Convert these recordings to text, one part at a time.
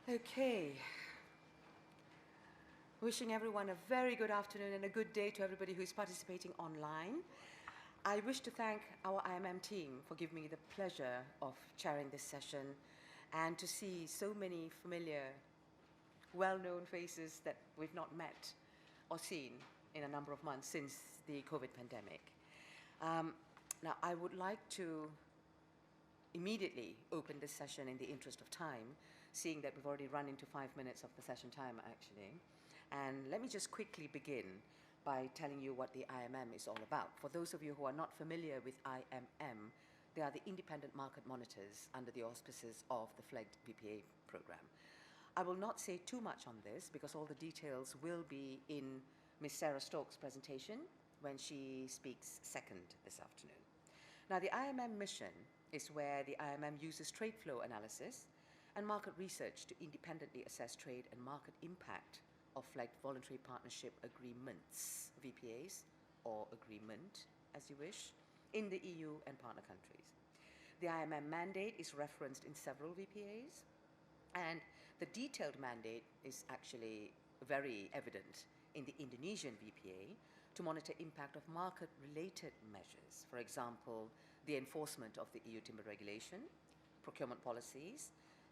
Okay. Wishing everyone a very good afternoon and a good day to everybody who is participating online. I wish to thank our IMM team for giving me the pleasure of chairing this session and to see so many familiar, well-known faces that we've not met or seen in a number of months since the COVID pandemic. Now, I would like to immediately open this session in the interest of time, seeing that we've already run into 5 minutes of the session time, actually. And let me just quickly begin by telling you what the IMM is all about. For those of you who are not familiar with IMM, they are the independent market monitors under the auspices of the flagged VPA program. I will not say too much on this because all the details will be in Ms. Sarah Stokes' presentation when she speaks second this afternoon. Now, the IMM mission is where the IMM uses trade flow analysis and market research to independently assess trade and market impact of flagged voluntary partnership agreements, VPAs, or agreement, as you wish, in the EU and partner countries. The IMM mandate is referenced in several VPAs, and the detailed mandate is actually very evident in the Indonesian VPA to monitor impact of market-related measures, for example, the enforcement of the EU timber regulation, procurement policies,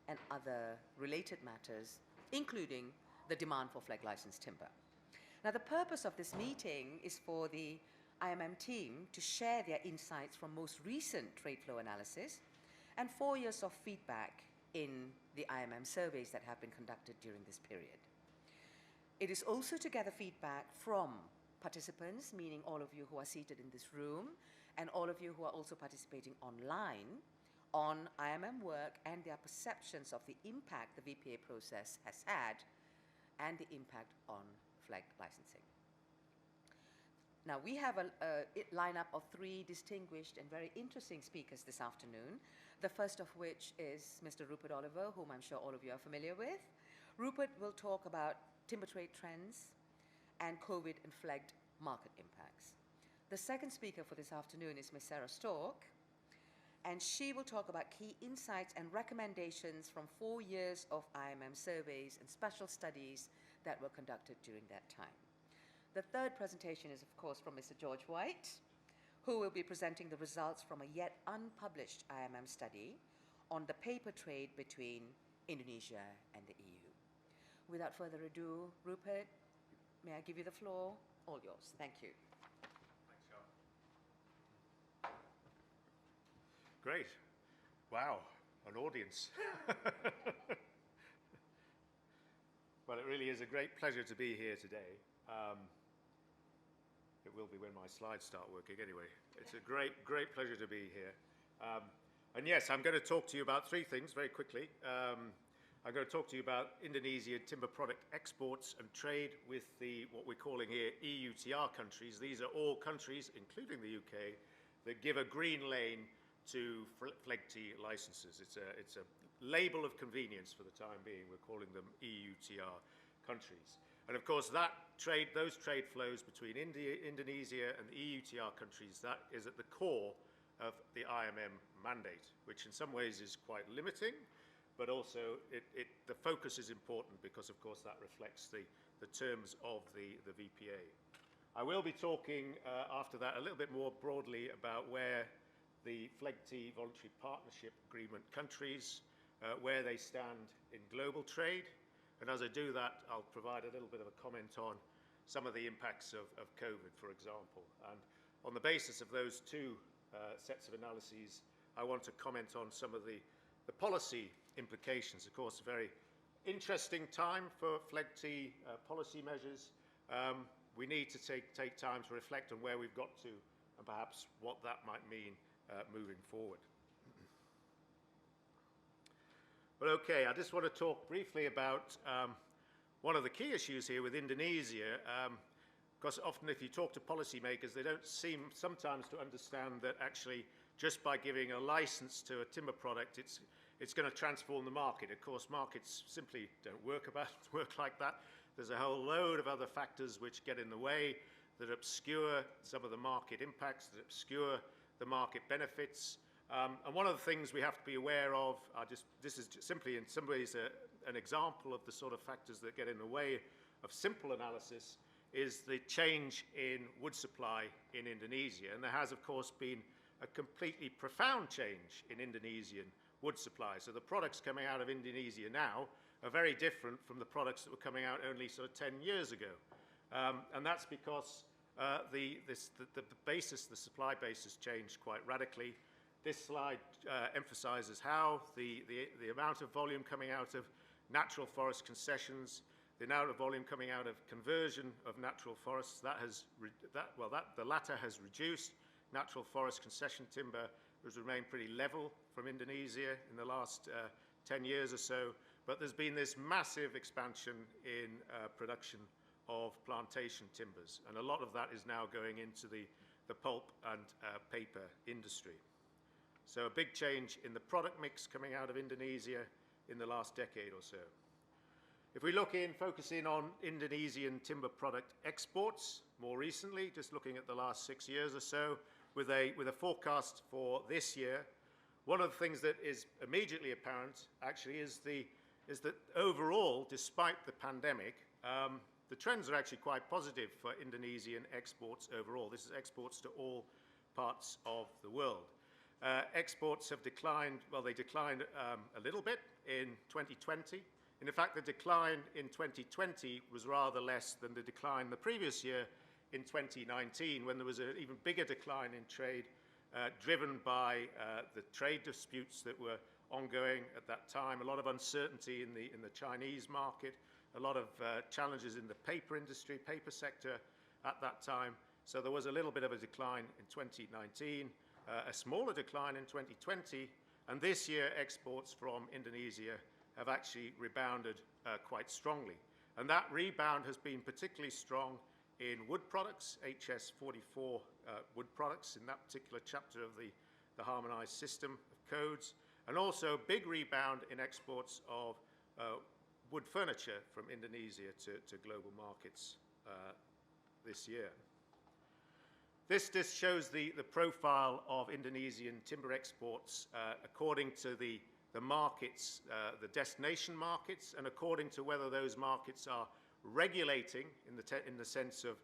and other related matters, including the demand for flag licensed timber. Now, the purpose of this meeting is for the IMM team to share their insights from most recent trade flow analysis and 4 years of feedback in the IMM surveys that have been conducted during this period. It is also to gather feedback from participants, meaning all of you who are seated in this room, and all of you who are also participating online, on IMM work and their perceptions of the impact the VPA process has had and the impact on flag licensing. Now, we have a lineup of 3 distinguished and very interesting speakers this afternoon, the first of which is Mr. Rupert Oliver, whom I'm sure all of you are familiar with. Rupert will talk about timber trade trends and COVID and flagged market impacts. The second speaker for this afternoon is Ms. Sarah Stork, and she will talk about key insights and recommendations from 4 years of IMM surveys and special studies that were conducted during that time. The third presentation is, of course, from Mr. George White, who will be presenting the results from a yet unpublished IMM study on the paper trade between Indonesia and the EU. Without further ado, Rupert, may I give you the floor? All yours. Thank you. Thanks, Charles. Great. Wow, an audience. Well, it really is a great pleasure to be here today. It will be when my slides start working anyway. It's a great pleasure to be here. And yes, I'm going to talk to you about 3 things very quickly. I'm going to talk to you about Indonesian timber product exports and trade with what we're calling here EUTR countries. These are all countries, including the UK, that give a green lane to FLEGT licenses. It's a label of convenience for the time being. We're calling them EUTR countries. And of course, those trade flows between Indonesia and the EUTR countries, that is at the core of the IMM mandate, which in some ways is quite limiting, but also the focus is important because, of course, that reflects the terms of the VPA. I will be talking after that a little bit more broadly about where the FLEGT voluntary partnership agreement countries, where they stand in global trade. And as I do that, I'll provide a little bit of a comment on some of the impacts of COVID, for example. And on the basis of those 2 sets of analyses, I want to comment on some of the policy implications. Of course, a very interesting time for FLEGT policy measures. We need to take time to reflect on where we've got to and perhaps what that might mean moving forward. But okay, I just want to talk briefly about one of the key issues here with Indonesia, because often if you talk to policymakers, they don't seem sometimes to understand that actually just by giving a license to a timber product, it's going to transform the market. Of course, markets simply don't work like that. There's a whole load of other factors which get in the way, that obscure some of the market impacts, that obscure the market benefits, And one of the things we have to be aware of, this is simply in some ways an example of the sort of factors that get in the way of simple analysis, is the change in wood supply in Indonesia. And there has, of course, been a completely profound change in Indonesian wood supply. So the products coming out of Indonesia now are very different from the products that were coming out only sort of 10 years ago. And that's because the supply base has changed quite radically. This slide emphasizes how the amount of volume coming out of natural forest concessions, the amount of volume coming out of conversion of natural forests, the latter has reduced. Natural forest concession timber has remained pretty level from Indonesia in the last 10 years or so, but there's been this massive expansion in production of plantation timbers, and a lot of that is now going into the pulp and paper industry. So a big change in the product mix coming out of Indonesia in the last decade or so. If we focus in on Indonesian timber product exports more recently, just looking at the last 6 years or so, with a forecast for this year, one of the things that is immediately apparent actually is that overall, despite the pandemic, the trends are actually quite positive for Indonesian exports overall. This is exports to all parts of the world. Exports have declined, well, they declined a little bit in 2020. And in fact, the decline in 2020 was rather less than the decline the previous year in 2019, when there was an even bigger decline in trade, driven by the trade disputes that were ongoing at that time, a lot of uncertainty in the Chinese market, a lot of challenges in the paper industry, paper sector at that time. So there was a little bit of a decline in 2019, a smaller decline in 2020, and this year exports from Indonesia have actually rebounded quite strongly. And that rebound has been particularly strong in wood products, HS44 wood products, in that particular chapter of the harmonized system of codes, and also a big rebound in exports of wood furniture from Indonesia to global markets this year. This shows the profile of Indonesian timber exports according to the markets, the destination markets, and according to whether those markets are regulating in the sense of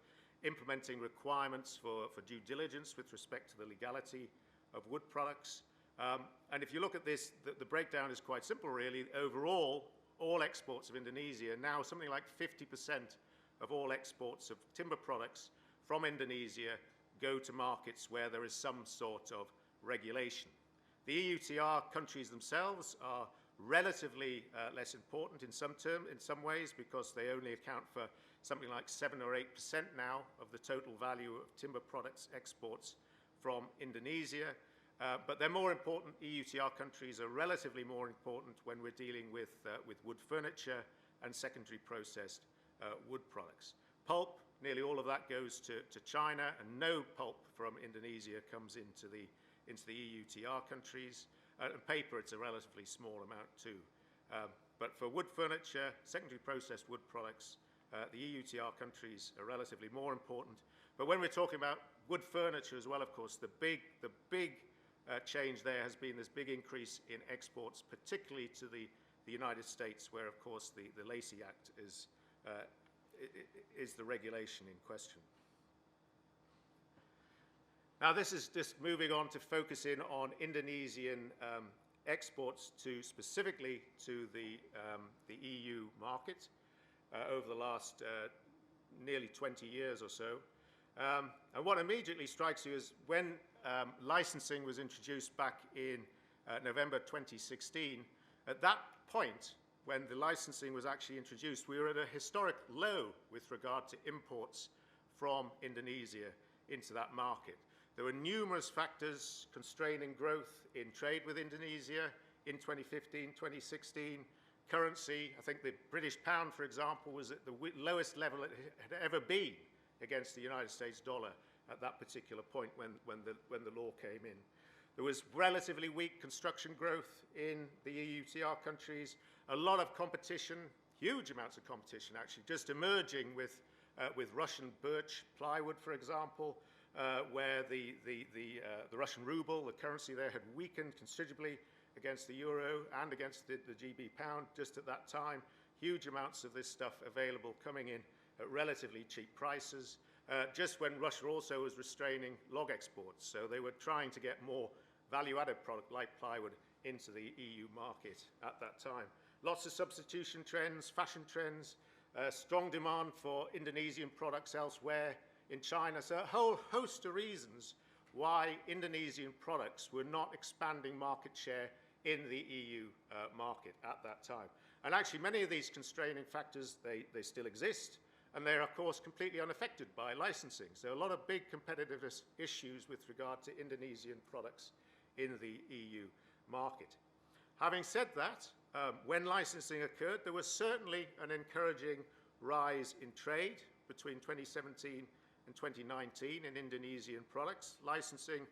implementing requirements for due diligence with respect to the legality of wood products. And if you look at this, the breakdown is quite simple, really. Overall, all exports of Indonesia, now something like 50% of all exports of timber products from Indonesia go to markets where there is some sort of regulation. The EUTR countries themselves are relatively less important in some ways, because they only account for something like 7 or 8% now of the total value of timber products exports from Indonesia. But they're more important. EUTR countries are relatively more important when we're dealing with wood furniture and secondary processed wood products. Pulp, nearly all of that goes to China, and no pulp from Indonesia comes into the EUTR countries. And paper, it's a relatively small amount too. But for wood furniture, secondary processed wood products, the EUTR countries are relatively more important. But when we're talking about wood furniture as well, of course, the big change there has been this big increase in exports, particularly to the United States, where, of course, the Lacey Act is the regulation in question. Now, this is just moving on to focus in on Indonesian exports specifically to the EU market over the last nearly 20 years or so. And what immediately strikes you is when licensing was introduced back in November 2016, at that point, when the licensing was actually introduced, we were at a historic low with regard to imports from Indonesia into that market. There were numerous factors constraining growth in trade with Indonesia in 2015, 2016. Currency, I think the British pound, for example, was at the lowest level it had ever been against the United States dollar at that particular point when the law came in. There was relatively weak construction growth in the EUTR countries, a lot of competition, huge amounts of competition actually, just emerging with Russian birch plywood, for example, where the Russian ruble, the currency there, had weakened considerably against the euro and against the GB pound just at that time. Huge amounts of this stuff available, coming in at relatively cheap prices, just when Russia also was restraining log exports. So they were trying to get more value-added product like plywood into the EU market at that time. Lots of substitution trends, fashion trends, strong demand for Indonesian products elsewhere in China. So a whole host of reasons why Indonesian products were not expanding market share in the EU market at that time. And actually, many of these constraining factors, they still exist, and they're, of course, completely unaffected by licensing. So a lot of big competitiveness issues with regard to Indonesian products in the EU market. Having said that, when licensing occurred, there was certainly an encouraging rise in trade between 2017 and 2019 in Indonesian products. Licensing,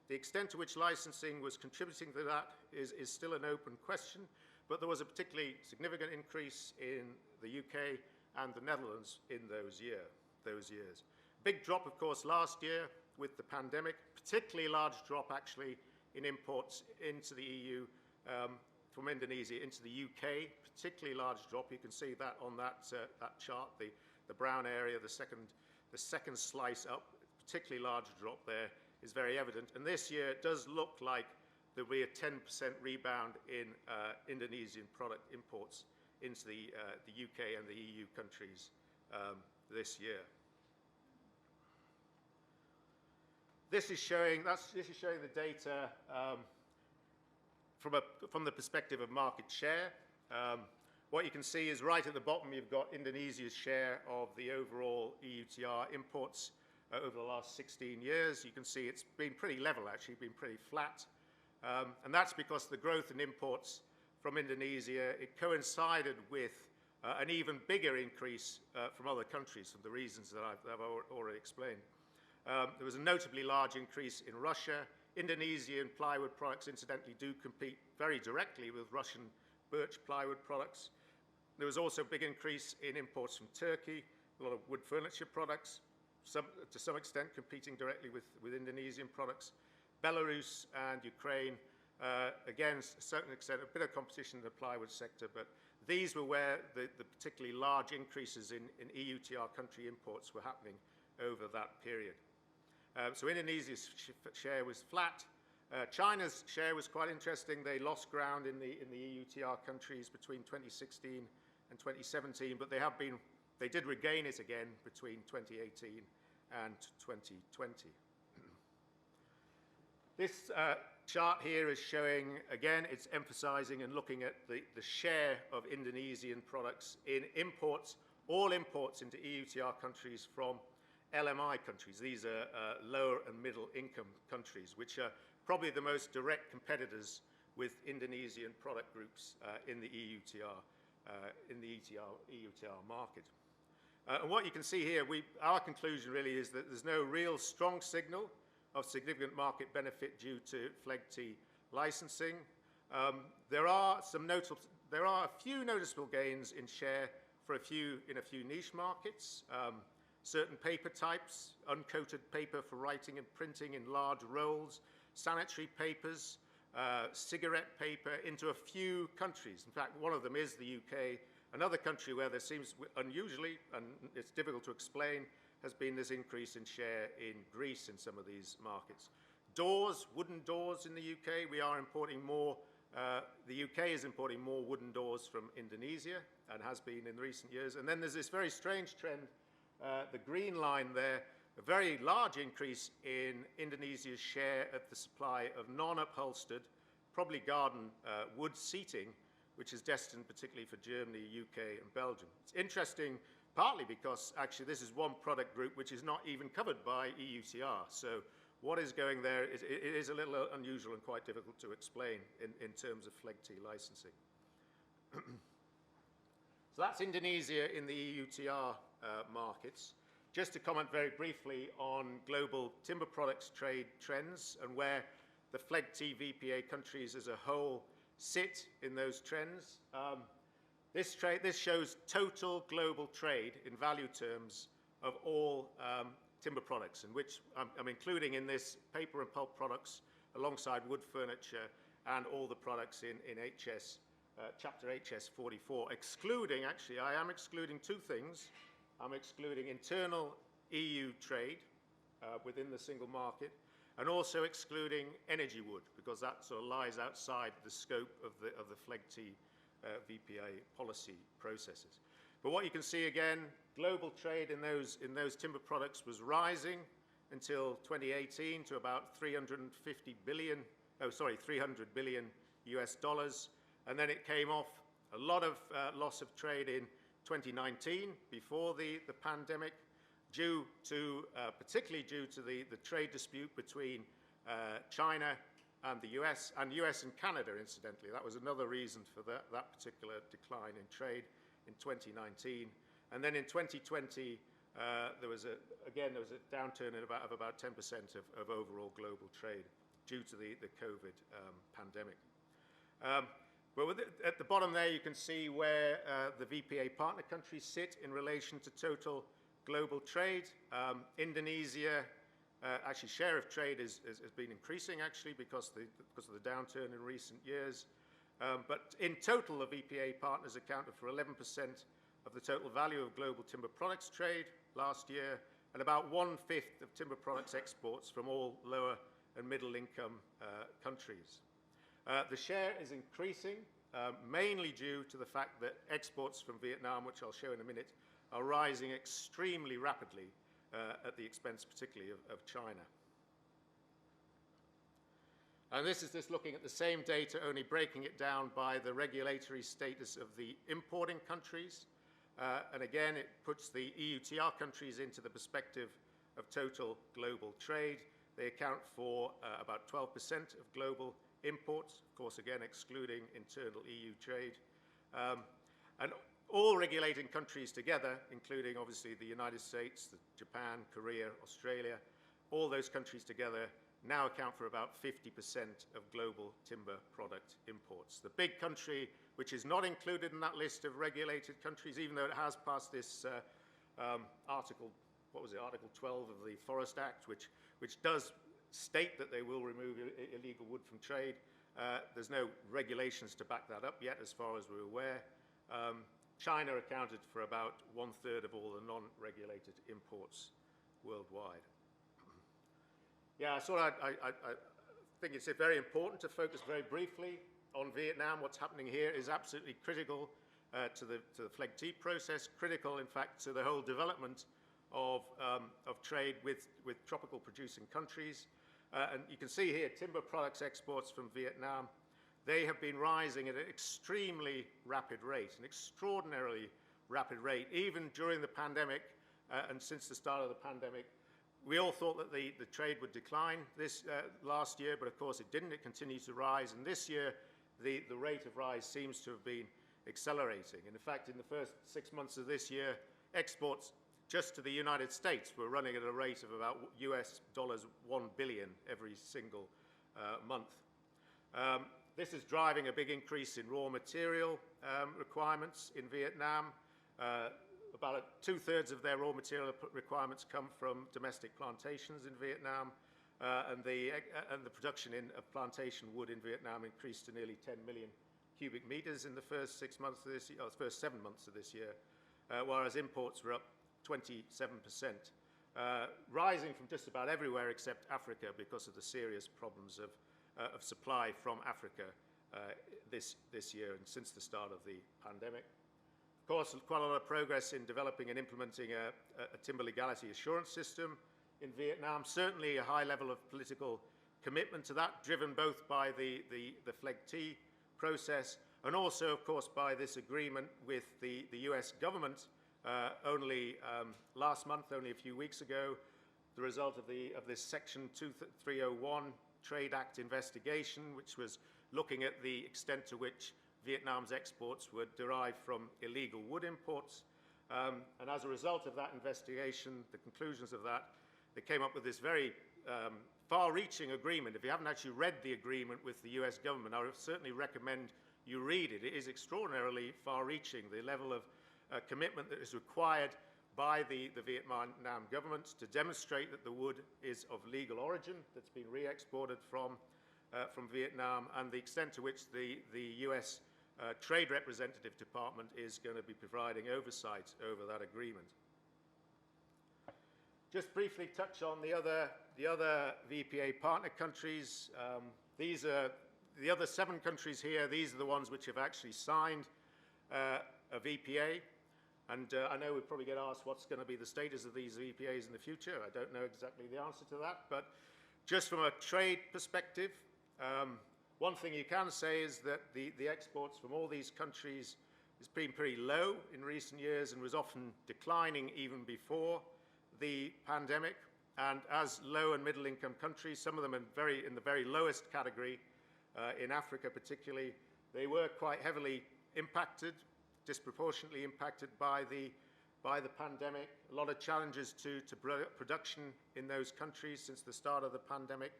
the extent to which licensing was contributing to that is still an open question, but there was a particularly significant increase in the UK and the Netherlands in those years. Big drop, of course, last year with the pandemic, particularly large drop actually in imports into the EU from Indonesia into the UK, particularly large drop. You can see that on that chart, the brown area, the second slice up, particularly large drop there is very evident. And this year it does look like there'll be a 10% rebound in Indonesian product imports into the UK and the EU countries this year. This is showing the data from the perspective of market share. What you can see is right at the bottom, you've got Indonesia's share of the overall EUTR imports over the last 16 years. You can see it's been pretty level, actually, been pretty flat. And that's because the growth in imports from Indonesia, it coincided with an even bigger increase from other countries for the reasons that I've already explained. There was a notably large increase in Russia. Indonesian plywood products, incidentally, do compete very directly with Russian birch plywood products. There was also a big increase in imports from Turkey, a lot of wood furniture products, to some extent competing directly with Indonesian products. Belarus and Ukraine, again, to a certain extent, a bit of competition in the plywood sector, but these were where the particularly large increases in EUTR country imports were happening over that period. So Indonesia's share was flat. China's share was quite interesting. They lost ground in the EUTR countries between 2016 and 2017, but they did regain it again between 2018 and 2020. This chart here is showing, again, it's emphasizing and looking at the share of Indonesian products in imports, all imports into EUTR countries from LMI countries. These are lower and middle income countries, which are probably the most direct competitors with Indonesian product groups in the EUTR market. And what you can see here, our conclusion really is that there's no real strong signal of significant market benefit due to FLEGT licensing. There are a few noticeable gains in share in a few niche markets. Certain paper types, uncoated paper for writing and printing in large rolls, sanitary papers, cigarette paper into a few countries. In fact, one of them is the UK. Another country where there seems unusually, and it's difficult to explain, has been this increase in share in Greece in some of these markets. Doors, wooden doors in the UK, we are importing more. The UK is importing more wooden doors from Indonesia and has been in recent years. And then there's this very strange trend, the green line there, a very large increase in Indonesia's share of the supply of non-upholstered, probably garden wood seating, which is destined particularly for Germany, UK, and Belgium. It's interesting, partly because actually this is one product group which is not even covered by EUTR. So what is going there, it is a little unusual and quite difficult to explain in terms of FLEGT licensing. So that's Indonesia in the EUTR markets. Just to comment very briefly on global timber products trade trends and where the FLEGT VPA countries as a whole sit in those trends. This shows total global trade in value terms of all timber products, in which I'm including in this paper and pulp products alongside wood furniture and all the products in HS, Chapter HS 44, excluding, actually, I am excluding two things. I'm excluding internal EU trade within the single market, and also excluding energy wood, because that sort of lies outside the scope of the FLEGT VPA policy processes. But what you can see again, global trade in those timber products was rising until 2018 to about 300 billion US dollars, and then it came off. A lot of loss of trade in 2019 before the pandemic, particularly due to the trade dispute between China and the US, and US and Canada, incidentally. That was another reason for that particular decline in trade in 2019. And then in 2020, there was a downturn of about 10% of overall global trade due to the COVID pandemic. But at the bottom there, you can see where the VPA partner countries sit in relation to total global trade. Indonesia, actually, share of trade has been increasing, actually, because of the downturn in recent years. But in total, the VPA partners accounted for 11% of the total value of global timber products trade last year, and about 1/5 of timber products exports from all lower and middle income countries. The share is increasing, mainly due to the fact that exports from Vietnam, which I'll show in a minute, are rising extremely rapidly at the expense particularly of China. And this is just looking at the same data, only breaking it down by the regulatory status of the importing countries. And again, it puts the EUTR countries into the perspective of total global trade. They account for about 12% of global imports, of course, again, excluding internal EU trade. And all regulating countries together, including obviously the United States, Japan, Korea, Australia, all those countries together now account for about 50% of global timber product imports. The big country, which is not included in that list of regulated countries, even though it has passed this Article 12 of the Forest Act, which does state that they will remove illegal wood from trade. There's no regulations to back that up yet, as far as we're aware. China accounted for about 1/3 of all the non-regulated imports worldwide. Yeah, I think it's very important to focus very briefly on Vietnam. What's happening here is absolutely critical to the FLEGT process, critical, in fact, to the whole development of trade with tropical producing countries. And you can see here timber products exports from Vietnam. They have been rising at an extremely rapid rate, an extraordinarily rapid rate, even during the pandemic and since the start of the pandemic. We all thought that the trade would decline this last year, but of course it didn't. It continues to rise, and this year the rate of rise seems to have been accelerating. And in fact, in the first 6 months of this year, exports just to the United States were running at a rate of about $1 billion every single month. This is driving a big increase in raw material requirements in Vietnam. About 2/3 of their raw material requirements come from domestic plantations in Vietnam, and the production of plantation wood in Vietnam increased to nearly 10 million cubic meters in the first 6 months of this year, or the first 7 months of this year, whereas imports were up 27%, rising from just about everywhere except Africa because of the serious problems of supply from Africa this year and since the start of the pandemic. Of course, quite a lot of progress in developing and implementing a timber legality assurance system in Vietnam. Certainly a high level of political commitment to that, driven both by the FLEGT process and also, of course, by this agreement with the US government only last month, only a few weeks ago, the result of this Section 301 Trade Act investigation, which was looking at the extent to which Vietnam's exports were derived from illegal wood imports. And as a result of that investigation, the conclusions of that, they came up with this very far-reaching agreement. If you haven't actually read the agreement with the US government, I would certainly recommend you read it. It is extraordinarily far-reaching, the level of commitment that is required by the Vietnam government to demonstrate that the wood is of legal origin, that's been re-exported from Vietnam, and the extent to which the US Trade Representative Department is going to be providing oversight over that agreement. Just briefly touch on the other VPA partner countries. These are the other 7 countries here. These are the ones which have actually signed a VPA. And I know we'll probably get asked what's going to be the status of these VPAs in the future. I don't know exactly the answer to that. But just from a trade perspective, one thing you can say is that the exports from all these countries has been pretty low in recent years and was often declining even before the pandemic. And as low and middle income countries, some of them in the very lowest category, in Africa particularly, they were quite heavily impacted, disproportionately impacted by the pandemic. A lot of challenges to production in those countries since the start of the pandemic.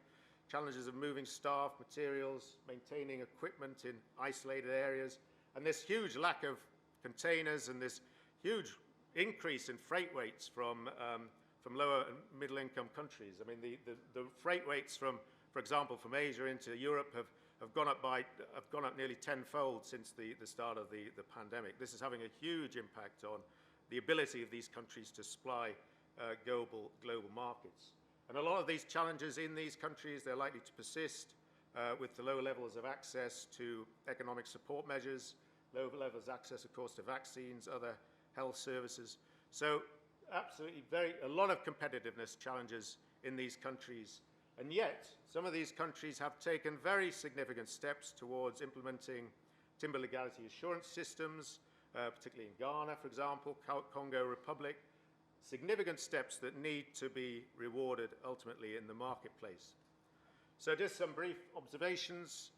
Challenges of moving staff, materials, maintaining equipment in isolated areas, and this huge lack of containers and this huge increase in freight weights from lower and middle income countries. I mean, the freight weights for example, from Asia into Europe have gone up nearly tenfold since the start of the pandemic. This is having a huge impact on the ability of these countries to supply global markets. And a lot of these challenges in these countries, they're likely to persist with the low levels of access to economic support measures, low levels of access, of course, to vaccines, other health services. So absolutely a lot of competitiveness challenges in these countries. And yet, some of these countries have taken very significant steps towards implementing timber legality assurance systems, particularly in Ghana, for example, Congo Republic. Significant steps that need to be rewarded ultimately in the marketplace. So just some brief observations.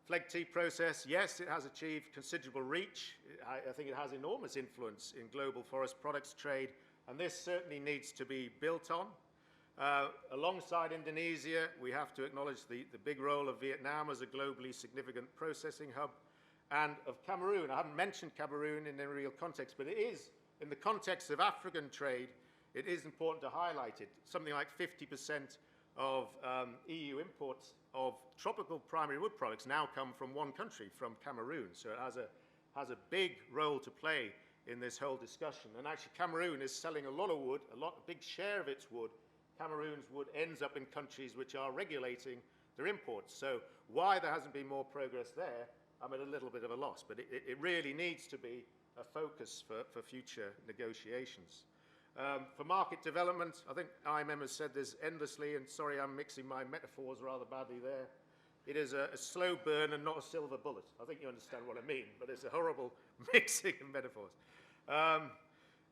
FLEGT process, yes, it has achieved considerable reach. I think it has enormous influence in global forest products trade, and this certainly needs to be built on. Alongside Indonesia, we have to acknowledge the big role of Vietnam as a globally significant processing hub, and of Cameroon. I haven't mentioned Cameroon in any real context, but it is, in the context of African trade, it is important to highlight it. Something like 50% of EU imports of tropical primary wood products now come from one country, from Cameroon. So it has a big role to play in this whole discussion. And actually, Cameroon is selling a lot of wood, a big share of its wood. Cameroon's wood ends up in countries which are regulating their imports. So why there hasn't been more progress there, I'm at a little bit of a loss. But it really needs to be a focus for future negotiations. For market development, I think IMM has said this endlessly, and sorry I'm mixing my metaphors rather badly there. It is a slow burn and not a silver bullet. I think you understand what I mean, but it's a horrible mixing of metaphors.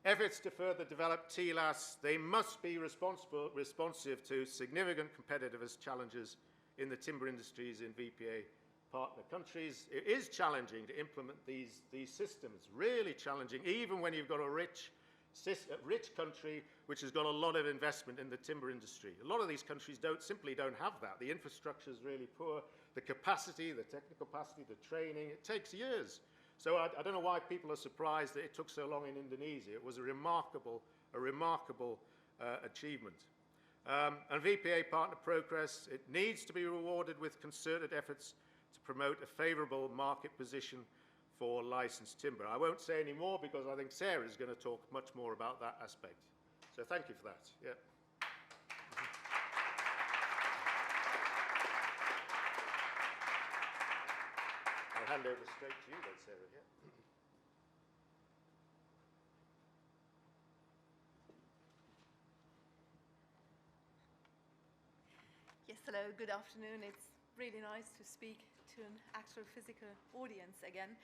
Efforts to further develop TLAS, they must be responsive to significant competitiveness challenges in the timber industries in VPA partner countries. It is challenging to implement these systems, really challenging, even when you've got a rich country which has got a lot of investment in the timber industry. A lot of these countries simply don't have that. The infrastructure is really poor. The capacity, the technical capacity, the training, it takes years. So I don't know why people are surprised that it took so long in Indonesia. It was a remarkable achievement. And VPA partner progress, it needs to be rewarded with concerted efforts to promote a favorable market position for licensed timber. I won't say any more because I think Sarah is going to talk much more about that aspect. So thank you for that. Yeah. I'll hand over straight to you then, Sarah. Yeah. Yes, hello, good afternoon. It's really nice to speak to an actual physical audience again.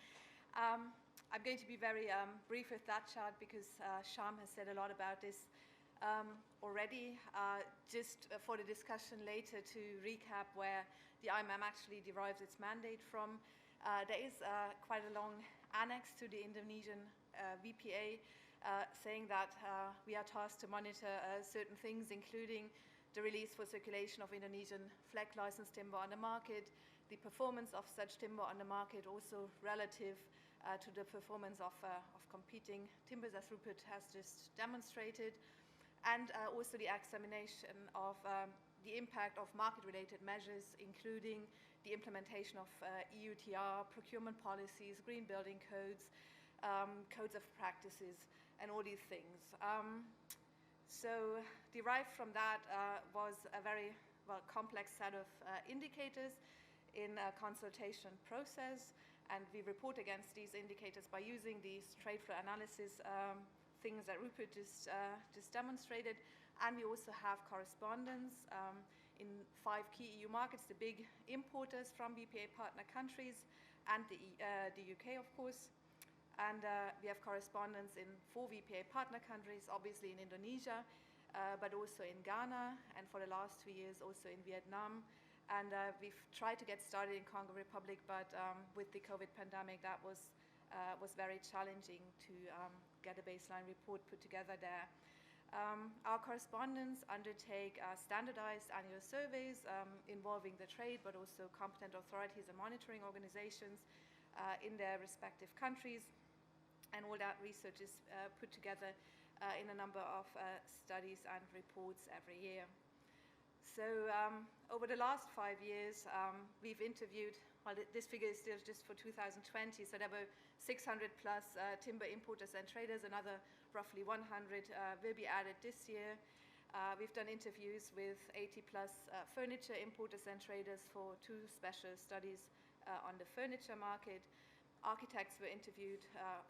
I'm going to be very brief with that chart because Sham has said a lot about this already. Just for the discussion later, to recap where the IMM actually derives its mandate from, there is quite a long annex to the Indonesian VPA saying that we are tasked to monitor certain things, including the release for circulation of Indonesian FLEGT licensed timber on the market, the performance of such timber on the market, also relative to the performance of competing timbers, as Rupert has just demonstrated, and also the examination of the impact of market-related measures, including the implementation of EUTR, procurement policies, green building codes, codes of practices, and all these things. So derived from that was a very complex set of indicators in a consultation process, and we report against these indicators by using these trade flow analysis things that Rupert just demonstrated. And we also have correspondence in 5 key EU markets, the big importers from VPA partner countries, and the UK, of course. And we have correspondence in 4 VPA partner countries, obviously in Indonesia, but also in Ghana, and for the last 2 years also in Vietnam. And we've tried to get started in Congo Republic, but with the COVID pandemic, that was very challenging to get a baseline report put together there. Our correspondents undertake standardized annual surveys involving the trade, but also competent authorities and monitoring organizations in their respective countries. And all that research is put together in a number of studies and reports every year. So over the last 5 years, we've interviewed, well, this figure is still just for 2020, so there were 600 plus timber importers and traders. Another roughly 100 will be added this year. We've done interviews with 80 plus furniture importers and traders for 2 special studies on the furniture market. Architects were interviewed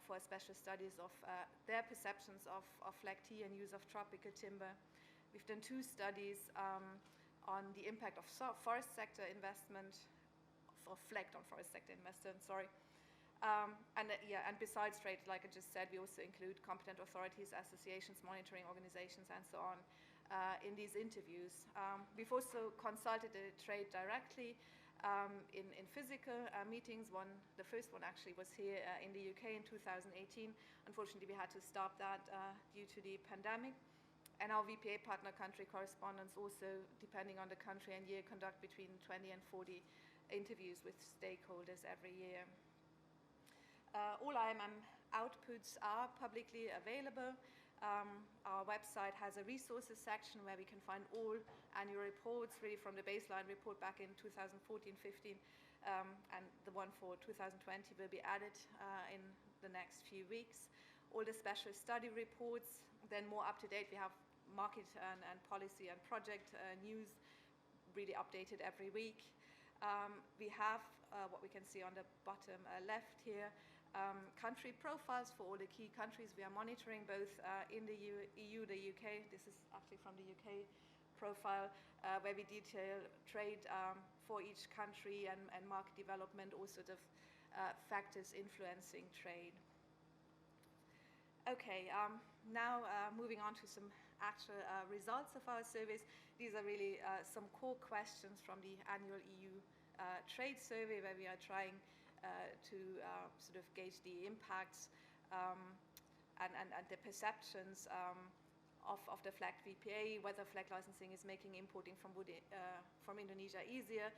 for special studies of their perceptions of FLEGT and use of tropical timber. We've done 2 studies on the impact of forest sector investment, or FLEGT on forest sector investment, sorry. And besides trade, like I just said, we also include competent authorities, associations, monitoring organizations, and so on in these interviews. We've also consulted the trade directly in physical meetings. The first one actually was here in the UK in 2018. Unfortunately, we had to stop that due to the pandemic. And our VPA partner country correspondents also, depending on the country and year, conduct between 20 and 40 interviews with stakeholders every year. All IMM outputs are publicly available. Our website has a resources section where we can find all annual reports, really from the baseline report back in 2014-15, and the one for 2020 will be added in the next few weeks. All the special study reports, then more up to date, we have market and policy and project news really updated every week. We have what we can see on the bottom left here, country profiles for all the key countries we are monitoring, both in the EU, the UK. This is actually from the UK profile, where we detail trade for each country and market development, all sorts of factors influencing trade. Okay, now moving on to some actual results of our surveys. These are really some core questions from the annual EU trade survey, where we are trying to sort of gauge the impacts and the perceptions of the FLEGT VPA, whether FLEGT licensing is making importing from Indonesia easier,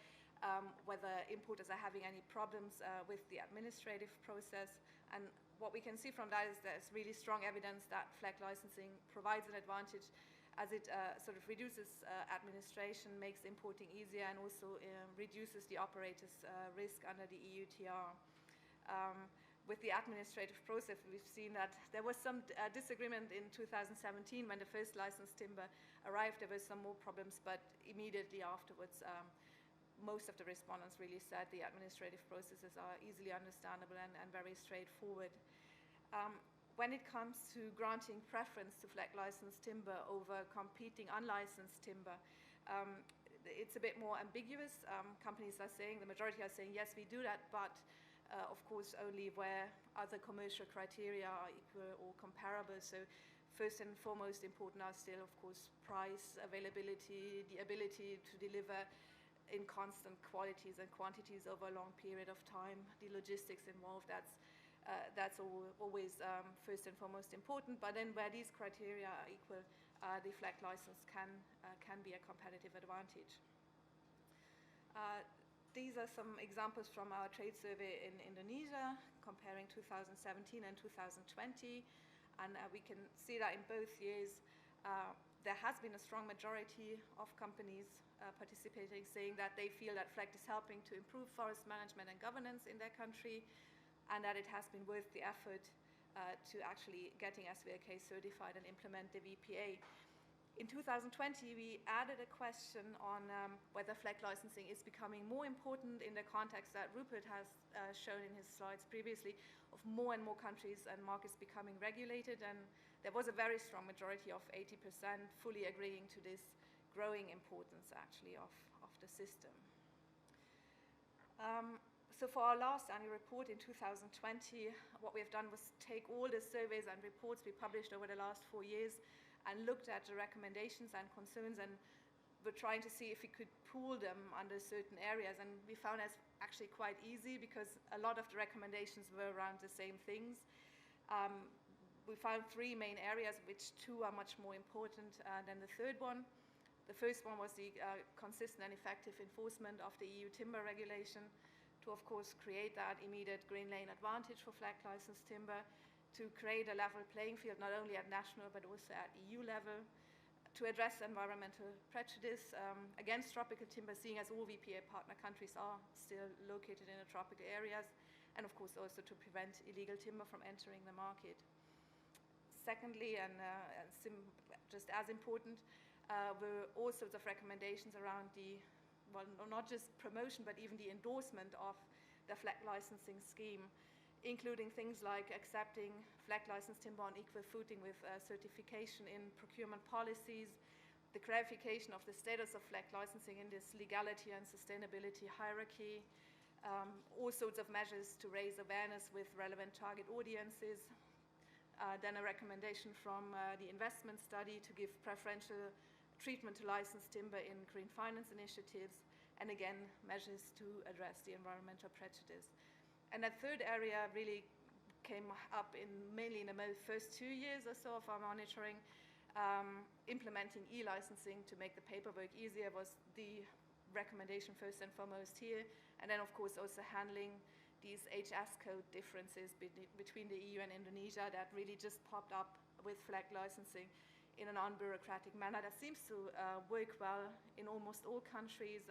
whether importers are having any problems with the administrative process. And what we can see from that is there's really strong evidence that FLEGT licensing provides an advantage, as it sort of reduces administration, makes importing easier, and also reduces the operator's risk under the EUTR. With the administrative process, we've seen that there was some disagreement in 2017 when the first licensed timber arrived. There were some more problems, but immediately afterwards, most of the respondents really said the administrative processes are easily understandable and very straightforward. When it comes to granting preference to FLEGT licensed timber over competing unlicensed timber, it's a bit more ambiguous. Companies are saying, the majority are saying, yes, we do that, but of course only where other commercial criteria are equal or comparable. So first and foremost important are still, of course, price, availability, the ability to deliver in constant qualities and quantities over a long period of time, the logistics involved. That's always first and foremost important. But then where these criteria are equal, the FLEGT license can be a competitive advantage. These are some examples from our trade survey in Indonesia, comparing 2017 and 2020. And we can see that in both years, there has been a strong majority of companies participating, saying that they feel that FLEGT is helping to improve forest management and governance in their country, and that it has been worth the effort to actually getting SVLK certified and implement the VPA. In 2020, we added a question on whether FLEGT licensing is becoming more important in the context that Rupert has shown in his slides previously, of more and more countries and markets becoming regulated, and there was a very strong majority of 80% fully agreeing to this growing importance actually of the system. So for our last annual report in 2020, what we have done was take all the surveys and reports we published over the last 4 years and looked at the recommendations and concerns, and we're trying to see if we could pool them under certain areas, and we found that's actually quite easy because a lot of the recommendations were around the same things. We found 3 main areas, which 2 are much more important than the third one. The first one was the consistent and effective enforcement of the EU timber regulation to, of course, create that immediate green lane advantage for FLEGT licensed timber, to create a level playing field not only at national but also at EU level, to address environmental prejudice against tropical timber, seeing as all VPA partner countries are still located in the tropical areas, and of course also to prevent illegal timber from entering the market. Secondly, and just as important, were all sorts of recommendations around the, well, not just promotion, but even the endorsement of the FLEGT licensing scheme, including things like accepting FLEGT licensed timber on equal footing with certification in procurement policies, the clarification of the status of FLEGT licensing in this legality and sustainability hierarchy, all sorts of measures to raise awareness with relevant target audiences, then a recommendation from the investment study to give preferential treatment to licensed timber in green finance initiatives, and again, measures to address the environmental prejudice. And that third area really came up mainly in the first 2 years or so of our monitoring. Implementing e-licensing to make the paperwork easier was the recommendation first and foremost here, and then of course also handling these HS code differences between the EU and Indonesia that really just popped up with FLEGT licensing in an unbureaucratic manner that seems to work well in almost all countries.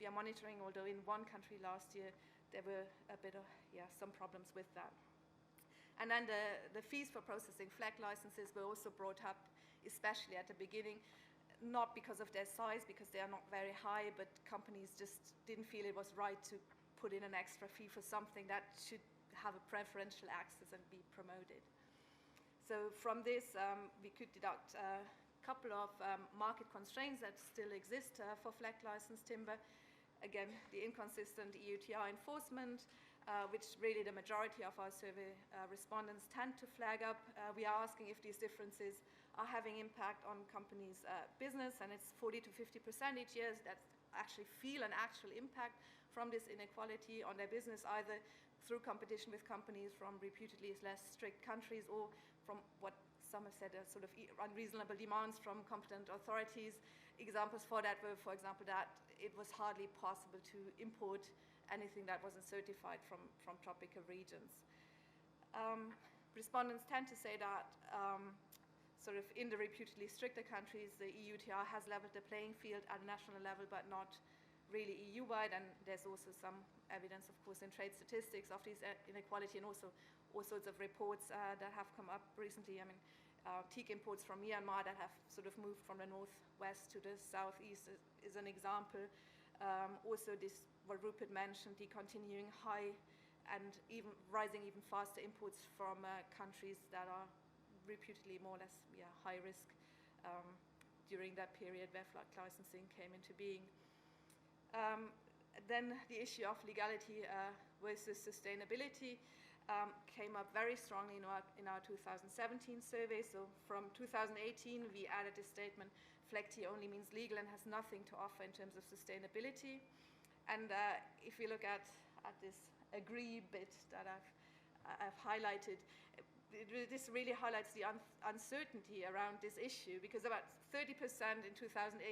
We are monitoring, although in one country last year there were a bit of, some problems with that. And then the fees for processing FLEGT licenses were also brought up, especially at the beginning, not because of their size, because they are not very high, but companies just didn't feel it was right to put in an extra fee for something that should have a preferential access and be promoted. So from this, we could deduct a couple of market constraints that still exist for FLEGT licensed timber. Again, the inconsistent EUTR enforcement, which really the majority of our survey respondents tend to flag up. We are asking if these differences are having impact on companies' business, and it's 40 to 50% each year that actually feel an actual impact from this inequality on their business, either through competition with companies from reputedly less strict countries, or from what some have said are sort of unreasonable demands from competent authorities. Examples for that were, for example, that it was hardly possible to import anything that wasn't certified from tropical regions. Respondents tend to say that sort of in the reputedly stricter countries, the EUTR has leveled the playing field at a national level, but not really EU-wide, and there's also some evidence, of course, in trade statistics of these inequality, and also all sorts of reports that have come up recently. I mean, teak imports from Myanmar that have sort of moved from the northwest to the southeast is an example. Also this, what Rupert mentioned, the continuing high and even rising even faster imports from countries that are reputedly more or less high risk during that period where FLEGT licensing came into being. Then the issue of legality versus sustainability came up very strongly in our 2017 survey. So from 2018, we added a statement, FLEGT only means legal and has nothing to offer in terms of sustainability. And if you look at this agree bit that I've highlighted, this really highlights the uncertainty around this issue, because about 30% in 2018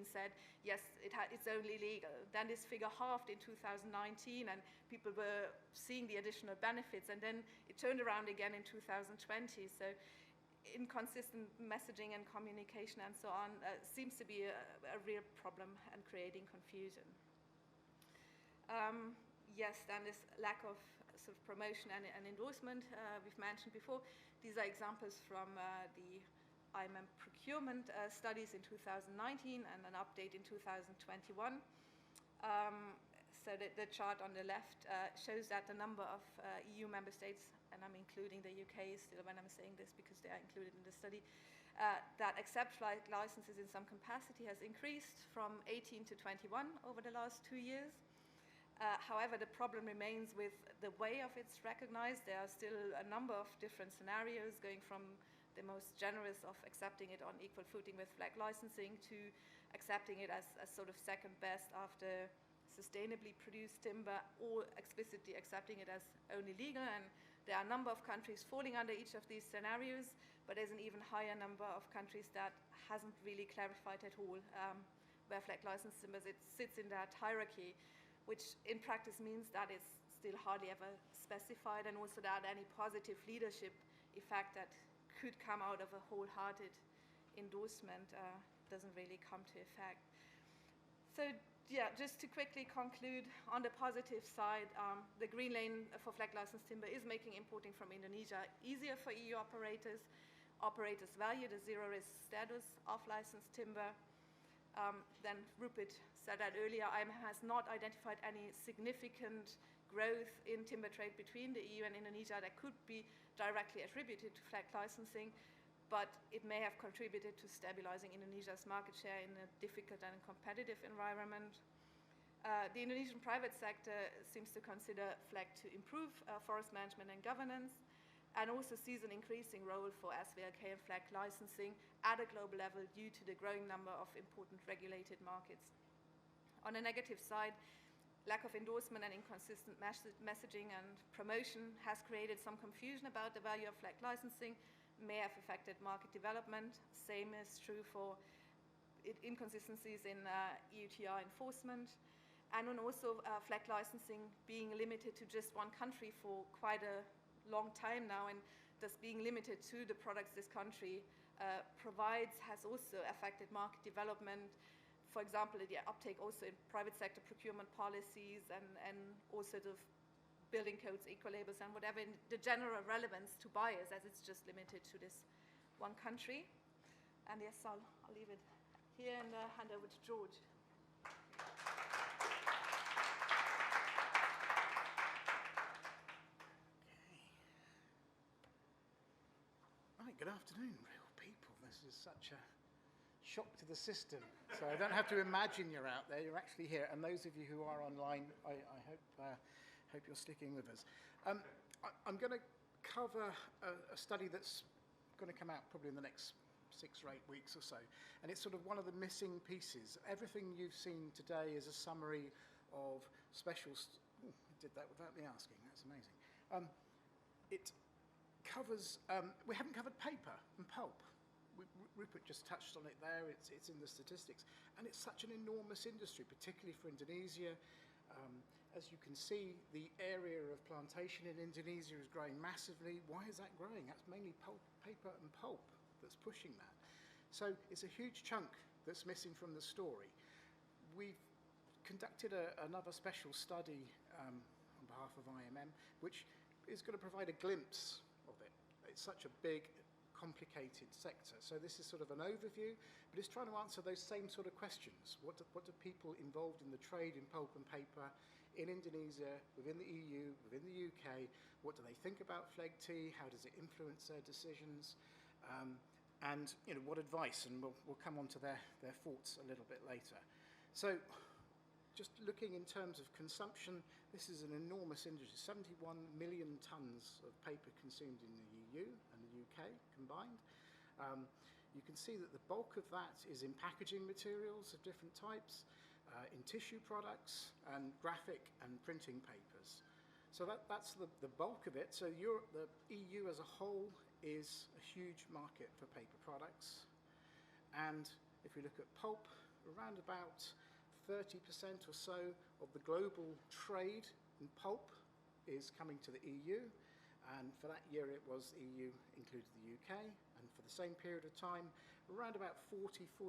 said, yes, it's only legal. Then this figure halved in 2019, and people were seeing the additional benefits, and then it turned around again in 2020. So inconsistent messaging and communication and so on seems to be a real problem and creating confusion. Yes, then this lack of sort of promotion and endorsement we've mentioned before. These are examples from the IMM procurement studies in 2019 and an update in 2021. So the chart on the left shows that the number of EU member states, and I'm including the UK still when I'm saying this because they are included in the study, that accept flight licenses in some capacity has increased from 18 to 21 over the last 2 years. However, the problem remains with the way of it's recognized. There are still a number of different scenarios, going from the most generous of accepting it on equal footing with flag licensing to accepting it as sort of second best after sustainably produced timber, or explicitly accepting it as only legal. And there are a number of countries falling under each of these scenarios, but there's an even higher number of countries that hasn't really clarified at all where flag licensed timber sits in that hierarchy, which in practice means that it's still hardly ever specified, and also that any positive leadership effect that could come out of a wholehearted endorsement doesn't really come to effect. So yeah, just to quickly conclude, on the positive side, the green lane for flag licensed timber is making importing from Indonesia easier for EU operators. Operators value the zero-risk status of licensed timber. Then Rupert said that earlier, IMM has not identified any significant growth in timber trade between the EU and Indonesia that could be directly attributed to flag licensing, but it may have contributed to stabilizing Indonesia's market share in a difficult and competitive environment. The Indonesian private sector seems to consider flag to improve forest management and governance, and also sees an increasing role for SVLK and flag licensing at a global level due to the growing number of important regulated markets. On the negative side, lack of endorsement and inconsistent messaging and promotion has created some confusion about the value of flag licensing, may have affected market development. Same is true for inconsistencies in EUTR enforcement, and on also flag licensing being limited to just one country for quite a long time now, and thus being limited to the products this country provides has also affected market development. For example, the uptake also in private sector procurement policies and also the building codes, eco-labels, and whatever, in the general relevance to buyers, as it's just limited to this one country. And yes, I'll leave it here and hand over to George. Right, good afternoon, real people. This is such a shock to the system. So I don't have to imagine you're out there, you're actually here. And those of you who are online, I hope you're sticking with us. I'm going to cover a study that's going to come out probably in the next 6 or 8 weeks or so. And it's sort of one of the missing pieces. Everything you've seen today is a summary of special... I did that without me asking, that's amazing. It covers... we haven't covered paper and pulp. Rupert just touched on it there, it's in the statistics. And it's such an enormous industry, particularly for Indonesia. As you can see, the area of plantation in Indonesia is growing massively. Why is that growing? That's mainly paper and pulp that's pushing that. So it's a huge chunk that's missing from the story. We've conducted another special study on behalf of IMM, which is going to provide a glimpse of it. It's such a big, complicated sector. So this is sort of an overview, but it's trying to answer those same sort of questions. What do people involved in the trade in pulp and paper in Indonesia, within the EU, within the UK, what do they think about flag tea? How does it influence their decisions? And what advice? And we'll come on to their thoughts a little bit later. So just looking in terms of consumption, this is an enormous industry. 71 million tonnes of paper consumed in the EU and the UK combined. You can see that the bulk of that is in packaging materials of different types, in tissue products, and graphic and printing papers. So that's the bulk of it. So Europe, the EU as a whole is a huge market for paper products. And if we look at pulp, around about 30% or so of the global trade in pulp is coming to the EU. And for that year it was EU included the UK. And for the same period of time, around about 40–45%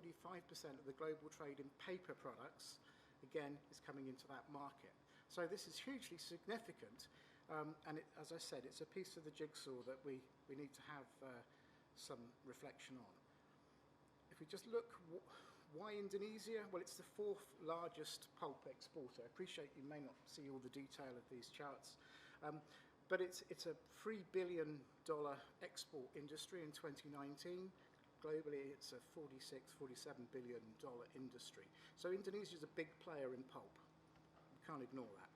of the global trade in paper products, again, is coming into that market. So this is hugely significant, and as I said, it's a piece of the jigsaw that we need to have some reflection on. If we just look, why Indonesia? Well, it's the 4th largest pulp exporter. I appreciate you may not see all the detail of these charts, but it's a $3 billion export industry in 2019. Globally, it's a $46–47 billion industry. So Indonesia is a big player in pulp. You can't ignore that.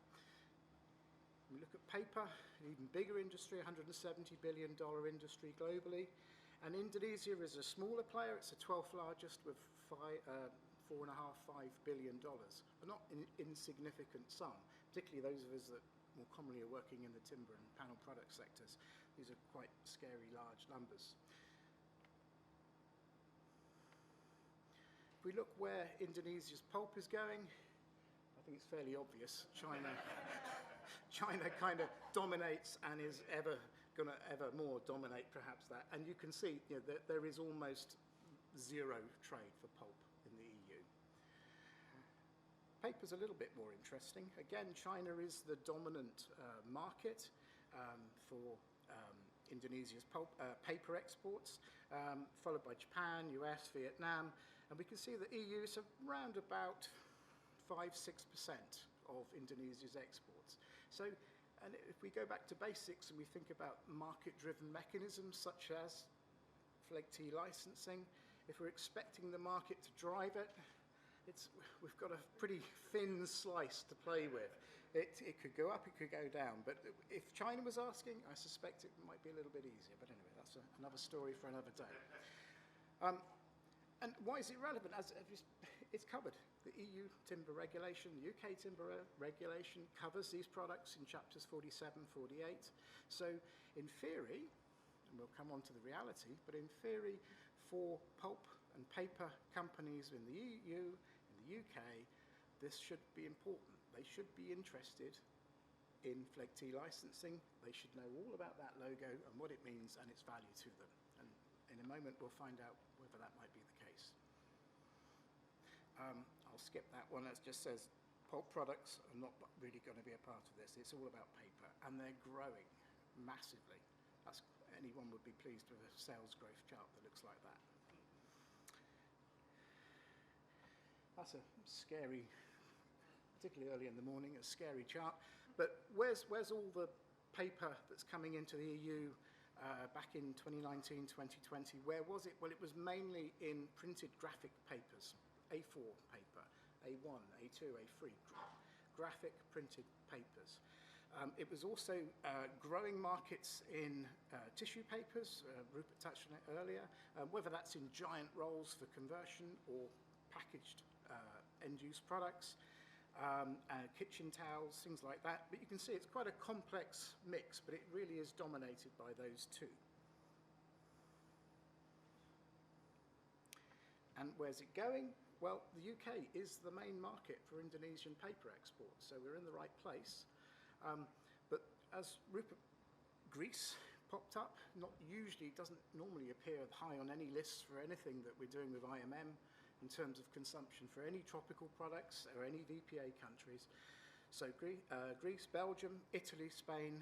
We look at paper, an even bigger industry, $170 billion industry globally. And Indonesia is a smaller player. It's the 12th largest with $4.5–5 billion. But not an insignificant sum, particularly those of us that more commonly are working in the timber and panel product sectors. These are quite scary large numbers. If we look where Indonesia's pulp is going, I think it's fairly obvious. China kind of dominates and is going to ever more dominate perhaps that. And you can see that there is almost zero trade for pulp in the EU. Paper's a little bit more interesting. Again, China is the dominant market for Indonesia's paper exports, followed by Japan, US, Vietnam. And we can see the EU is around about 5–6% of Indonesia's exports. So, and if we go back to basics and we think about market-driven mechanisms such as FLEGT licensing, if we're expecting the market to drive it, we've got a pretty thin slice to play with. It could go up, it could go down. But if China was asking, I suspect it might be a little bit easier. But anyway, that's another story for another day. And why is it relevant? It's covered. The EU timber regulation, the UK timber regulation covers these products in chapters 47, 48. So in theory, and we'll come on to the reality, but in theory, for pulp and paper companies in the EU, in the UK, this should be important. They should be interested in FLEGT licensing. They should know all about that logo and what it means and its value to them. And in a moment, we'll find out whether that might be the case. I'll skip that one. It just says pulp products are not really going to be a part of this. It's all about paper, and they're growing massively. Anyone would be pleased with a sales growth chart that looks like that. That's a scary, particularly early in the morning, a scary chart. But where's all the paper that's coming into the EU back in 2019, 2020? Where was it? Well, it was mainly in printed graphic papers, A4 paper, A1, A2, A3, graphic printed papers. It was also growing markets in tissue papers. Rupert touched on it earlier, whether that's in giant rolls for conversion or packaged end-use products, kitchen towels, things like that. But you can see it's quite a complex mix, but it really is dominated by those two. And where's it going? Well, the UK is the main market for Indonesian paper exports, so we're in the right place. But as Greece popped up, doesn't normally appear high on any lists for anything that we're doing with IMM in terms of consumption for any tropical products or any VPA countries. So Greece, Belgium, Italy, Spain,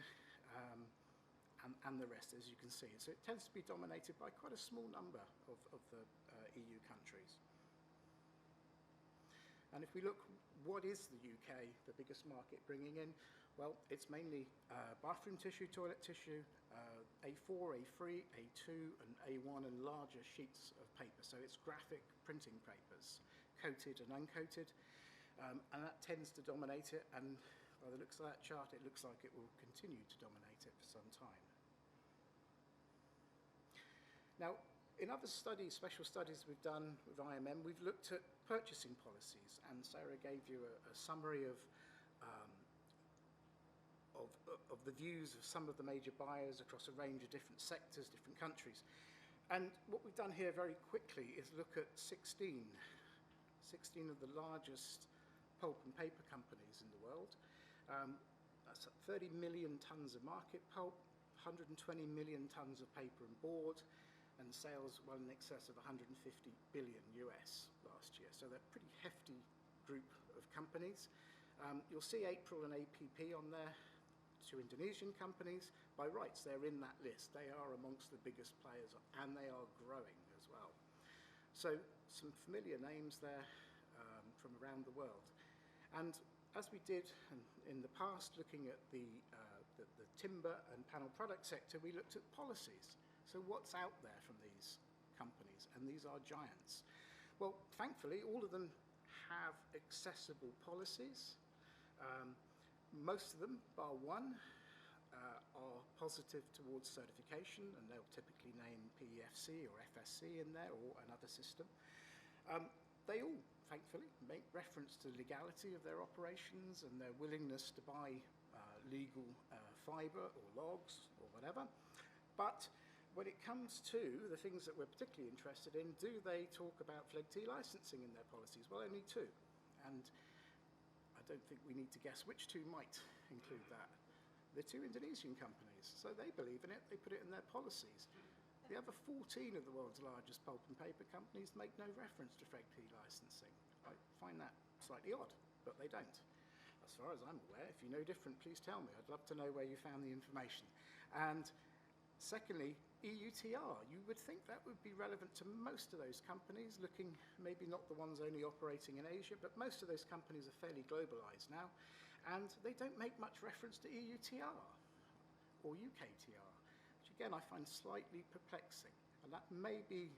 and the rest, as you can see. So it tends to be dominated by quite a small number of the EU countries. And if we look, what is the UK, the biggest market, bringing in? Well, it's mainly bathroom tissue, toilet tissue, A4, A3, A2, and A1, and larger sheets of paper. So it's graphic printing papers, coated and uncoated, and that tends to dominate it. And by the looks of that chart, it looks like it will continue to dominate it for some time. Now, in other studies, special studies we've done with IMM, we've looked at purchasing policies, and Sarah gave you a summary of of the views of some of the major buyers across a range of different sectors, different countries. And what we've done here very quickly is look at 16 of the largest pulp and paper companies in the world. That's 30 million tons of market pulp, 120 million tons of paper and board, and sales well in excess of 150 billion US last year. So they're a pretty hefty group of companies. You'll see April and APP on there, two Indonesian companies. By rights, they're in that list. They are amongst the biggest players, and they are growing as well. So some familiar names there from around the world. And as we did in the past, looking at the timber and panel product sector, we looked at policies. So what's out there from these companies? And these are giants. Well, thankfully, all of them have accessible policies. Most of them, bar one, are positive towards certification, and they'll typically name PEFC or FSC in there, or another system. They all, thankfully, make reference to the legality of their operations and their willingness to buy legal fibre or logs or whatever. But when it comes to the things that we're particularly interested in, do they talk about Fleg T licensing in their policies? Well, only two. And I don't think we need to guess which two might include that. They're two Indonesian companies, so they believe in it, they put it in their policies. The other 14 of the world's largest pulp and paper companies make no reference to Fleg T licensing. I find that slightly odd, but they don't. As far as I'm aware, if you know different, please tell me. I'd love to know where you found the information. And secondly, EUTR. You would think that would be relevant to most of those companies, looking maybe not the ones only operating in Asia, but most of those companies are fairly globalized now, and they don't make much reference to EUTR or UKTR, which again I find slightly perplexing. And that may be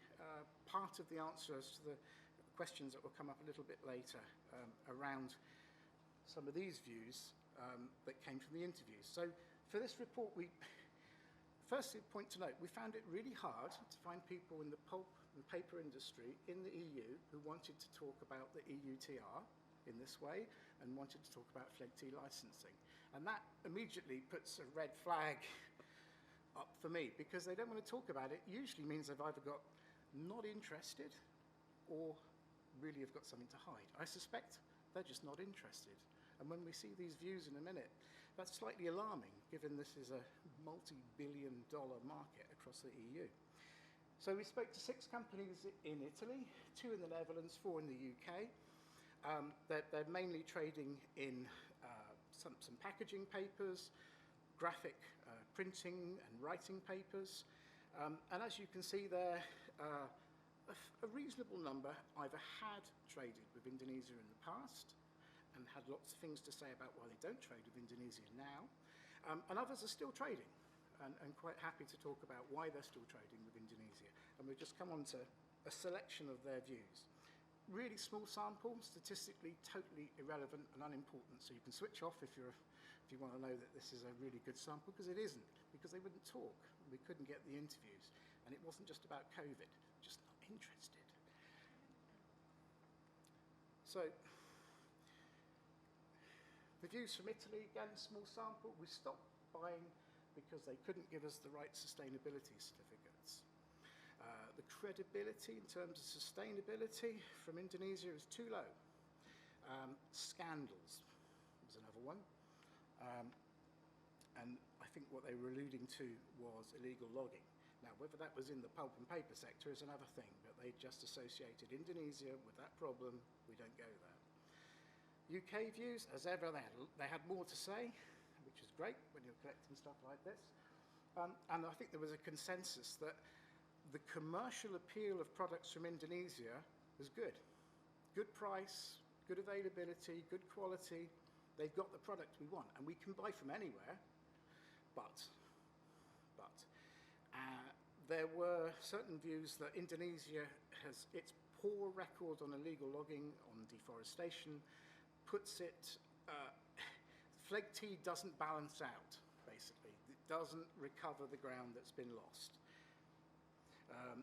part of the answers to the questions that will come up a little bit later around some of these views that came from the interviews. So for this report, firstly, point to note, we found it really hard to find people in the pulp and paper industry in the EU who wanted to talk about the EUTR in this way and wanted to talk about Fleg T licensing. And that immediately puts a red flag up for me, because they don't want to talk about it. Usually means they've either got not interested or really have got something to hide. I suspect they're just not interested. And when we see these views in a minute, that's slightly alarming, given this is a multi-billion-dollar market across the EU. So we spoke to 6 companies in Italy, 2 in the Netherlands, 4 in the UK. They're mainly trading in some packaging papers, graphic printing and writing papers. And as you can see there, a reasonable number either had traded with Indonesia in the past and had lots of things to say about why they don't trade with Indonesia now, and others are still trading and quite happy to talk about why they're still trading with Indonesia. And we've just come on to a selection of their views. Really small sample, statistically totally irrelevant and unimportant, so you can switch off if you want to know that this is a really good sample, because it isn't, because they wouldn't talk. We couldn't get the interviews, and it wasn't just about COVID, just not interested. So, the views from Italy, again, small sample. We stopped buying because they couldn't give us the right sustainability certificates. The credibility in terms of sustainability from Indonesia is too low. Scandals was another one. And I think what they were alluding to was illegal logging. Now, whether that was in the pulp and paper sector is another thing, but they just associated Indonesia with that problem. We don't go there. UK views, as ever, they had more to say, which is great when you're collecting stuff like this. And I think there was a consensus that the commercial appeal of products from Indonesia was good. Good price, good availability, good quality. They've got the product we want, and we can buy from anywhere. But there were certain views that Indonesia has its poor record on illegal logging, on deforestation, puts it, Fleg T doesn't balance out, basically. It doesn't recover the ground that's been lost.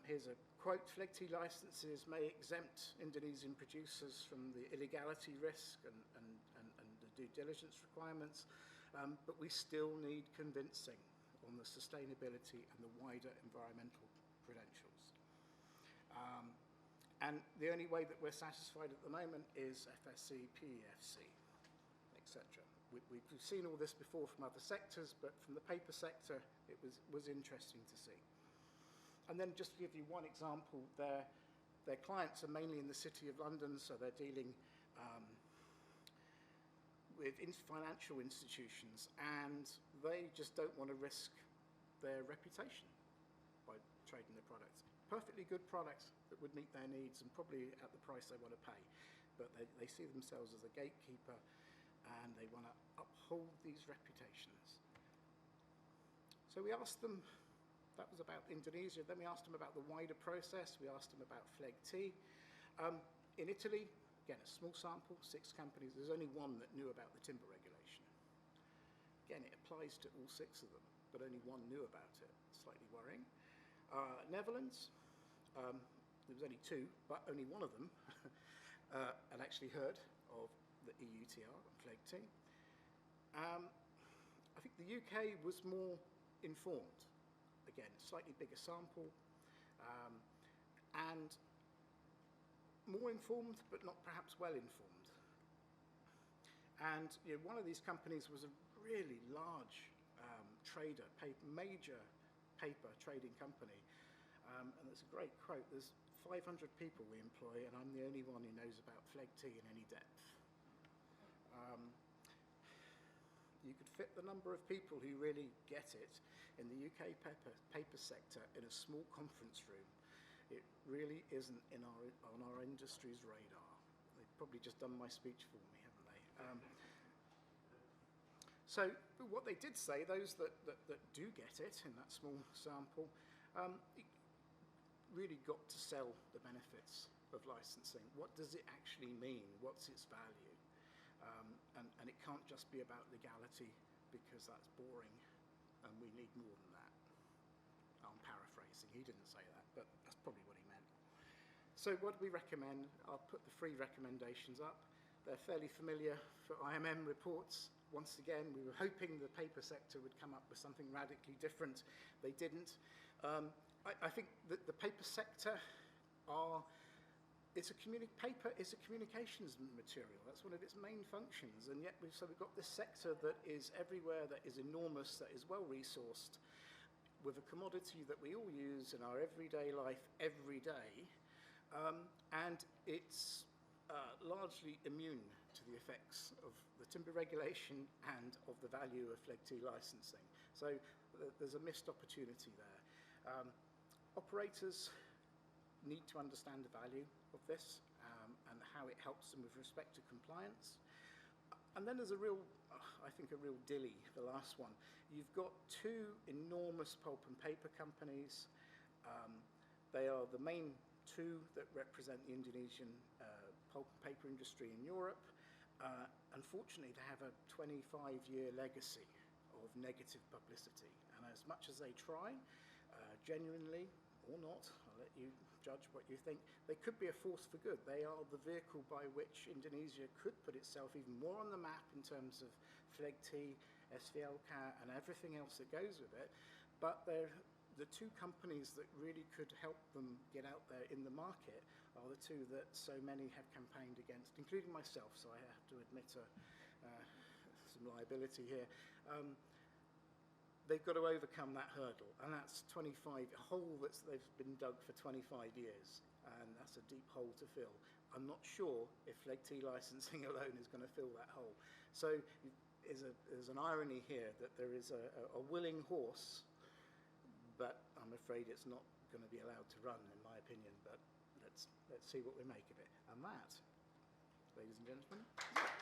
Here's a quote: Fleg T licenses may exempt Indonesian producers from the illegality risk and the due diligence requirements. but we still need convincing on the sustainability and the wider environmental credentials. And the only way that we're satisfied at the moment is FSC, PEFC, etc. We've seen all this before from other sectors, but from the paper sector, it was interesting to see. And then just to give you one example, their clients are mainly in the City of London, so they're dealing with financial institutions, and they just don't want to risk their reputation by trading their products. Perfectly good products that would meet their needs and probably at the price they want to pay, but they see themselves as a gatekeeper, and they want to uphold these reputations. So we asked them, that was about Indonesia, then we asked them about the wider process, we asked them about fleg tea. In Italy, again, a small sample, 6 companies, there's only one that knew about the timber regulation. Again, it applies to all 6 of them, but only one knew about it, slightly worrying. Netherlands, there was only 2, but only one of them had actually heard of the EUTR and fleg tea. I think the UK was more informed. Again, slightly bigger sample, and more informed, but not perhaps well informed. And one of these companies was a really large trader, major paper trading company. And there's a great quote, there's 500 people we employ, and I'm the only one who knows about fleg tea in any depth. You could fit the number of people who really get it in the UK paper sector in a small conference room. It really isn't on our industry's radar. They've probably just done my speech for me, haven't they? So what they did say, those that do get it in that small sample, really got to sell the benefits of licensing. What does it actually mean? What's its value? And it can't just be about legality, because that's boring and we need more than that. I'm paraphrasing, he didn't say that, but that's probably what he meant. So what do we recommend? I'll put the 3 recommendations up. They're fairly familiar for IMM reports. Once again, we were hoping the paper sector would come up with something radically different. They didn't. I think that the paper sector paper is a communications material. That's one of its main functions, and yet we've got this sector that is everywhere, that is enormous, that is well resourced, with a commodity that we all use in our everyday life every day, and it's largely immune to the effects of the timber regulation and of the value of fleg tea licensing. So there's a missed opportunity there. Operators need to understand the value of this and how it helps them with respect to compliance. And then there's a real, I think a real dilly, the last one. You've got 2 enormous pulp and paper companies. They are the main 2 that represent the Indonesian pulp and paper industry in Europe. Unfortunately, they have a 25-year legacy of negative publicity. And as much as they try, genuinely or not, I'll let you judge what you think, they could be a force for good. They are the vehicle by which Indonesia could put itself even more on the map in terms of fleg tea, SVLK, and everything else that goes with it. But they're the 2 companies that really could help them get out there in the market are the 2 that so many have campaigned against, including myself, so I have to admit some liability here. They've got to overcome that hurdle, and that's a hole they've been dug for 25 years, and that's a deep hole to fill. I'm not sure if fleg tea licensing alone is going to fill that hole. So there's an irony here that there is a willing horse, but I'm afraid it's not going to be allowed to run, in my opinion, but let's see what we make of it. And that, ladies and gentlemen,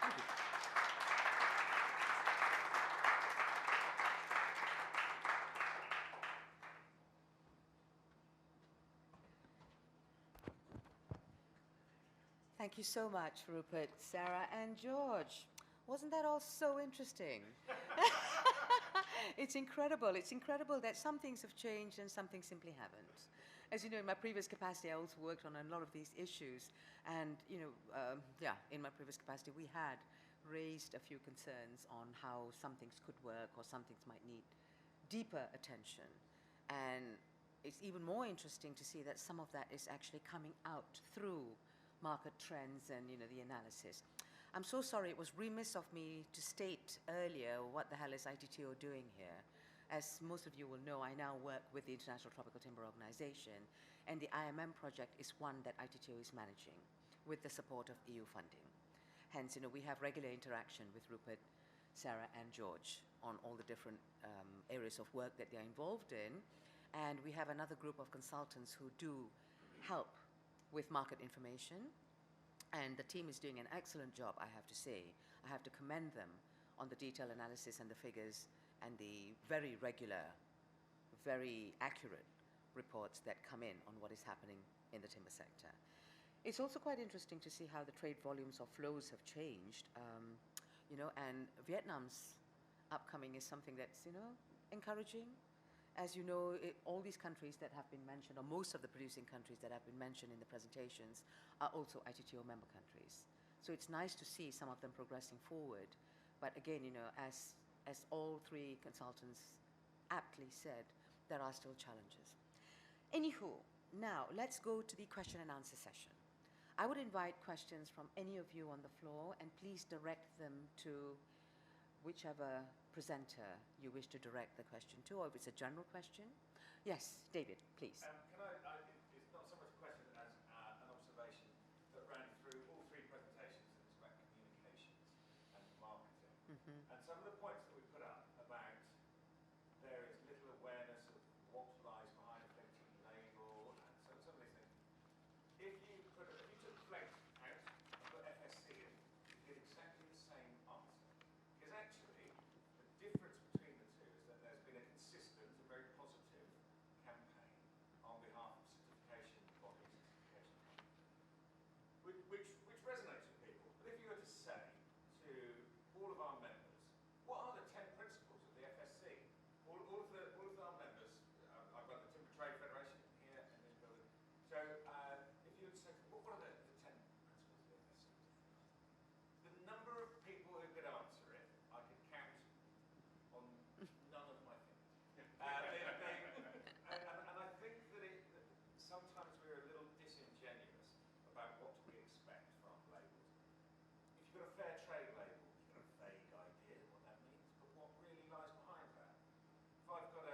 thank you. Thank you so much, Rupert, Sarah, and George. Wasn't that all so interesting? It's incredible. It's incredible that some things have changed and some things simply haven't. As you know, in my previous capacity, I also worked on a lot of these issues. And, in my previous capacity, we had raised a few concerns on how some things could work or some things might need deeper attention. And it's even more interesting to see that some of that is actually coming out through market trends and the analysis. I'm so sorry, it was remiss of me to state earlier what the hell is ITTO doing here. As most of you will know, I now work with the International Tropical Timber Organization, and the IMM project is one that ITTO is managing with the support of EU funding. Hence, we have regular interaction with Rupert, Sarah, and George on all the different areas of work that they're involved in. And we have another group of consultants who do help with market information. And the team is doing an excellent job, I have to say. I have to commend them on the detailed analysis and the figures and the very regular, very accurate reports that come in on what is happening in the timber sector. It's also quite interesting to see how the trade volumes or flows have changed, and Vietnam's upcoming is something that's, encouraging. As you know, all these countries that have been mentioned, or most of the producing countries that have been mentioned in the presentations, are also ITTO member countries. So it's nice to see some of them progressing forward. But again, as all three consultants aptly said, there are still challenges. Anywho, now let's go to the question and answer session. I would invite questions from any of you on the floor, and please direct them to whichever presenter you wish to direct the question to, or if it's a general question. Yes, David, please. Can it's not so much a question as an observation that ran through all three presentations, and it's about communications and marketing. And some of the points that we put up about there is little awareness of what lies behind a flexible label, and some of these things. If you took flex out and put FSC in, you get exactly the same answer. Because actually, the difference between the two is that there's been a consistent and very positive campaign on behalf of certification bodies, which resonates with people. But if you were to say to all of our members, what are the 10 principles of the FSC? All of our members, I've got the Timber Trade Federation here in this building. So if you would say, what are the 10 principles of the FSC? The number of people who could answer it, I could count on none of my fingers. And I think that sometimes we're a little disingenuous about what we expect from labels. If you've got a fair trade label, you've got a vague idea of what that means, but what really lies behind that? If I've got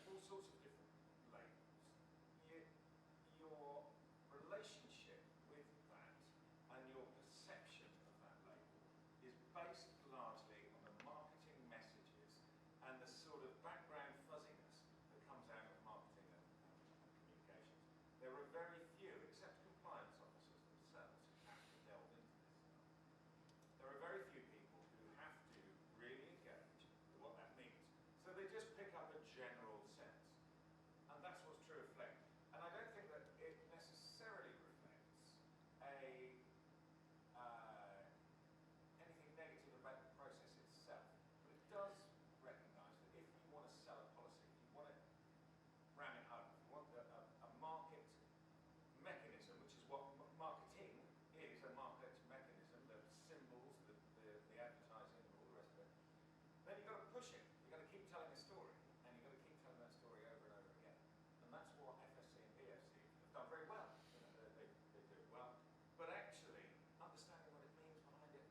all sorts of different labels, your relationship with that and your perception of that label is based largely on the marketing messages and the sort of background fuzziness that comes out of marketing and communications. There are very few, except compliance officers themselves, who have to delve into this stuff. There are very few people who have to really engage with what that means. So they just pick up a general sense. And that's what's true of FLEC. And I don't think that it necessarily reflects anything negative about the process itself. But it does recognise that if you want to sell a policy, if you want to ram it up, if you want a market mechanism, which is what marketing is, a market mechanism, the symbols, the advertising, and all the rest of it, then you've got to push it. You've got to keep telling a story, and you've got to keep telling that story over and over again. And that's what FSC and BFC have done very well. They do it well. But actually, understanding what it means behind it,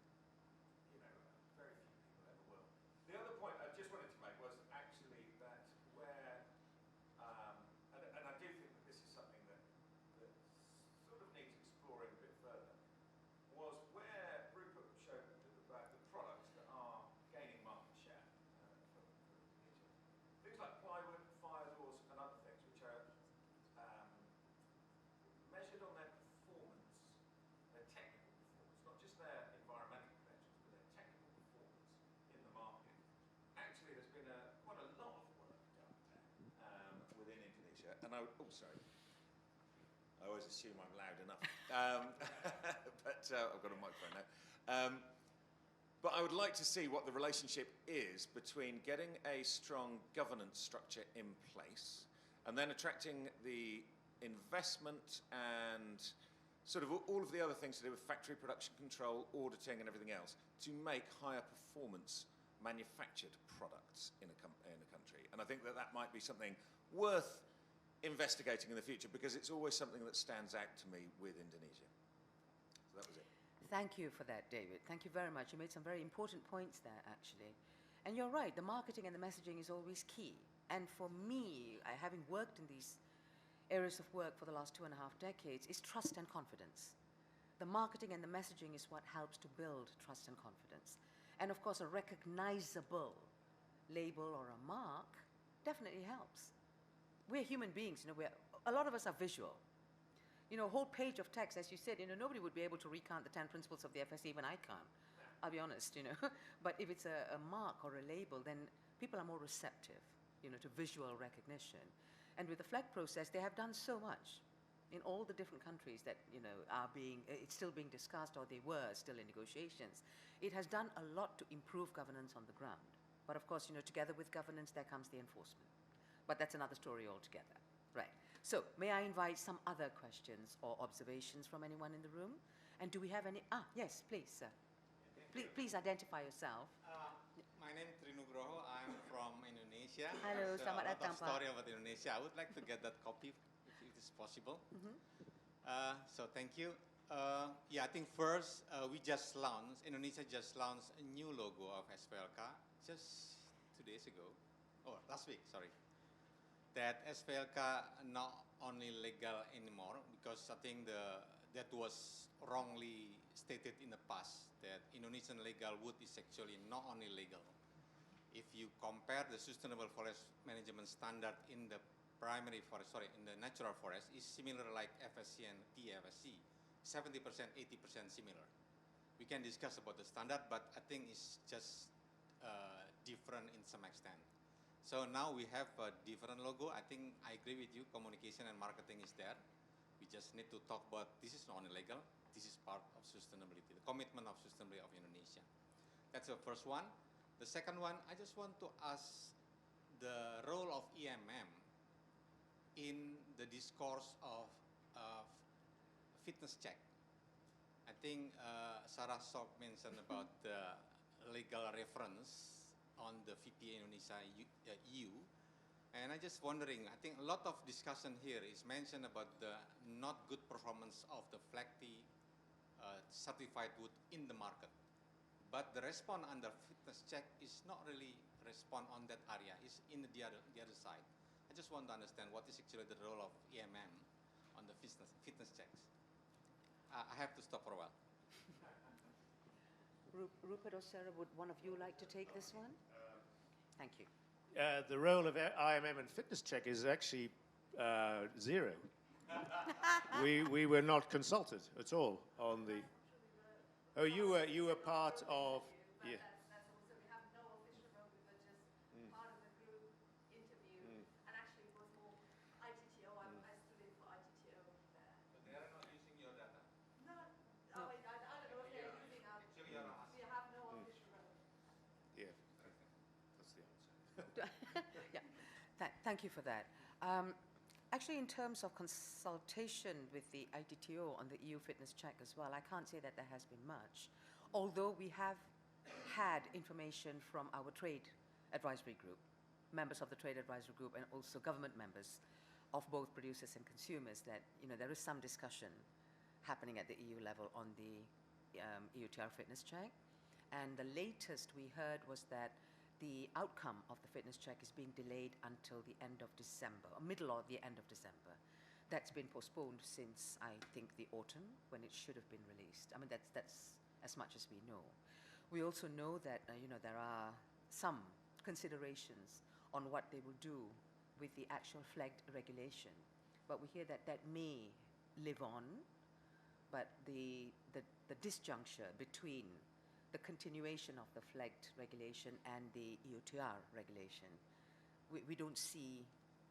very few people ever will. The other point I just wanted to make was actually that where, and I do think that this is something that sort of needs exploring a bit further, was where Rupert showed about the products that are gaining market share for Indonesia. Things like plywood, fire doors, and other things, which are measured on their performance, their technical performance, not just their environmental credentials, but their technical performance in the market. Actually, there's been quite a lot of work done there within Indonesia. And I always assume I'm loud enough, but I've got a microphone now. But I would like to see what the relationship is between getting a strong governance structure in place and then attracting the investment and sort of all of the other things to do with factory production control, auditing, and everything else, to make higher performance manufactured products in a country. And I think that that might be something worth investigating in the future, because it's always something that stands out to me with Indonesia. So that was it. Thank you for that, David. Thank you very much. You made some very important points there, actually. And you're right, the marketing and the messaging is always key. And for me, having worked in these areas of work for the last 2.5 decades, is trust and confidence. The marketing and the messaging is what helps to build trust and confidence. And of course, a recognizable label or a mark definitely helps. We're human beings, a lot of us are visual. A whole page of text, as you said, nobody would be able to recount the 10 principles of the FSC, even I can't. I'll be honest, But if it's a mark or a label, then people are more receptive, to visual recognition. And with the FLEG process, they have done so much in all the different countries that, it's still being discussed, or they were still in negotiations. It has done a lot to improve governance on the ground. But of course, together with governance, there comes the enforcement. But that's another story altogether. Right. So, may I invite some other questions or observations from anyone in the room? And do we have any? Yes, please, sir. Please identify yourself. My name is Trinugroho. I'm from Indonesia. Hello, There's selamat a lot datang, of Pak. story about Indonesia. I would like to get that copy if it is possible. So thank you. Yeah, I think first Indonesia just launched a new logo of SVLK just 2 days ago, or last week, sorry. That SVLK not only legal anymore, because I think that was wrongly stated in the past, that Indonesian legal wood is actually not only legal. If you compare the sustainable forest management standard in the in the natural forest, is similar like FSC and TFSC, 70%, 80% similar. We can discuss about the standard, but I think it's just different in some extent. So now we have a different logo. I think I agree with you, communication and marketing is there. We just need to talk about this is not only legal, this is part of sustainability, the commitment of sustainability of Indonesia. That's the first one. The second one, I just want to ask the role of EMM in the discourse of fitness check. I think Sarah Sok mentioned about the legal reference on the VPA Indonesia EU, and I just wondering, I think a lot of discussion here is mentioned about the not good performance of the FLEGT certified wood in the market, but the response under fitness check is not really respond on that area, it's in the other side. I just want to understand what is actually the role of EMM on the fitness checks. I have to stop for a while. Rupert or Sarah, would one of you like to take this one? Thank you. The role of IMM and fitness check is actually zero. we were not consulted at all on the. Oh, you were part of. Yeah. That's also, we have no official role, we were just part of the group interview, and actually it was more ITTO, I stood in for ITTO there. But they are not using your data. No, I don't know if they're using our, we have no official role. Yeah. That's the answer. Yeah, thank you for that. Actually, in terms of consultation with the ITTO on the EU fitness check as well, I can't say that there has been much, although we have had information from our trade advisory group, members of the trade advisory group, and also government members of both producers and consumers, that there is some discussion happening at the EU level on the EUTR fitness check. And the latest we heard was that the outcome of the fitness check is being delayed until the end of December, or middle or the end of December. That's been postponed since, I think, the autumn, when it should have been released. I mean, that's as much as we know. We also know that, there are some considerations on what they will do with the actual flagged regulation. But we hear that that may live on, but the disjuncture between the continuation of the flagged regulation and the EUTR regulation, we don't see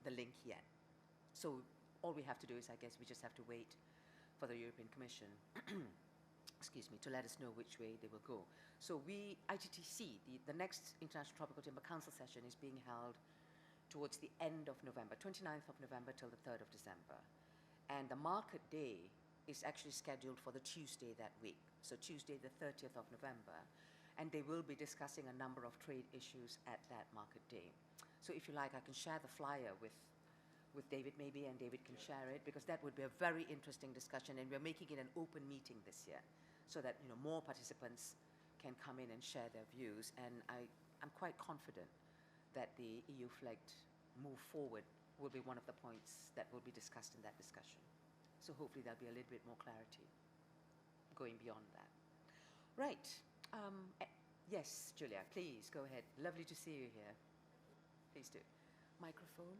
the link yet. So all we have to do is, I guess, we just have to wait for the European Commission, excuse me, to let us know which way they will go. So ITTC, the next International Tropical Timber Council session is being held towards the end of November, 29th of November till the 3rd of December. And the market day is actually scheduled for the Tuesday that week, so Tuesday the 30th of November, and they will be discussing a number of trade issues at that market day. So if you like, I can share the flyer with David maybe, and David can share it, because that would be a very interesting discussion, and we're making it an open meeting this year, so that more participants can come in and share their views, and I'm quite confident that the EU-flagged move forward will be one of the points that will be discussed in that discussion. So hopefully there'll be a little bit more clarity going beyond that. Right. Yes, Julia, please go ahead. Lovely to see you here. Please do. Microphone.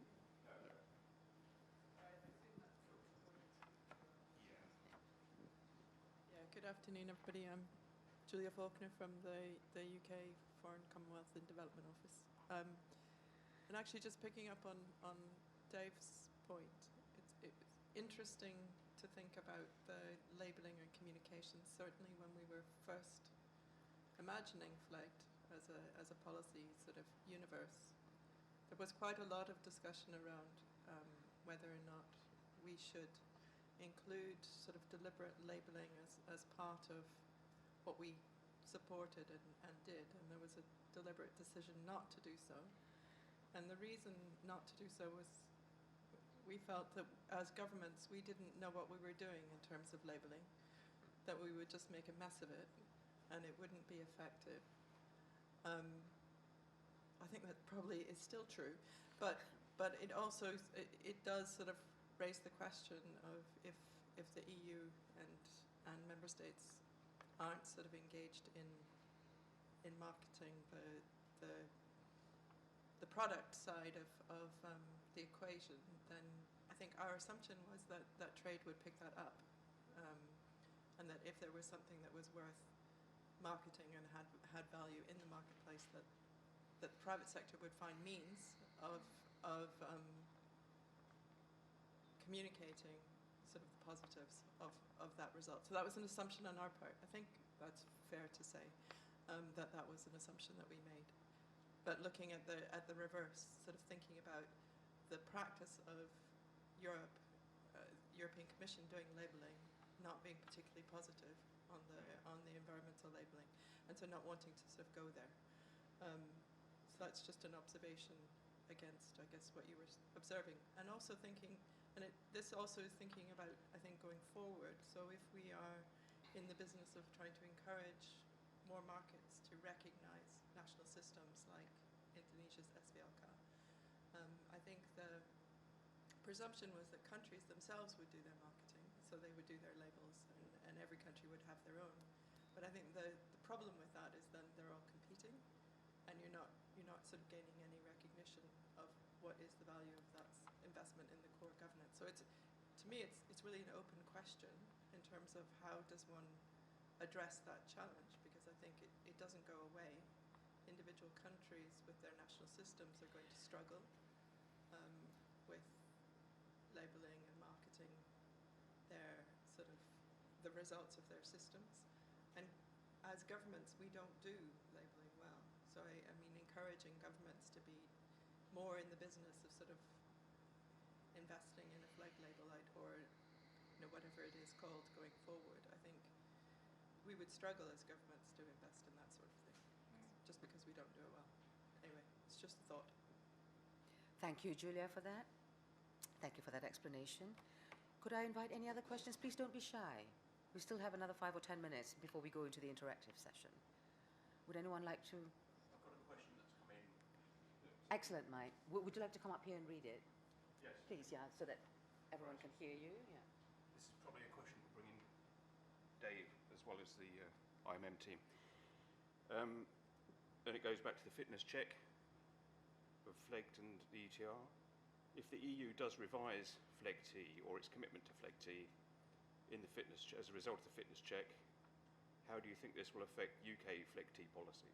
Yeah, good afternoon, everybody. I'm Julia Faulkner from the UK Foreign, Commonwealth and Development Office. And actually just picking up on Dave's point, it's interesting to think about the labelling and communication. Certainly when we were first imagining FLEGT as a policy sort of universe, there was quite a lot of discussion around whether or not we should include sort of deliberate labelling as part of what we supported and did, and there was a deliberate decision not to do so. And the reason not to do so was we felt that as governments we didn't know what we were doing in terms of labelling, that we would just make a mess of it and it wouldn't be effective. I think that probably is still true, but it also it does sort of raise the question of if the EU and member states aren't sort of engaged in marketing the product side of the equation, then I think our assumption was that trade would pick that up, and that if there was something that was worth marketing and had value in the marketplace, that the private sector would find means of communicating sort of the positives of that result. So that was an assumption on our part. I think that's fair to say, that was an assumption that we made. But looking at the reverse, sort of thinking about the practice of Europe, European Commission doing labelling, not being particularly positive on the environmental labelling, and so not wanting to sort of go there. So that's just an observation against, I guess, what you were observing, and also thinking, and this also is thinking about, I think, going forward. So if we are in the business of trying to encourage more markets to recognise national systems like Indonesia's SVLK, I think the presumption was that countries themselves would do their marketing, so they would do their labels, and every country would have their own. But I think the problem with that is then they're all competing, and you're not sort of gaining any recognition of what is the value of that investment in the core governance. So to me it's really an open question in terms of how does one address that challenge, because I think it doesn't go away. Individual countries with their national systems are going to struggle with labelling and marketing their sort of the results of their systems. And as governments, we don't do labelling well. So I mean, encouraging governments to be more in the business of sort of investing in a FLEG label, or whatever it is called going forward, I think we would struggle as governments to invest in that sort of thing, just because we don't do it well. Anyway, it's just a thought. Thank you, Julia, for that. Thank you for that explanation. Could I invite any other questions? Please don't be shy. We still have another 5 or 10 minutes before we go into the interactive session. Would anyone like to? I've got a question that's come in. Excellent, Mike. Would you like to come up here and read it? Yes. Please, yeah, so that everyone can hear you. Yeah. This is probably a question to bring in Dave as well as the IMM team. And it goes back to the fitness check of FLEGT and the ETR. If the EU does revise FLEGT or its commitment to FLEGT in the fitness as a result of the fitness check, how do you think this will affect UK FLEGT policy?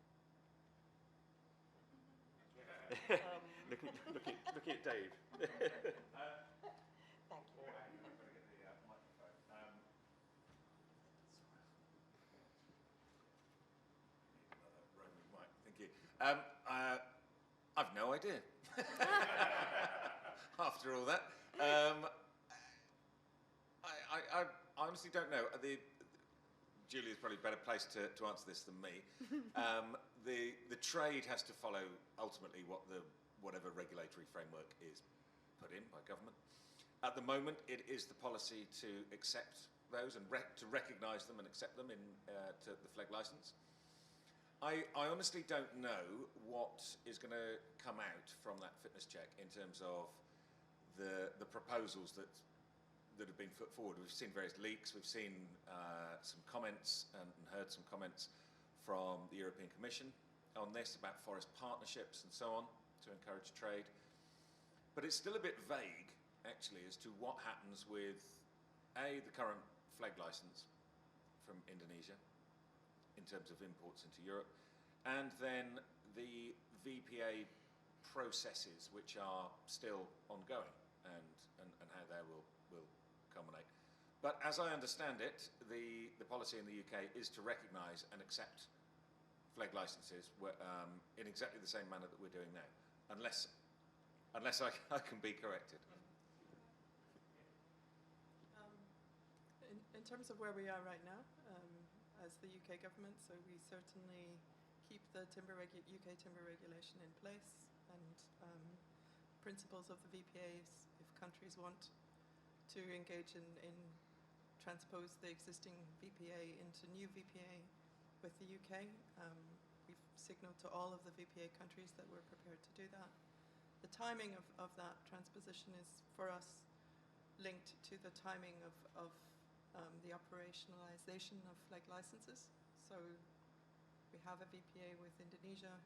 looking at Dave. Thank you. Thank you. I've no idea. After all that, I honestly don't know. Julia's probably a better place to answer this than me. The trade has to follow ultimately whatever regulatory framework is put in by government. At the moment, it is the policy to accept those and to recognise them and accept them to the FLEG licence. I honestly don't know what is going to come out from that fitness check in terms of the proposals that have been put forward. We've seen various leaks, we've seen some comments and heard some comments from the European Commission on this about forest partnerships and so on to encourage trade. But it's still a bit vague, actually, as to what happens with the current FLEG licence from Indonesia in terms of imports into Europe, and then the VPA processes which are still ongoing and how they will culminate. But as I understand it, the policy in the UK is to recognise and accept FLEG licences in exactly the same manner that we're doing now, unless I can be corrected. In terms of where we are right now, as the UK government, so we certainly keep the UK timber regulation in place, and principles of the VPAs, if countries want to engage in transpose the existing VPA into new VPA with the UK. We've signalled to all of the VPA countries that we're prepared to do that. The timing of that transposition is, for us, linked to the timing of the operationalisation of FLEG licences. So we have a VPA with Indonesia.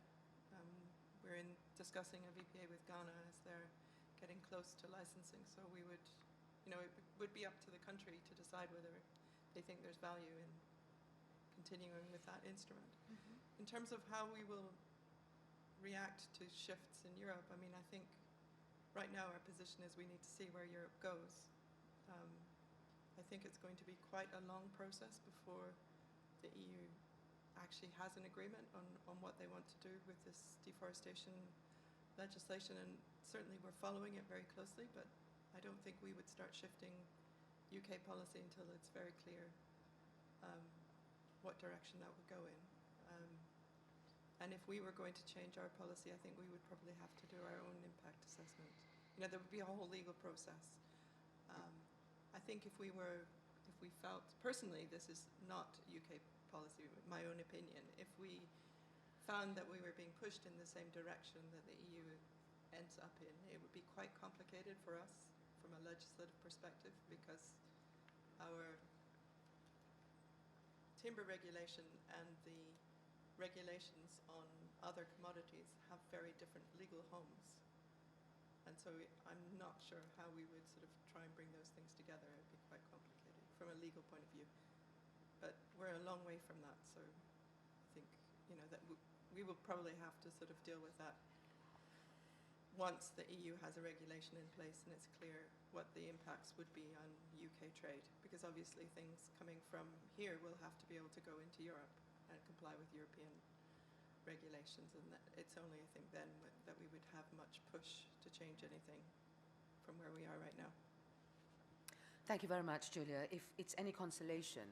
We're discussing a VPA with Ghana as they're getting close to licensing. So we would, it would be up to the country to decide whether they think there's value in continuing with that instrument. In terms of how we will react to shifts in Europe, I mean, I think right now our position is we need to see where Europe goes. I think it's going to be quite a long process before the EU actually has an agreement on what they want to do with this deforestation legislation, and certainly we're following it very closely, but I don't think we would start shifting UK policy until it's very clear what direction that would go in. And if we were going to change our policy, I think we would probably have to do our own impact assessment. There would be a whole legal process. I think if we felt, personally, this is not UK policy, my own opinion, if we found that we were being pushed in the same direction that the EU ends up in, it would be quite complicated for us from a legislative perspective, because our timber regulation and the regulations on other commodities have very different legal homes. And so I'm not sure how we would sort of try and bring those things together. It would be quite complicated from a legal point of view. But we're a long way from that, so I think, that we will probably have to sort of deal with that once the EU has a regulation in place and it's clear what the impacts would be on UK trade. Because obviously things coming from here will have to be able to go into Europe and comply with European regulations, and it's only, I think, then that we would have much push to change anything from where we are right now. Thank you very much, Julia. If it's any consolation,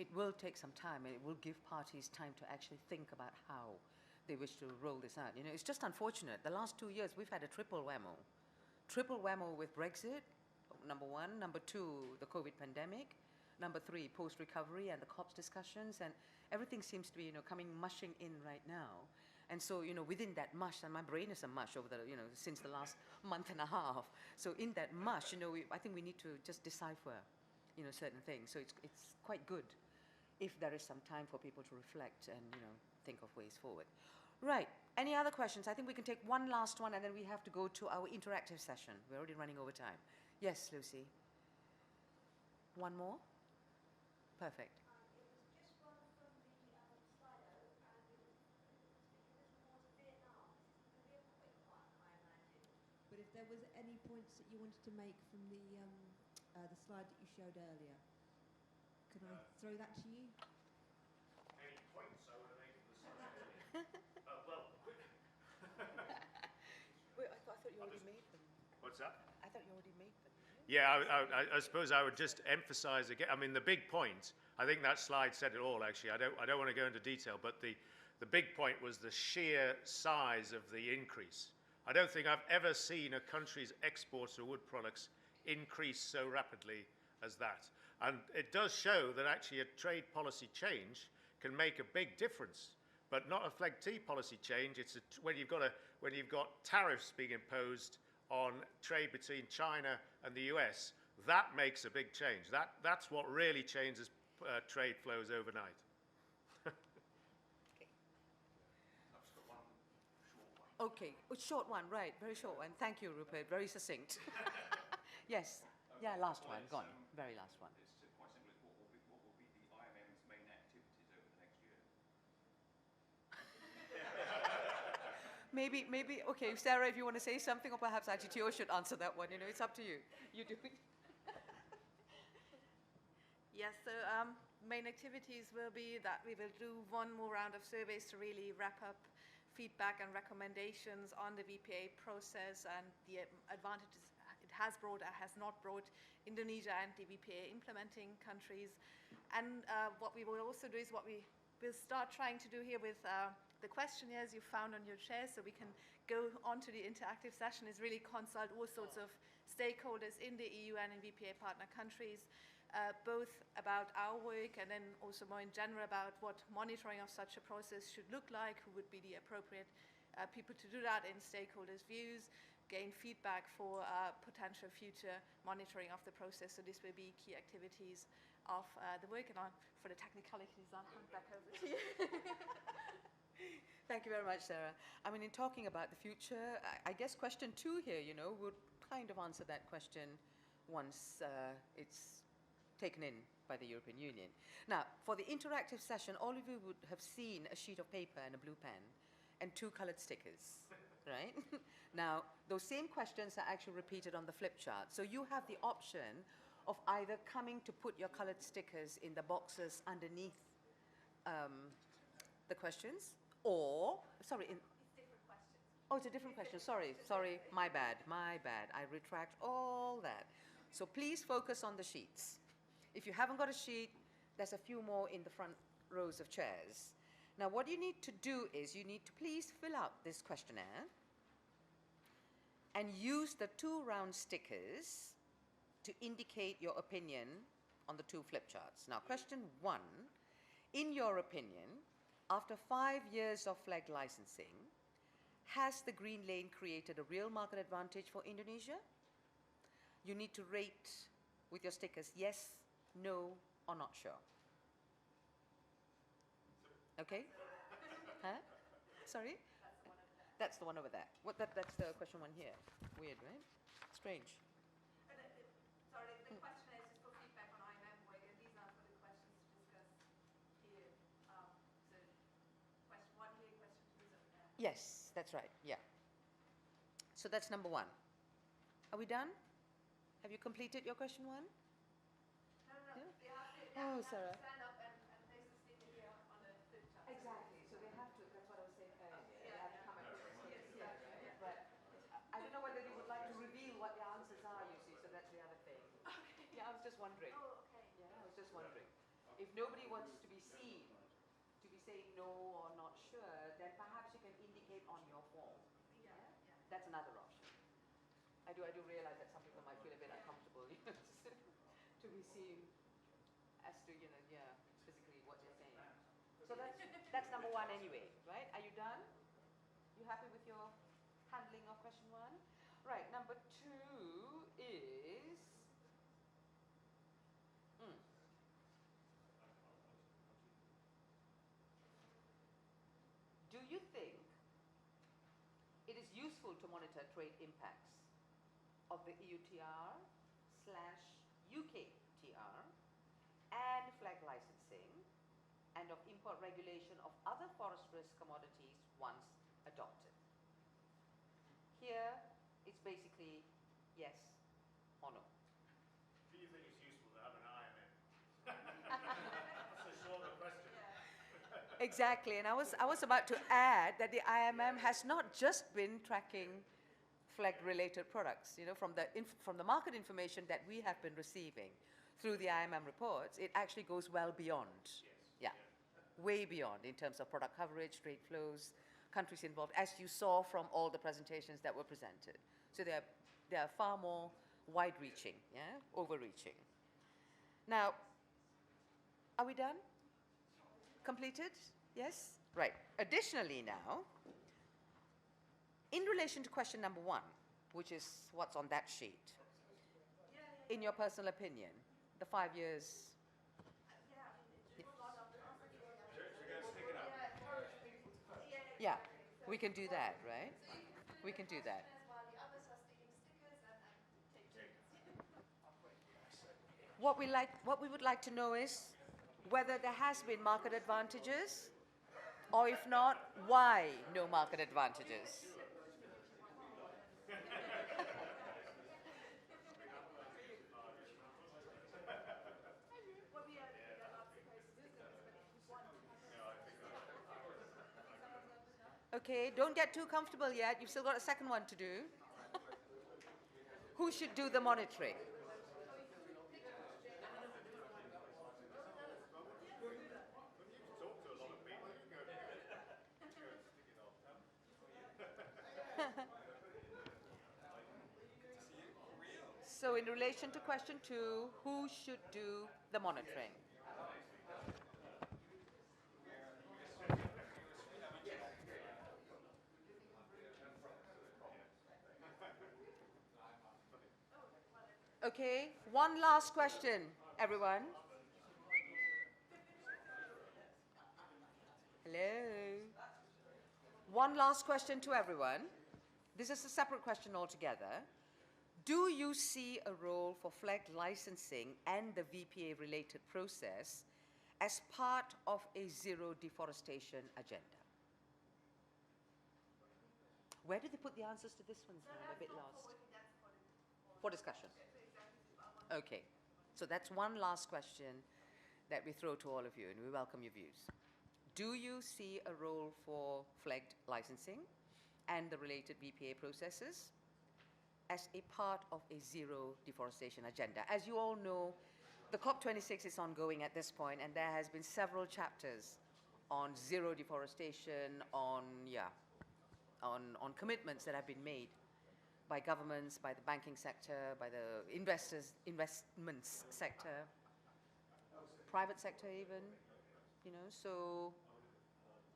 it will take some time, and it will give parties time to actually think about how they wish to roll this out. It's just unfortunate. The last 2 years, we've had a triple whammo. Triple whammo with Brexit, number one. Number two, the COVID pandemic. Number three, post-recovery and the COPs discussions, and everything seems to be, coming mushing in right now. And so, within that mush, and my brain is a mush over the, since the last month and a half. So in that mush, I think we need to just decipher, certain things. So it's quite good if there is some time for people to reflect and, think of ways forward. Right. Any other questions? I think we can take one last one, and then we have to go to our interactive session. We're already running over time. Yes, Lucy. One more? Perfect. It was just one from the Slido, and it was more to Vietnam. This is going to be a quick one, I imagine. But if there was any points that you wanted to make from the slide that you showed earlier, could I throw that to you? Any points I would have made from the slide earlier? Well, quick. Wait, I thought you already made them. What's that? I thought you already made them. Yeah, I suppose I would just emphasize again, I mean, the big point, I think that slide said it all, actually. I don't want to go into detail, but the big point was the sheer size of the increase. I don't think I've ever seen a country's exports of wood products increase so rapidly as that. And it does show that actually a trade policy change can make a big difference, but not a FLEGT policy change. It's when you've got tariffs being imposed on trade between China and the US, that makes a big change. That's what really changes trade flows overnight. Okay, a short one, right, very short one. Thank you, Rupert, very succinct. Yes, yeah, last one, gone, very last one. It's quite simple. What will be the IMM's main activities over the next year? Maybe, okay, Sarah, if you want to say something, or perhaps actually Theo should answer that one, it's up to you. You do it. Yes, so main activities will be that we will do one more round of surveys to really wrap up feedback and recommendations on the VPA process and the advantages it has brought or has not brought Indonesia and the VPA implementing countries. And what we will also do is what we will start trying to do here with the questionnaires you found on your chairs, so we can go on to the interactive session, is really consult all sorts of stakeholders in the EU and in VPA partner countries, both about our work and then also more in general about what monitoring of such a process should look like, who would be the appropriate people to do that in stakeholders' views, gain feedback for potential future monitoring of the process. So this will be key activities of the work, and for the technicalities, I'll hand back over to you. Thank you very much, Sarah. I mean, in talking about the future, I guess question 2 here, would kind of answer that question once it's taken in by the European Union. Now, for the interactive session, all of you would have seen a sheet of paper and a blue pen and 2 colored stickers, right? Now, those same questions are actually repeated on the flip chart. So you have the option of either coming to put your colored stickers in the boxes underneath the questions, or, sorry, It's different questions. oh, it's a different question. Sorry, my bad. I retract all that. So please focus on the sheets. If you haven't got a sheet, there's a few more in the front rows of chairs. Now, what you need to do is you need to please fill out this questionnaire and use the 2 round stickers to indicate your opinion on the 2 flip charts. Now, question 1, in your opinion, after 5 years of flag licensing, has the green lane created a real market advantage for Indonesia? You need to rate with your stickers yes, no, or not sure. Okay? Huh? Sorry? That's the one over there. What? That's the question 1 here. Weird, right? Strange. Sorry, the questionnaire is just for feedback on IMM work, and these are for the questions to discuss here. So question 1 here, question 2 is over there. Yes, that's right. Yeah. So that's number 1. Are we done? Have you completed your question 1? No. Yeah? They Oh, have Sarah. to stand up and place the sticker here on the flip chart. Exactly. So they have to. That's what I was saying. They have to come and put the stickers here, right? But I don't know whether you would like to reveal what the answers are. You see, so that's the other thing. Okay. Yeah, I was just wondering. Oh, okay. Yeah, I was just wondering. If nobody wants to be seen to be saying no or not sure, then perhaps you can indicate on your form. Yeah. That's another option. I do realize that some people might feel a bit uncomfortable to be seen as to, physically what they're saying. So that's number 1 anyway, right? Are you done? You happy with your handling of question 1? Right, number 2 is... Do you think it is useful to monitor trade impacts of the EUTR/UKTR and flag licensing and of import regulation of other forest risk commodities once adopted? Here, it's basically yes or no. Do you think it's useful to have an IMM? That's a shorter question. Exactly, and I was about to add that the IMM has not just been tracking FLEGT-related products. You know, from the market information that we have been receiving through the IMM reports, it actually goes well beyond. Yeah, way beyond in terms of product coverage, trade flows, countries involved, as you saw from all the presentations that were presented. So they are far more wide-reaching, yeah, overreaching. Now, are we done? Completed? Yes? Right. Additionally now, in relation to question number 1, which is what's on that sheet, in your personal opinion, the 5 years. Yeah, we can do that, right? We can do that. What we would like to know is whether there has been market advantages, or if not, why no market advantages. Okay, don't get too comfortable yet. You've still got a second one to do. Who should do the monitoring? So in relation to question 2, who should do the monitoring? Okay, one last question, everyone. Hello. One last question to everyone. This is a separate question altogether. Do you see a role for FLEGT licensing and the VPA-related process as part of a zero deforestation agenda? Where did they put the answers to this one? I'm a bit lost. For discussion. Okay, so that's one last question that we throw to all of you, and we welcome your views. Do you see a role for FLEGT licensing and the related VPA processes as a part of a zero deforestation agenda? As you all know, the COP26 is ongoing at this point, and there has been several chapters on zero deforestation, on commitments that have been made by governments, by the banking sector, by the investments sector, private sector even, you know. So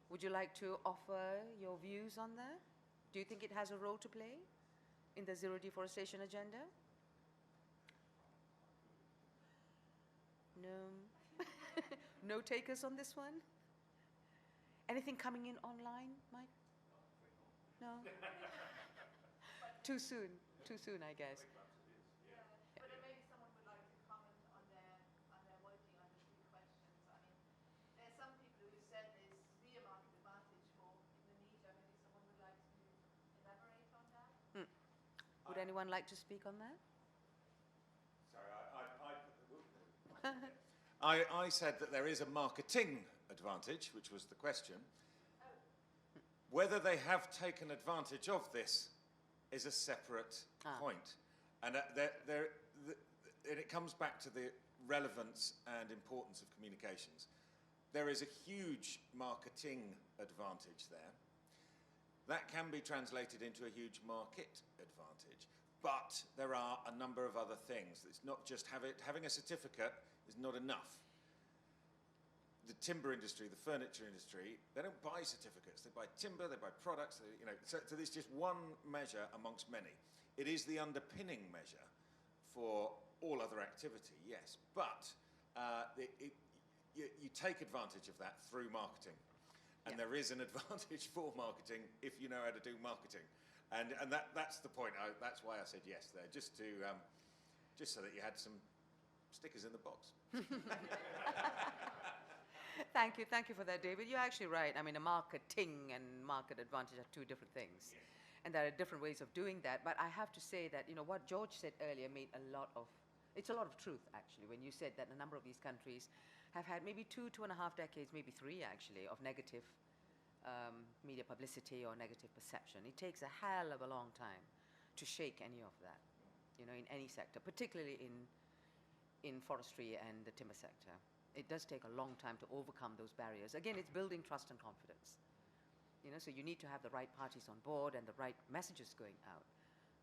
would you like to offer your views on that? Do you think it has a role to play in the zero deforestation agenda? No? No takers on this one? Anything coming in online, Mike? No? Too soon, I guess. But then maybe someone would like to comment on their working on the 3 questions. I mean, there's some people who said there's real market advantage for Indonesia. Maybe someone would like to elaborate on that. Would anyone like to speak on that? Sorry, I said that there is a marketing advantage, which was the question. Whether they have taken advantage of this is a separate point. And it comes back to the relevance and importance of communications. There is a huge marketing advantage there. That can be translated into a huge market advantage. But there are a number of other things. It's not just having a certificate is not enough. The timber industry, the furniture industry, they don't buy certificates. They buy timber, they buy products. So there's just one measure amongst many. It is the underpinning measure for all other activity, yes. But you take advantage of that through marketing. And there is an advantage for marketing if you know how to do marketing. And that's the point. That's why I said yes there, just so that you had some stickers in the box. Thank you for that, David. You're actually right. I mean, a marketing and market advantage are 2 different things. Yes. And there are different ways of doing that. But I have to say that, what George said earlier made it's a lot of truth, actually, when you said that a number of these countries have had maybe 2.5 decades, maybe 3, actually, of negative media publicity or negative perception. It takes a hell of a long time to shake any of that, in any sector, particularly in forestry and the timber sector. It does take a long time to overcome those barriers. Again, it's building trust and confidence. So you need to have the right parties on board and the right messages going out,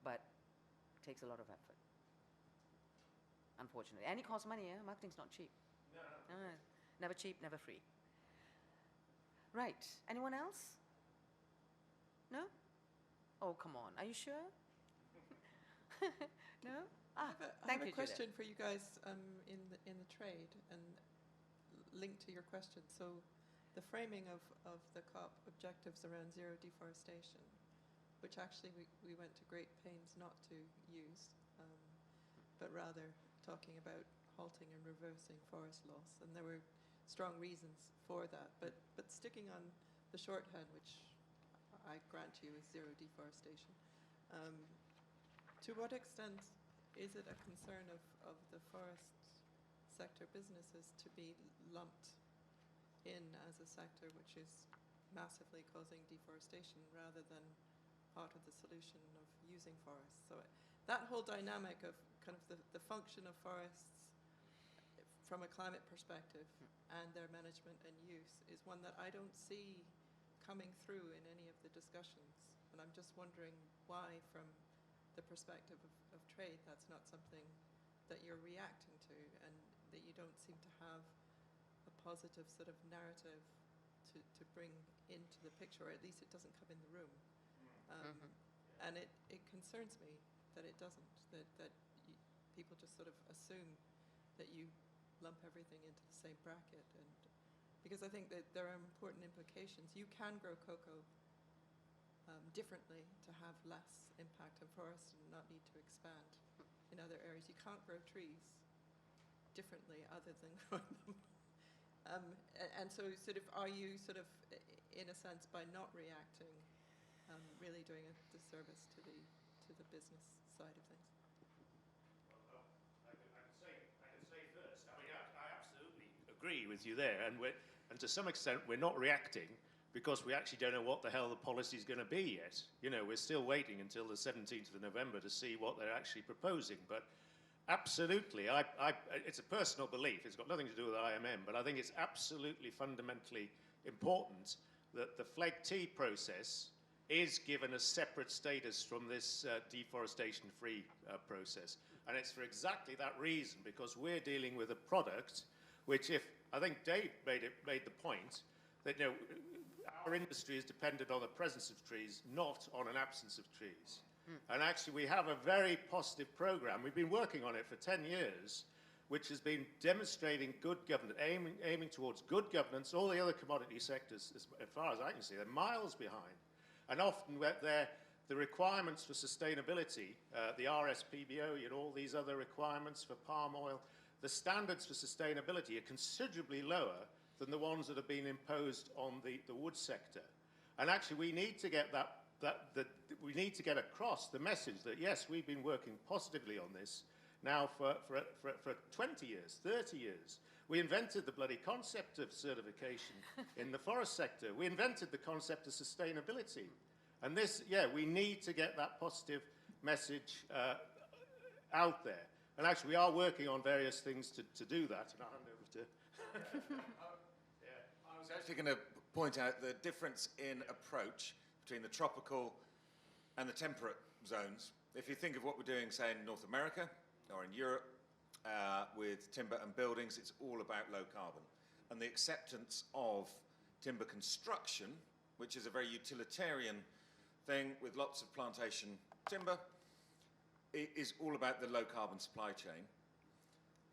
but it takes a lot of effort, unfortunately. And it costs money, marketing's not cheap. No. Never cheap, never free. Right, anyone else? No? Oh, come on, are you sure? No? I have thank a you, Julia. question for you guys in the trade and linked to your question. So the framing of the COP objectives around zero deforestation, which actually we went to great pains not to use, but rather talking about halting and reversing forest loss. And there were strong reasons for that. But sticking on the shorthand, which I grant you is zero deforestation, to what extent is it a concern of the forest sector businesses to be lumped in as a sector which is massively causing deforestation rather than part of the solution of using forests? So that whole dynamic of kind of the function of forests from a climate perspective and their management and use is one that I don't see coming through in any of the discussions. And I'm just wondering why, from the perspective of trade, that's not something that you're reacting to, and that you don't seem to have a positive sort of narrative to bring into the picture, or at least it doesn't come in the room. And it concerns me that it doesn't, that people just sort of assume that you lump everything into the same bracket. And because I think that there are important implications. You can grow cocoa differently to have less impact on forests and not need to expand in other areas. You can't grow trees differently other than growing them. And so sort of, are you sort of, in a sense, by not reacting, really doing a disservice to the business side of things? I can say first, I mean, I absolutely agree with you there, and to some extent we're not reacting because we actually don't know what the hell the policy is going to be yet. We're still waiting until the 17th of November to see what they're actually proposing. But absolutely, it's a personal belief. It's got nothing to do with IMM, but I think it's absolutely fundamentally important that the FLEGT process is given a separate status from this deforestation-free process. And it's for exactly that reason, because we're dealing with a product which, I think Dave made the point that our industry is dependent on the presence of trees, not on an absence of trees. And actually, we have a very positive program. We've been working on it for 10 years, which has been demonstrating good governance, aiming towards good governance. All the other commodity sectors, as far as I can see, they're miles behind. And often the requirements for sustainability, the RSPBO, all these other requirements for palm oil, the standards for sustainability are considerably lower than the ones that have been imposed on the wood sector. And actually, we need to get we need to get across the message that yes, we've been working positively on this now for 20 years, 30 years. We invented the bloody concept of certification in the forest sector. We invented the concept of sustainability. And this, we need to get that positive message out there. And actually, we are working on various things to do that. And I'll hand over to... I was actually going to point out the difference in approach between the tropical and the temperate zones. If you think of what we're doing, say, in North America or in Europe, with timber and buildings, it's all about low carbon. And the acceptance of timber construction, which is a very utilitarian thing with lots of plantation timber, is all about the low carbon supply chain.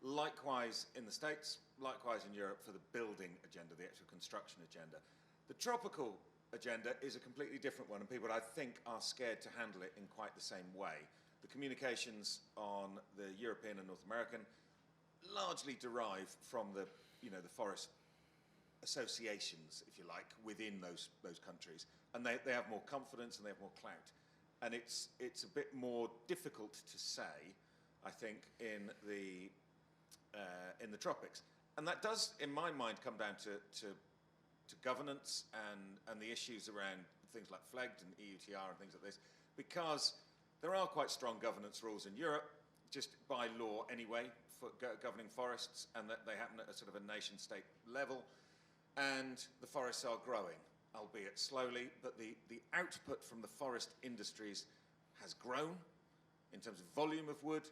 Likewise in the States, likewise in Europe for the building agenda, the actual construction agenda. The tropical agenda is a completely different one, and people, I think, are scared to handle it in quite the same way. The communications on the European and North American largely derive from the forest associations, if you like, within those countries, and they have more confidence and they have more clout. And it's a bit more difficult to say, I think, in the tropics. And that does, in my mind, come down to governance and the issues around things like FLEGT and EUTR and things like this, because There are quite strong governance rules in Europe, just by law anyway, for governing forests, and that they happen at a sort of a nation-state level. And the forests are growing, albeit slowly, but the output from the forest industries has grown in terms of volume of wood,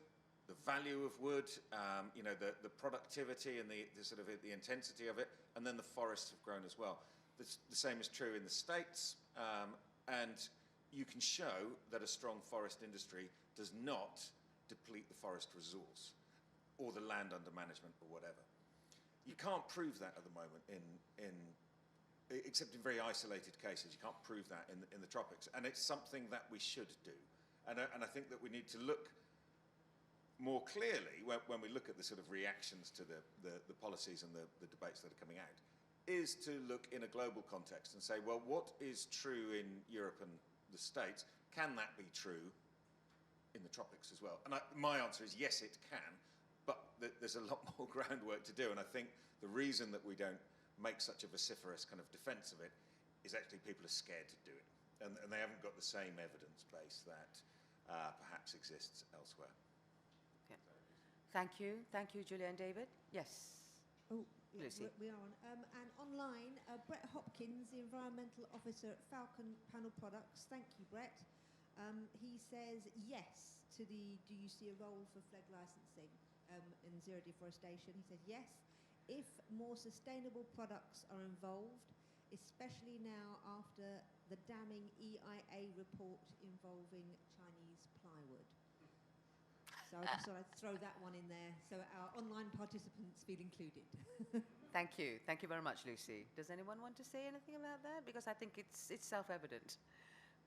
the value of wood, you know, the productivity and the sort of the intensity of it, and then the forests have grown as well. The same is true in the States, and you can show that a strong forest industry does not deplete the forest resource or the land under management or whatever. You can't prove that at the moment except in very isolated cases. You can't prove that in the tropics, and it's something that we should do. And I think that we need to look more clearly when we look at the sort of reactions to the policies and the debates that are coming out, is to look in a global context and say, well, what is true in Europe and the States? Can that be true in the tropics as well? And my answer is yes, it can, but there's a lot more groundwork to do. And I think the reason that we don't make such a vociferous kind of defence of it is actually people are scared to do it. And they haven't got the same evidence base that perhaps exists elsewhere. Yeah. Thank you, Julia and David. Yes. Oh, Lucy. we are on. And online, Brett Hopkins, the Environmental Officer at Falcon Panel Products. Thank you, Brett. He says yes to the, do you see a role for flag licensing in zero deforestation? He said yes, if more sustainable products are involved, especially now after the damning EIA report involving Chinese plywood. So I just thought I'd throw that one in there so our online participants feel included. Thank you very much, Lucy. Does anyone want to say anything about that? Because I think it's self-evident.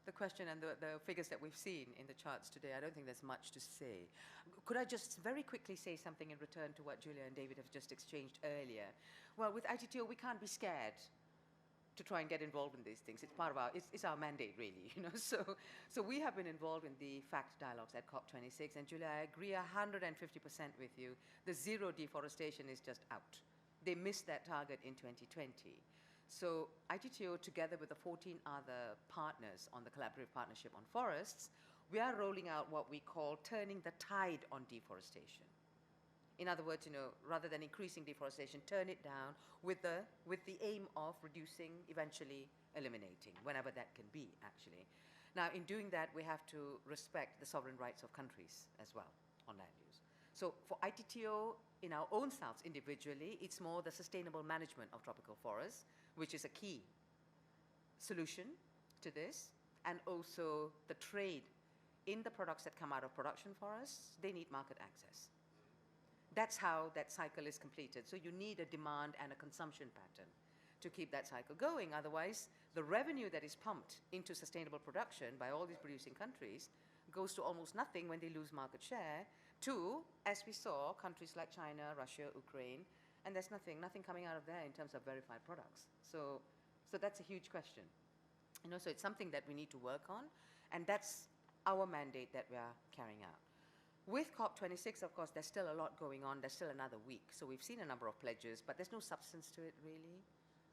The question and the figures that we've seen in the charts today, I don't think there's much to say. Could I just very quickly say something in return to what Julia and David have just exchanged earlier? Well, with ITTO, we can't be scared to try and get involved in these things. It's part of it's our mandate, really, you know. So we have been involved in the FACT dialogues at COP26, and Julia, I agree 150% with you. The zero deforestation is just out. They missed that target in 2020. So ITTO, together with the 14 other partners on the Collaborative Partnership on Forests, we are rolling out what we call turning the tide on deforestation. In other words, you know, rather than increasing deforestation, turn it down with the aim of reducing, eventually eliminating, whenever that can be, actually. Now, in doing that, we have to respect the sovereign rights of countries as well on land use. So for ITTO, in our own selves individually, it's more the sustainable management of tropical forests, which is a key solution to this, and also the trade in the products that come out of production forests. They need market access. That's how that cycle is completed. So you need a demand and a consumption pattern to keep that cycle going. Otherwise, the revenue that is pumped into sustainable production by all these producing countries goes to almost nothing when they lose market share to, as we saw, countries like China, Russia, Ukraine, and there's nothing coming out of there in terms of verified products. So that's a huge question. You know, so it's something that we need to work on, and that's our mandate that we are carrying out. With COP26, of course, there's still a lot going on. There's still another week. So we've seen a number of pledges, but there's no substance to it, really.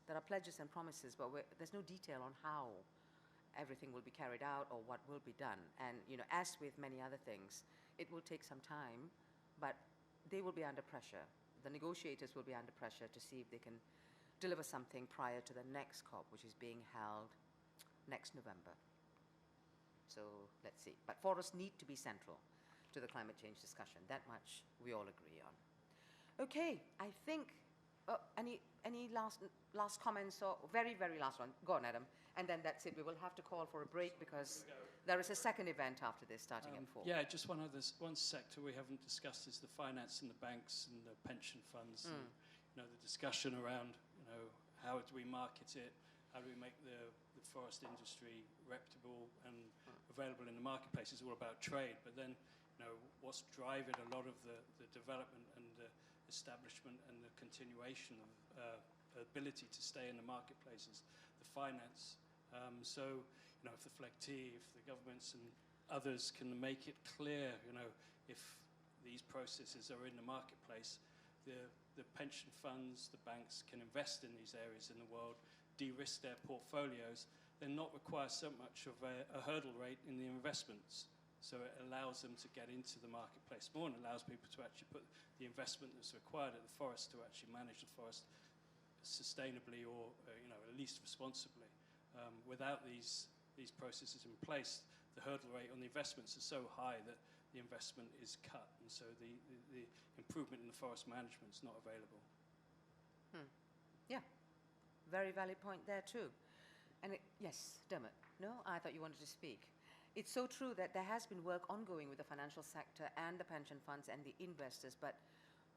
There are pledges and promises, but there's no detail on how everything will be carried out or what will be done. And, you know, as with many other things, it will take some time, but they will be under pressure. The negotiators will be under pressure to see if they can deliver something prior to the next COP, which is being held next November. So let's see. But forests need to be central to the climate change discussion. That much we all agree on. Okay, I think, any last comments, or very last one? Go on, Adam. And then that's it. We will have to call for a break because there is a second event after this starting at 4. Yeah, just one sector we haven't discussed is the finance and the banks and the pension funds. And, you know, the discussion around, you know, how do we market it? How do we make the forest industry reputable and available in the marketplace? It's all about trade, but then, you know, what's driving a lot of the development and the establishment and the continuation of ability to stay in the marketplaces, the finance. So, you know, if the FLEGT, if the governments and others can make it clear, you know, if these processes are in the marketplace, the pension funds, the banks can invest in these areas in the world, de-risk their portfolios, then not require so much of a hurdle rate in the investments So it allows them to get into the marketplace more and allows people to actually put the investment that's required at the forest to actually manage the forest sustainably or at least responsibly. Without these processes in place, the hurdle rate on the investments is so high that the investment is cut, and so the improvement in the forest management is not available. Yeah, very valid point there too. And yes, Dermot. No, I thought you wanted to speak. It's so true that there has been work ongoing with the financial sector and the pension funds and the investors, but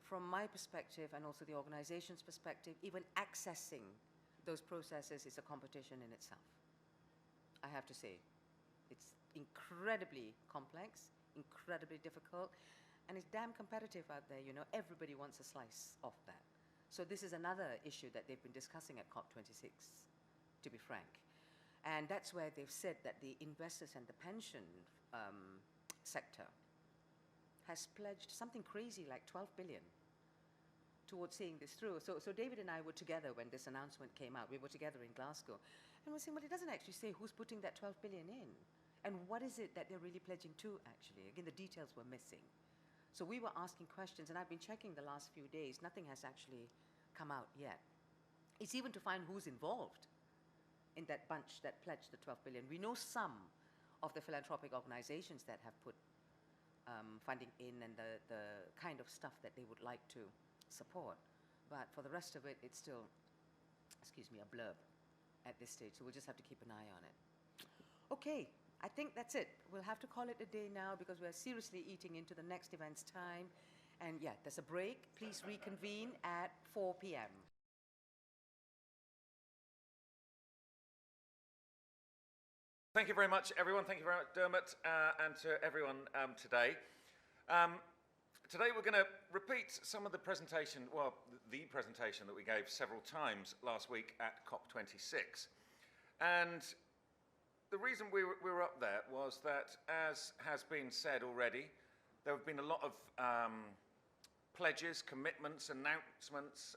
from my perspective and also the organization's perspective, even accessing those processes is a competition in itself. I have to say, it's incredibly complex, incredibly difficult, and it's damn competitive out there. Everybody wants a slice of that. So this is another issue that they've been discussing at COP26, to be frank. And that's where they've said that the investors and the pension sector has pledged something crazy like 12 billion towards seeing this through. So David and I were together when this announcement came out. We were together in Glasgow. And we're saying, well, it doesn't actually say who's putting that 12 billion in. And what is it that they're really pledging to, actually? Again, the details were missing. So we were asking questions, and I've been checking the last few days. Nothing has actually come out yet. It's even to find who's involved in that bunch that pledged the 12 billion. We know some of the philanthropic organizations that have put funding in and the kind of stuff that they would like to support. But for the rest of it, it's still, excuse me, a blurb at this stage. So we'll just have to keep an eye on it. Okay, I think that's it. We'll have to call it a day now because we're seriously eating into the next event's time. And yeah, there's a break. Please reconvene at 4 p.m. Thank you very much, everyone. Thank you very much, Dermot, and to everyone today. Today we're going to repeat some of the presentation, well, the presentation that we gave several times last week at COP26. And the reason we were up there was that, as has been said already, there have been a lot of pledges, commitments, announcements,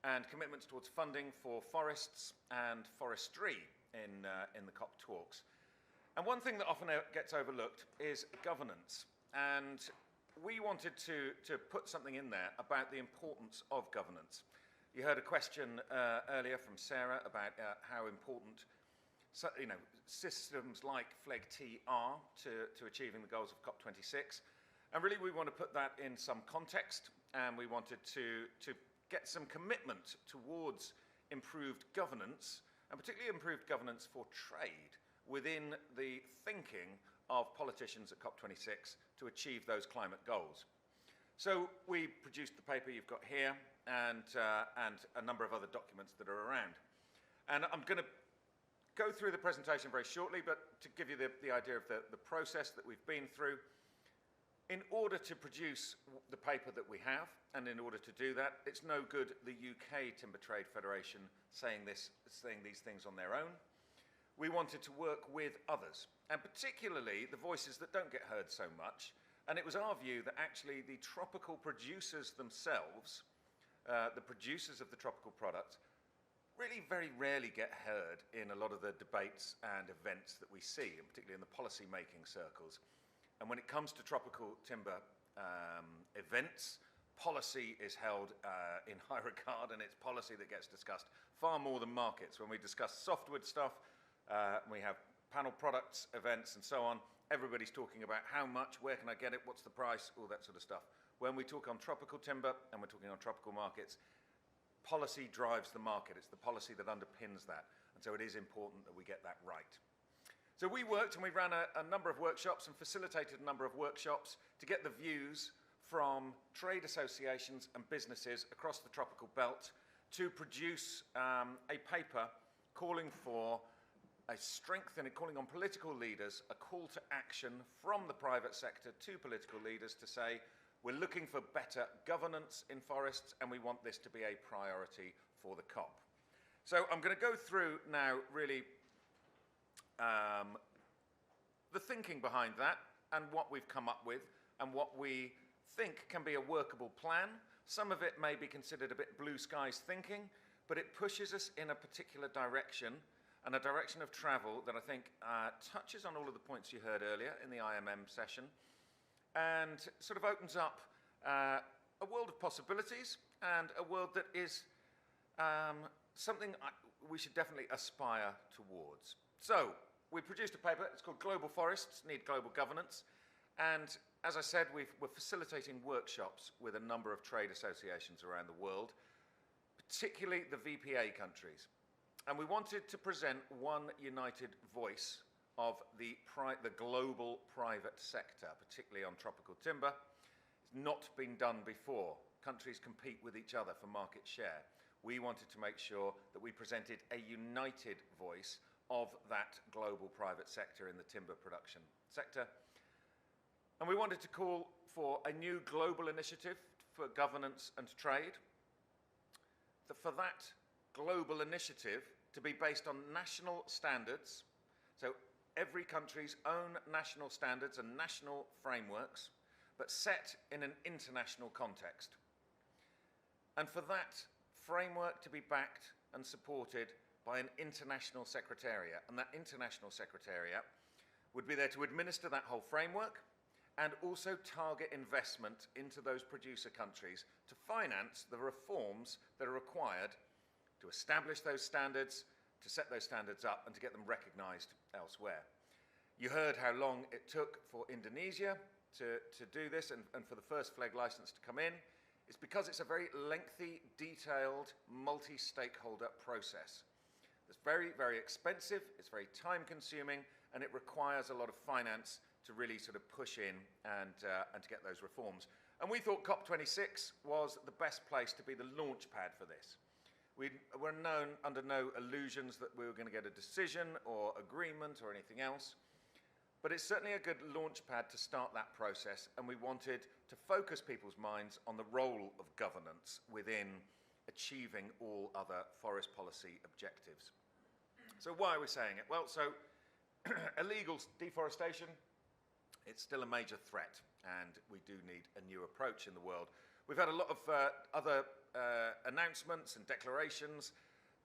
and commitments towards funding for forests and forestry in the COP talks. And one thing that often gets overlooked is governance. And we wanted to put something in there about the importance of governance. You heard a question earlier from Sarah about how important systems like FLEGT are to achieving the goals of COP26. And really we want to put that in some context, and we wanted to get some commitment towards improved governance, and particularly improved governance for trade within the thinking of politicians at COP26 to achieve those climate goals. So we produced the paper you've got here and a number of other documents that are around. And I'm going to go through the presentation very shortly, but to give you the idea of the process that we've been through. In order to produce the paper that we have, and in order to do that, it's no good the UK Timber Trade Federation saying these things on their own. We wanted to work with others, and particularly the voices that don't get heard so much. And it was our view that actually the tropical producers themselves, the producers of the tropical products, really very rarely get heard in a lot of the debates and events that we see, and particularly in the policy-making circles. And when it comes to tropical timber events, policy is held in high regard, and it's policy that gets discussed far more than markets. When we discuss softwood stuff, we have panel products, events, and so on, everybody's talking about how much, where can I get it, what's the price, all that sort of stuff. When we talk on tropical timber, and we're talking on tropical markets, policy drives the market. It's the policy that underpins that. And so it is important that we get that right. So we worked and we ran a number of workshops and facilitated a number of workshops to get the views from trade associations and businesses across the tropical belt to produce a paper calling for a strengthening, calling on political leaders, a call to action from the private sector to political leaders to say, we're looking for better governance in forests and we want this to be a priority for the COP. So I'm going to go through now really the thinking behind that and what we've come up with and what we think can be a workable plan. Some of it may be considered a bit blue skies thinking, but it pushes us in a particular direction and a direction of travel that I think touches on all of the points you heard earlier in the IMM session, and sort of opens up a world of possibilities and a world that is something we should definitely aspire towards. So, we produced a paper, it's called Global Forests Need Global Governance, and as I said, we're facilitating workshops with a number of trade associations around the world, particularly the VPA countries. And we wanted to present one united voice of the global private sector, particularly on tropical timber. It's not been done before. Countries compete with each other for market share. We wanted to make sure that we presented a united voice of that global private sector in the timber production sector. And we wanted to call for a new global initiative for governance and trade. For that global initiative to be based on national standards, so every country's own national standards and national frameworks, but set in an international context. And for that framework to be backed and supported by an international secretariat, and that international secretariat would be there to administer that whole framework and also target investment into those producer countries to finance the reforms that are required to establish those standards, to set those standards up, and to get them recognized elsewhere. You heard how long it took for Indonesia to do this and for the first flag license to come in. It's because it's a very lengthy, detailed, multi-stakeholder process. It's very, very expensive, it's very time-consuming, and it requires a lot of finance to really sort of push in and to get those reforms. And we thought COP26 was the best place to be the launch pad for this. We were under no illusions that we were going to get a decision or agreement or anything else, but it's certainly a good launch pad to start that process, and we wanted to focus people's minds on the role of governance within achieving all other forest policy objectives. So why are we saying it? Well, so illegal deforestation, it's still a major threat, and we do need a new approach in the world. We've had a lot of other announcements and declarations.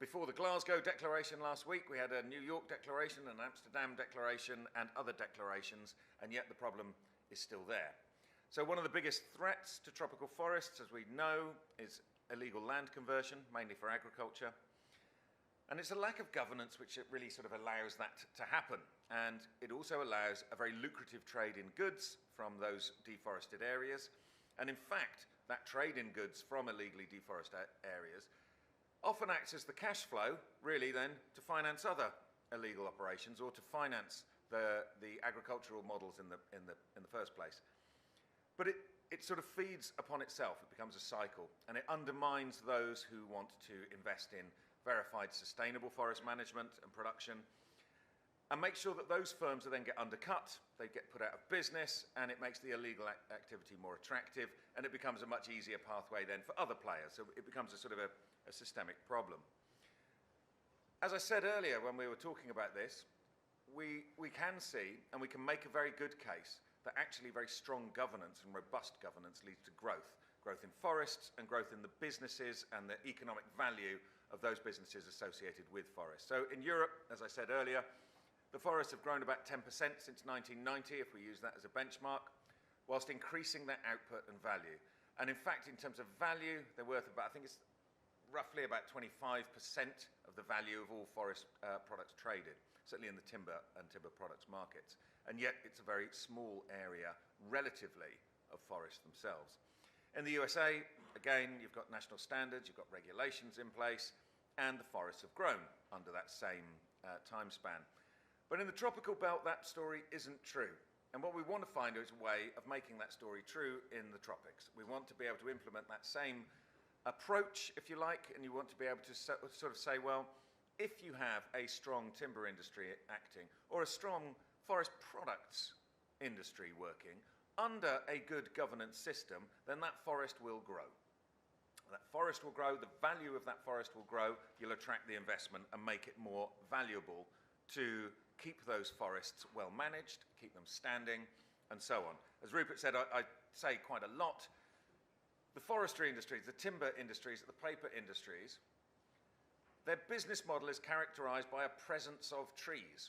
Before the Glasgow Declaration last week, we had a New York Declaration, an Amsterdam Declaration, and other declarations, and yet the problem is still there. So one of the biggest threats to tropical forests, as we know, is illegal land conversion, mainly for agriculture. And it's a lack of governance which it really sort of allows that to happen. And it also allows a very lucrative trade in goods from those deforested areas. And in fact, that trade in goods from illegally deforested areas often acts as the cash flow, really then, to finance other illegal operations or to finance the agricultural models in the first place. But it sort of feeds upon itself. It becomes a cycle, and it undermines those who want to invest in verified sustainable forest management and production, and make sure that those firms then get undercut, they get put out of business, and it makes the illegal activity more attractive, and it becomes a much easier pathway then for other players. So it becomes a sort of a systemic problem. As I said earlier when we were talking about this, we can see, and we can make a very good case, that actually very strong governance and robust governance leads to growth. Growth in forests and growth in the businesses and the economic value of those businesses associated with forests. So in Europe, as I said earlier, the forests have grown about 10% since 1990, if we use that as a benchmark, whilst increasing their output and value. And in fact, in terms of value, they're worth about, I think it's roughly about 25% of the value of all forest products traded, certainly in the timber and timber products markets. And yet it's a very small area, relatively, of forests themselves. In the USA, again, you've got national standards, you've got regulations in place, and the forests have grown under that same time span. But in the tropical belt, that story isn't true. And what we want to find is a way of making that story true in the tropics. We want to be able to implement that same approach, if you like, and you want to be able to sort of say, well, if you have a strong timber industry acting, or a strong forest products industry working, under a good governance system, then that forest will grow. That forest will grow, the value of that forest will grow, you'll attract the investment and make it more valuable to keep those forests well managed, keep them standing, and so on. As Rupert said, I say quite a lot, the forestry industries, the timber industries, the paper industries, their business model is characterized by a presence of trees.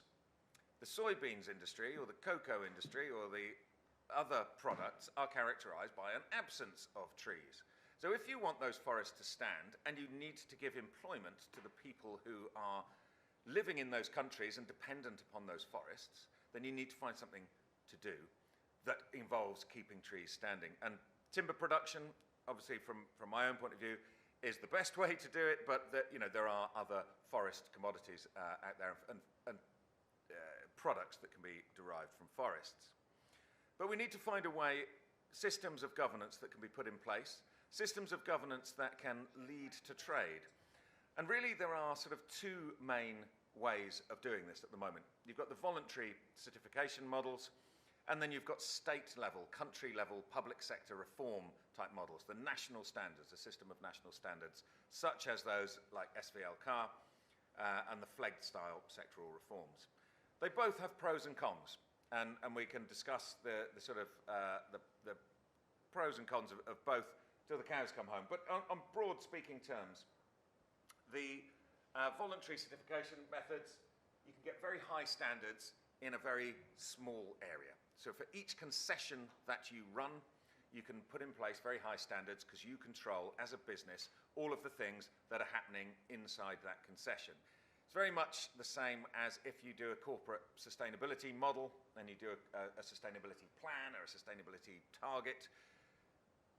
The soybeans industry or the cocoa industry or the other products are characterized by an absence of trees. So if you want those forests to stand and you need to give employment to the people who are living in those countries and dependent upon those forests, then you need to find something to do that involves keeping trees standing. And timber production, obviously from my own point of view, is the best way to do it, but there are other forest commodities out there and products that can be derived from forests. But we need to find a way, systems of governance that can be put in place, systems of governance that can lead to trade. And really there are sort of two main ways of doing this at the moment. You've got the voluntary certification models, and then you've got state-level, country-level, public sector reform type models, the national standards, a system of national standards, such as those like SVLK and the flagged-style sectoral reforms. They both have pros and cons, and we can discuss the pros and cons of both till the cows come home. But on broad speaking terms, the voluntary certification methods, you can get very high standards in a very small area. So for each concession that you run, you can put in place very high standards because you control, as a business, all of the things that are happening inside that concession. It's very much the same as if you do a corporate sustainability model and you do a sustainability plan or a sustainability target.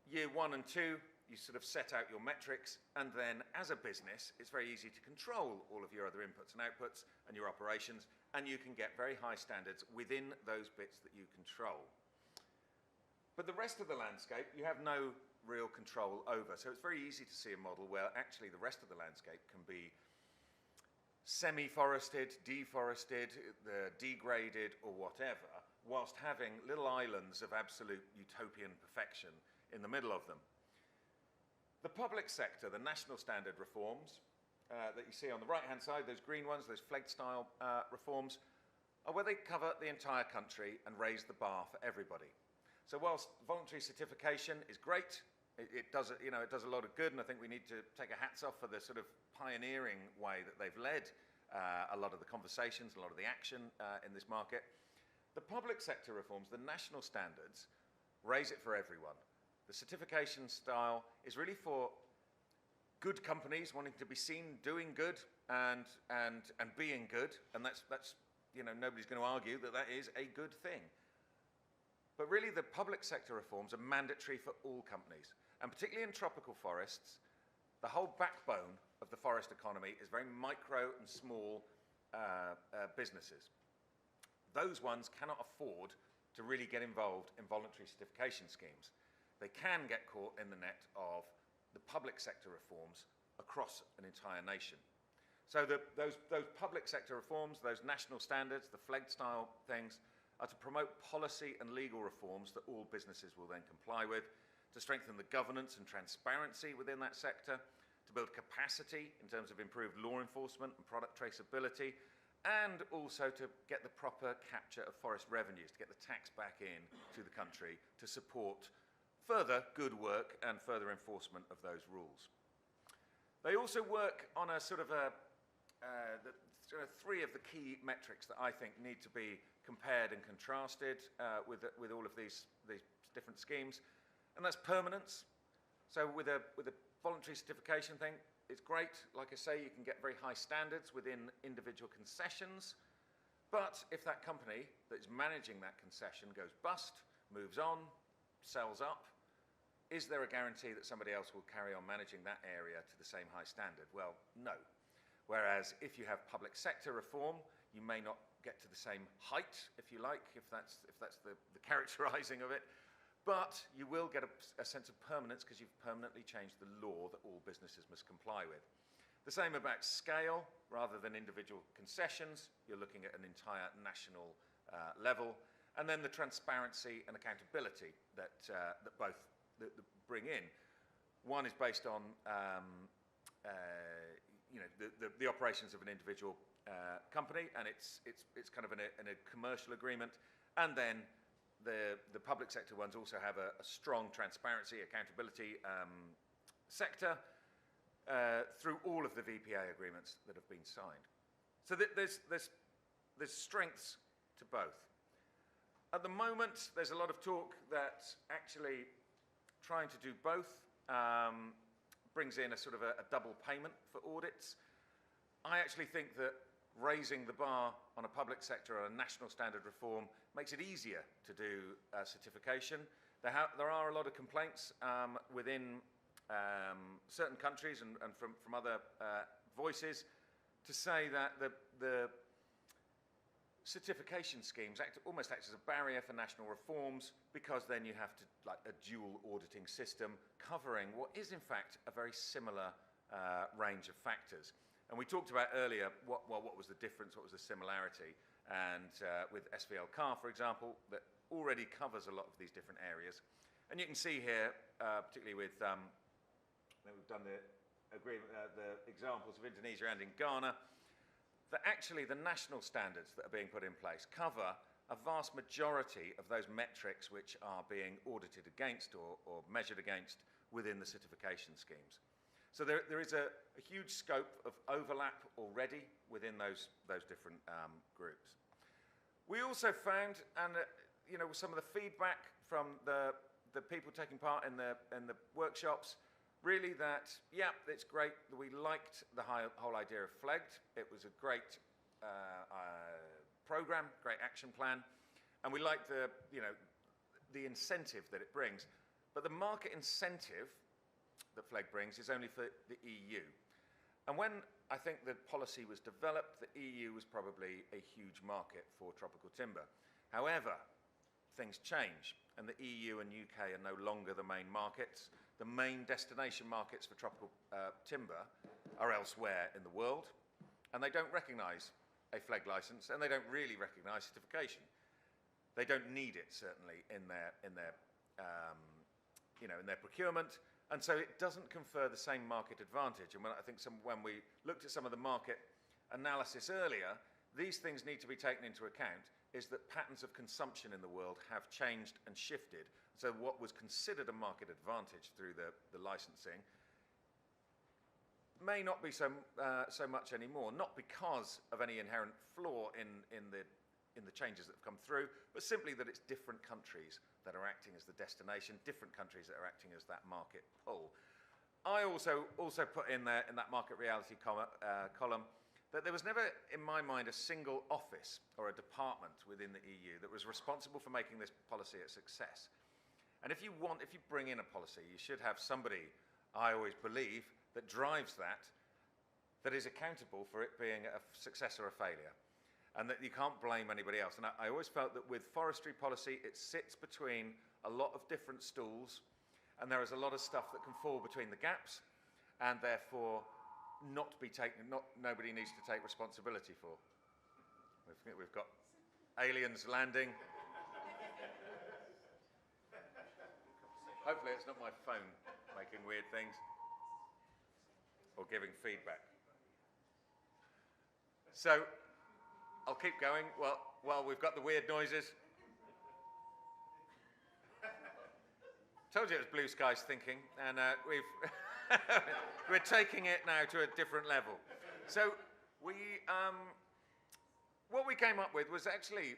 Year 1 and 2, you sort of set out your metrics, and then as a business, it's very easy to control all of your other inputs and outputs and your operations, and you can get very high standards within those bits that you control. But the rest of the landscape, you have no real control over. So it's very easy to see a model where actually the rest of the landscape can be semi-forested, deforested, degraded, or whatever, whilst having little islands of absolute utopian perfection in the middle of them. The public sector, the national standard reforms that you see on the right-hand side, those green ones, those flag-style reforms, are where they cover the entire country and raise the bar for everybody. So whilst voluntary certification is great, it does a lot of good, and I think we need to take a hats off for the sort of pioneering way that they've led a lot of the conversations, a lot of the action in this market. The public sector reforms, the national standards, raise it for everyone. The certification style is really for good companies wanting to be seen doing good and being good, and that's nobody's going to argue that that is a good thing. But really the public sector reforms are mandatory for all companies, and particularly in tropical forests, the whole backbone of the forest economy is very micro and small businesses. Those ones cannot afford to really get involved in voluntary certification schemes. They can get caught in the net of the public sector reforms across an entire nation. So those public sector reforms, those national standards, the flag-style things, are to promote policy and legal reforms that all businesses will then comply with, to strengthen the governance and transparency within that sector, to build capacity in terms of improved law enforcement and product traceability, and also to get the proper capture of forest revenues, to get the tax back in to the country to support further good work and further enforcement of those rules. They also work on a sort of three of the key metrics that I think need to be compared and contrasted with all of these different schemes, and that's permanence. So with a voluntary certification thing, it's great. Like I say, you can get very high standards within individual concessions, but if that company that is managing that concession goes bust, moves on, sells up, is there a guarantee that somebody else will carry on managing that area to the same high standard? Well, no. Whereas if you have public sector reform, you may not get to the same height, if you like, if that's the characterizing of it, but you will get a sense of permanence because you've permanently changed the law that all businesses must comply with. The same about scale, rather than individual concessions, you're looking at an entire national level, and then the transparency and accountability that both bring in. One is based on the operations of an individual company, and it's kind of in a commercial agreement, and then the public sector ones also have a strong transparency, accountability sector, through all of the VPA agreements that have been signed. So there's strengths to both. At the moment, there's a lot of talk that actually trying to do both brings in a sort of a double payment for audits. I actually think that raising the bar on a public sector or a national standard reform makes it easier to do certification. There are a lot of complaints within certain countries and from other voices to say that the certification schemes almost act as a barrier for national reforms, because then you have to, like, a dual auditing system covering what is in fact a very similar range of factors. And we talked about earlier what was the difference, what was the similarity, and with SVL car, for example, that already covers a lot of these different areas. And you can see here, particularly with, we've done the examples of Indonesia and in Ghana, that actually the national standards that are being put in place cover a vast majority of those metrics which are being audited against or measured against within the certification schemes. So there is a huge scope of overlap already within those different groups. We also found, and some of the feedback from the people taking part in the workshops, really that, yeah, it's great. We liked the whole idea of flagged. It was a great program, great action plan, and we liked the incentive that it brings. But the market incentive that FLEG brings is only for the EU. And when I think the policy was developed, the EU was probably a huge market for tropical timber. However, things change, and the EU and UK are no longer the main markets. The main destination markets for tropical timber are elsewhere in the world, and they don't recognise a FLEG licence, and they don't really recognise certification. They don't need it, certainly, in their procurement, and so it doesn't confer the same market advantage. And when we looked at some of the market analysis earlier, these things need to be taken into account, is that patterns of consumption in the world have changed and shifted. So what was considered a market advantage through the licensing may not be so much anymore, not because of any inherent flaw in the changes that have come through, but simply that it's different countries that are acting as the destination, different countries that are acting as that market pull. I also put in there, in that market reality column, that there was never, in my mind, a single office or a department within the EU that was responsible for making this policy a success. And if you bring in a policy, you should have somebody, I always believe, that drives that is accountable for it being a success or a failure, and that you can't blame anybody else. And I always felt that with forestry policy, it sits between a lot of different stools, and there is a lot of stuff that can fall between the gaps, and therefore nobody needs to take responsibility for. We've got aliens landing. Hopefully it's not my phone making weird things or giving feedback. So I'll keep going while we've got the weird noises. Told you it was blue skies thinking, and we're taking it now to a different level. So what we came up with was actually,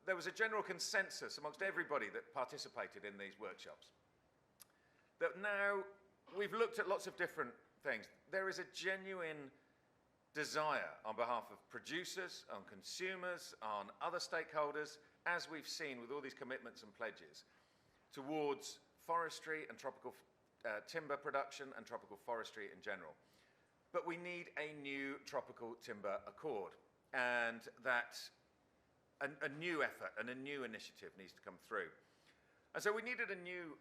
there was a general consensus amongst everybody that participated in these workshops, that now we've looked at lots of different things. There is a genuine desire on behalf of producers, on consumers, on other stakeholders, as we've seen with all these commitments and pledges, towards forestry and tropical timber production and tropical forestry in general. But we need a new tropical timber accord, and that a new effort and a new initiative needs to come through. And so we needed a new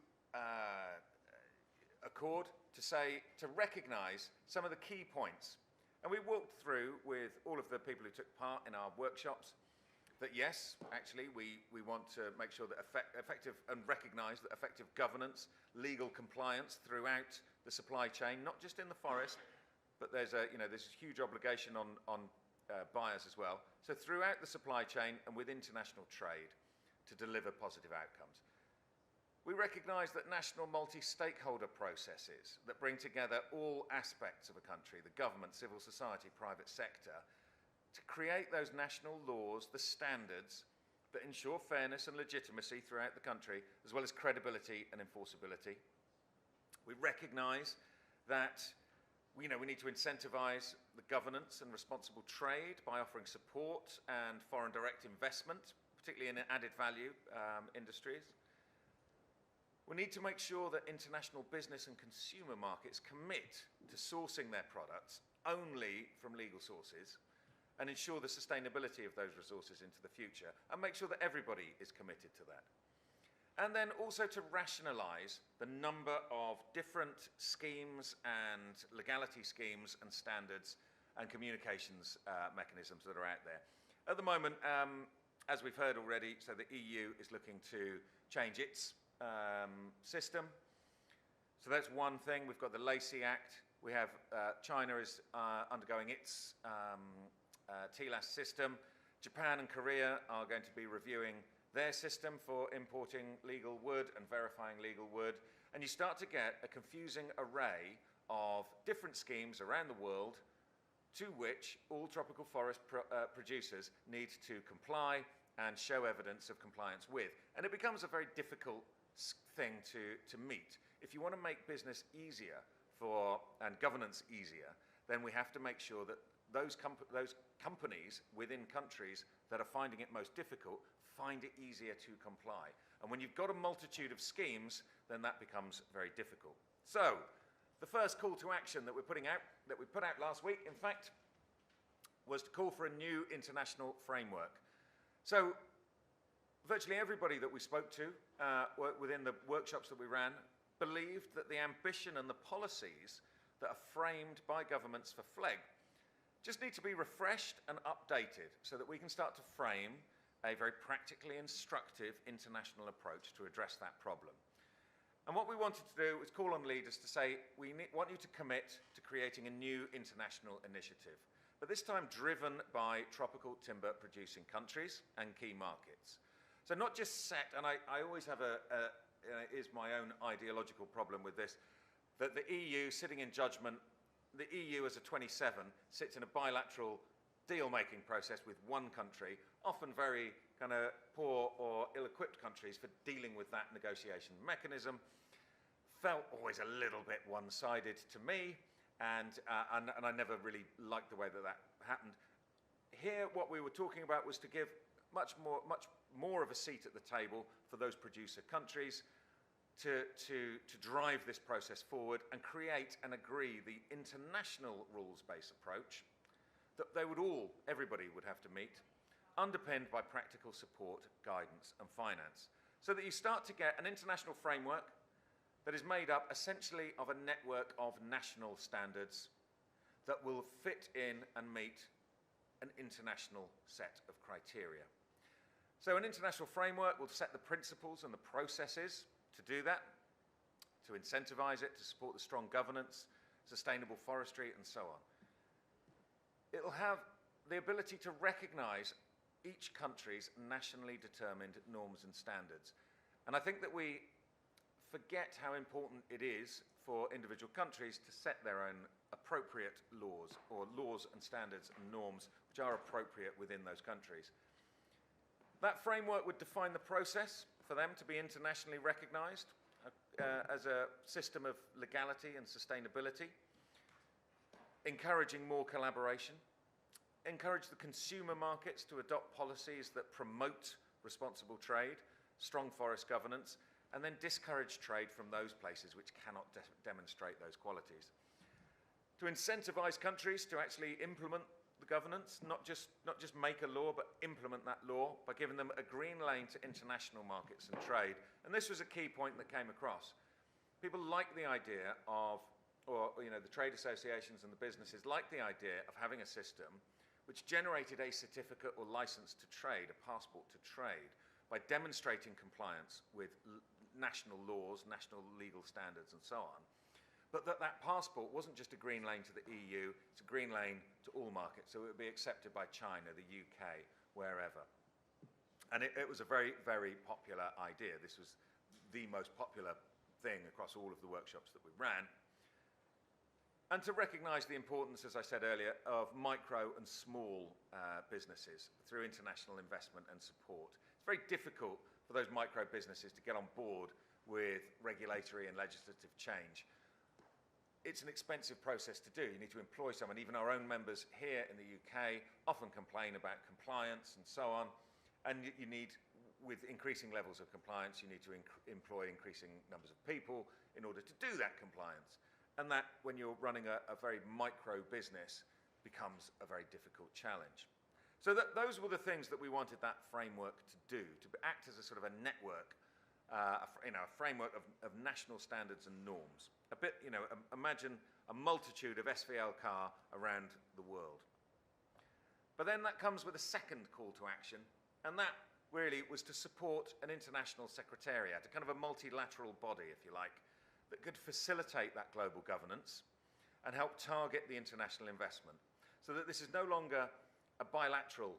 accord to recognise some of the key points. And we walked through with all of the people who took part in our workshops that yes, actually, we want to make sure that effective and recognise that effective governance, legal compliance throughout the supply chain, not just in the forest, but there's a huge obligation on buyers as well. So throughout the supply chain and with international trade to deliver positive outcomes. We recognise that national multi-stakeholder processes that bring together all aspects of a country, the government, civil society, private sector, to create those national laws, the standards that ensure fairness and legitimacy throughout the country, as well as credibility and enforceability. We recognise that we need to incentivise the governance and responsible trade by offering support and foreign direct investment, particularly in added value industries. We need to make sure that international business and consumer markets commit to sourcing their products only from legal sources and ensure the sustainability of those resources into the future, and make sure that everybody is committed to that. And then also to rationalise the number of different schemes and legality schemes and standards and communications mechanisms that are out there. At the moment, as we've heard already, so the EU is looking to change its system. So that's one thing. We've got the Lacey Act. We have China is undergoing its TLAS system. Japan and Korea are going to be reviewing their system for importing legal wood and verifying legal wood. And you start to get a confusing array of different schemes around the world to which all tropical forest producers need to comply and show evidence of compliance with. And it becomes a very difficult thing to meet. If you want to make business easier and governance easier, then we have to make sure that those companies within countries that are finding it most difficult find it easier to comply. And when you've got a multitude of schemes, then that becomes very difficult. So, the first call to action that we put out last week, in fact, was to call for a new international framework. So, virtually everybody that we spoke to within the workshops that we ran believed that the ambition and the policies that are framed by governments for FLEG just need to be refreshed and updated so that we can start to frame a very practically instructive international approach to address that problem. And what we wanted to do was call on leaders to say, we want you to commit to creating a new international initiative, but this time driven by tropical timber producing countries and key markets. So not just set, and I always have is my own ideological problem with this, that the EU sitting in judgment, the EU as a 27 sits in a bilateral deal-making process with one country, often very kind of poor or ill-equipped countries for dealing with that negotiation mechanism. Felt always a little bit one-sided to me, and I never really liked the way that happened. Here, what we were talking about was to give much more of a seat at the table for those producer countries to drive this process forward and create and agree the international rules-based approach that everybody would have to meet, underpinned by practical support, guidance and finance, so that you start to get an international framework that is made up essentially of a network of national standards that will fit in and meet an international set of criteria. So an international framework will set the principles and the processes to do that, to incentivize it, to support the strong governance, sustainable forestry and so on. It'll have the ability to recognize each country's nationally determined norms and standards. And I think that we forget how important it is for individual countries to set their own appropriate laws, or laws and standards and norms which are appropriate within those countries. That framework would define the process for them to be internationally recognized as a system of legality and sustainability, encouraging more collaboration, encourage the consumer markets to adopt policies that promote responsible trade, strong forest governance, and then discourage trade from those places which cannot demonstrate those qualities. To incentivize countries to actually implement the governance, not just make a law, but implement that law by giving them a green lane to international markets and trade. And this was a key point that came across. People like the idea of, the trade associations and the businesses like the idea of having a system which generated a certificate or license to trade, a passport to trade, by demonstrating compliance with national laws, national legal standards, and so on. But that passport wasn't just a green lane to the EU, it's a green lane to all markets. So it would be accepted by China, the UK, wherever. And it was a very, very popular idea. This was the most popular thing across all of the workshops that we ran. And to recognise the importance, as I said earlier, of micro and small businesses through international investment and support. It's very difficult for those micro businesses to get on board with regulatory and legislative change. It's an expensive process to do. You need to employ someone. Even our own members here in the UK often complain about compliance and so on. And you need, with increasing levels of compliance, you need to employ increasing numbers of people in order to do that compliance. And that, when you're running a very micro business, becomes a very difficult challenge. So those were the things that we wanted that framework to do, to act as a sort of a network, a framework of national standards and norms. A bit, imagine a multitude of SVL car around the world. But then that comes with a second call to action, and that really was to support an international secretariat, a kind of a multilateral body, if you like, that could facilitate that global governance and help target the international investment, so that this is no longer a bilateral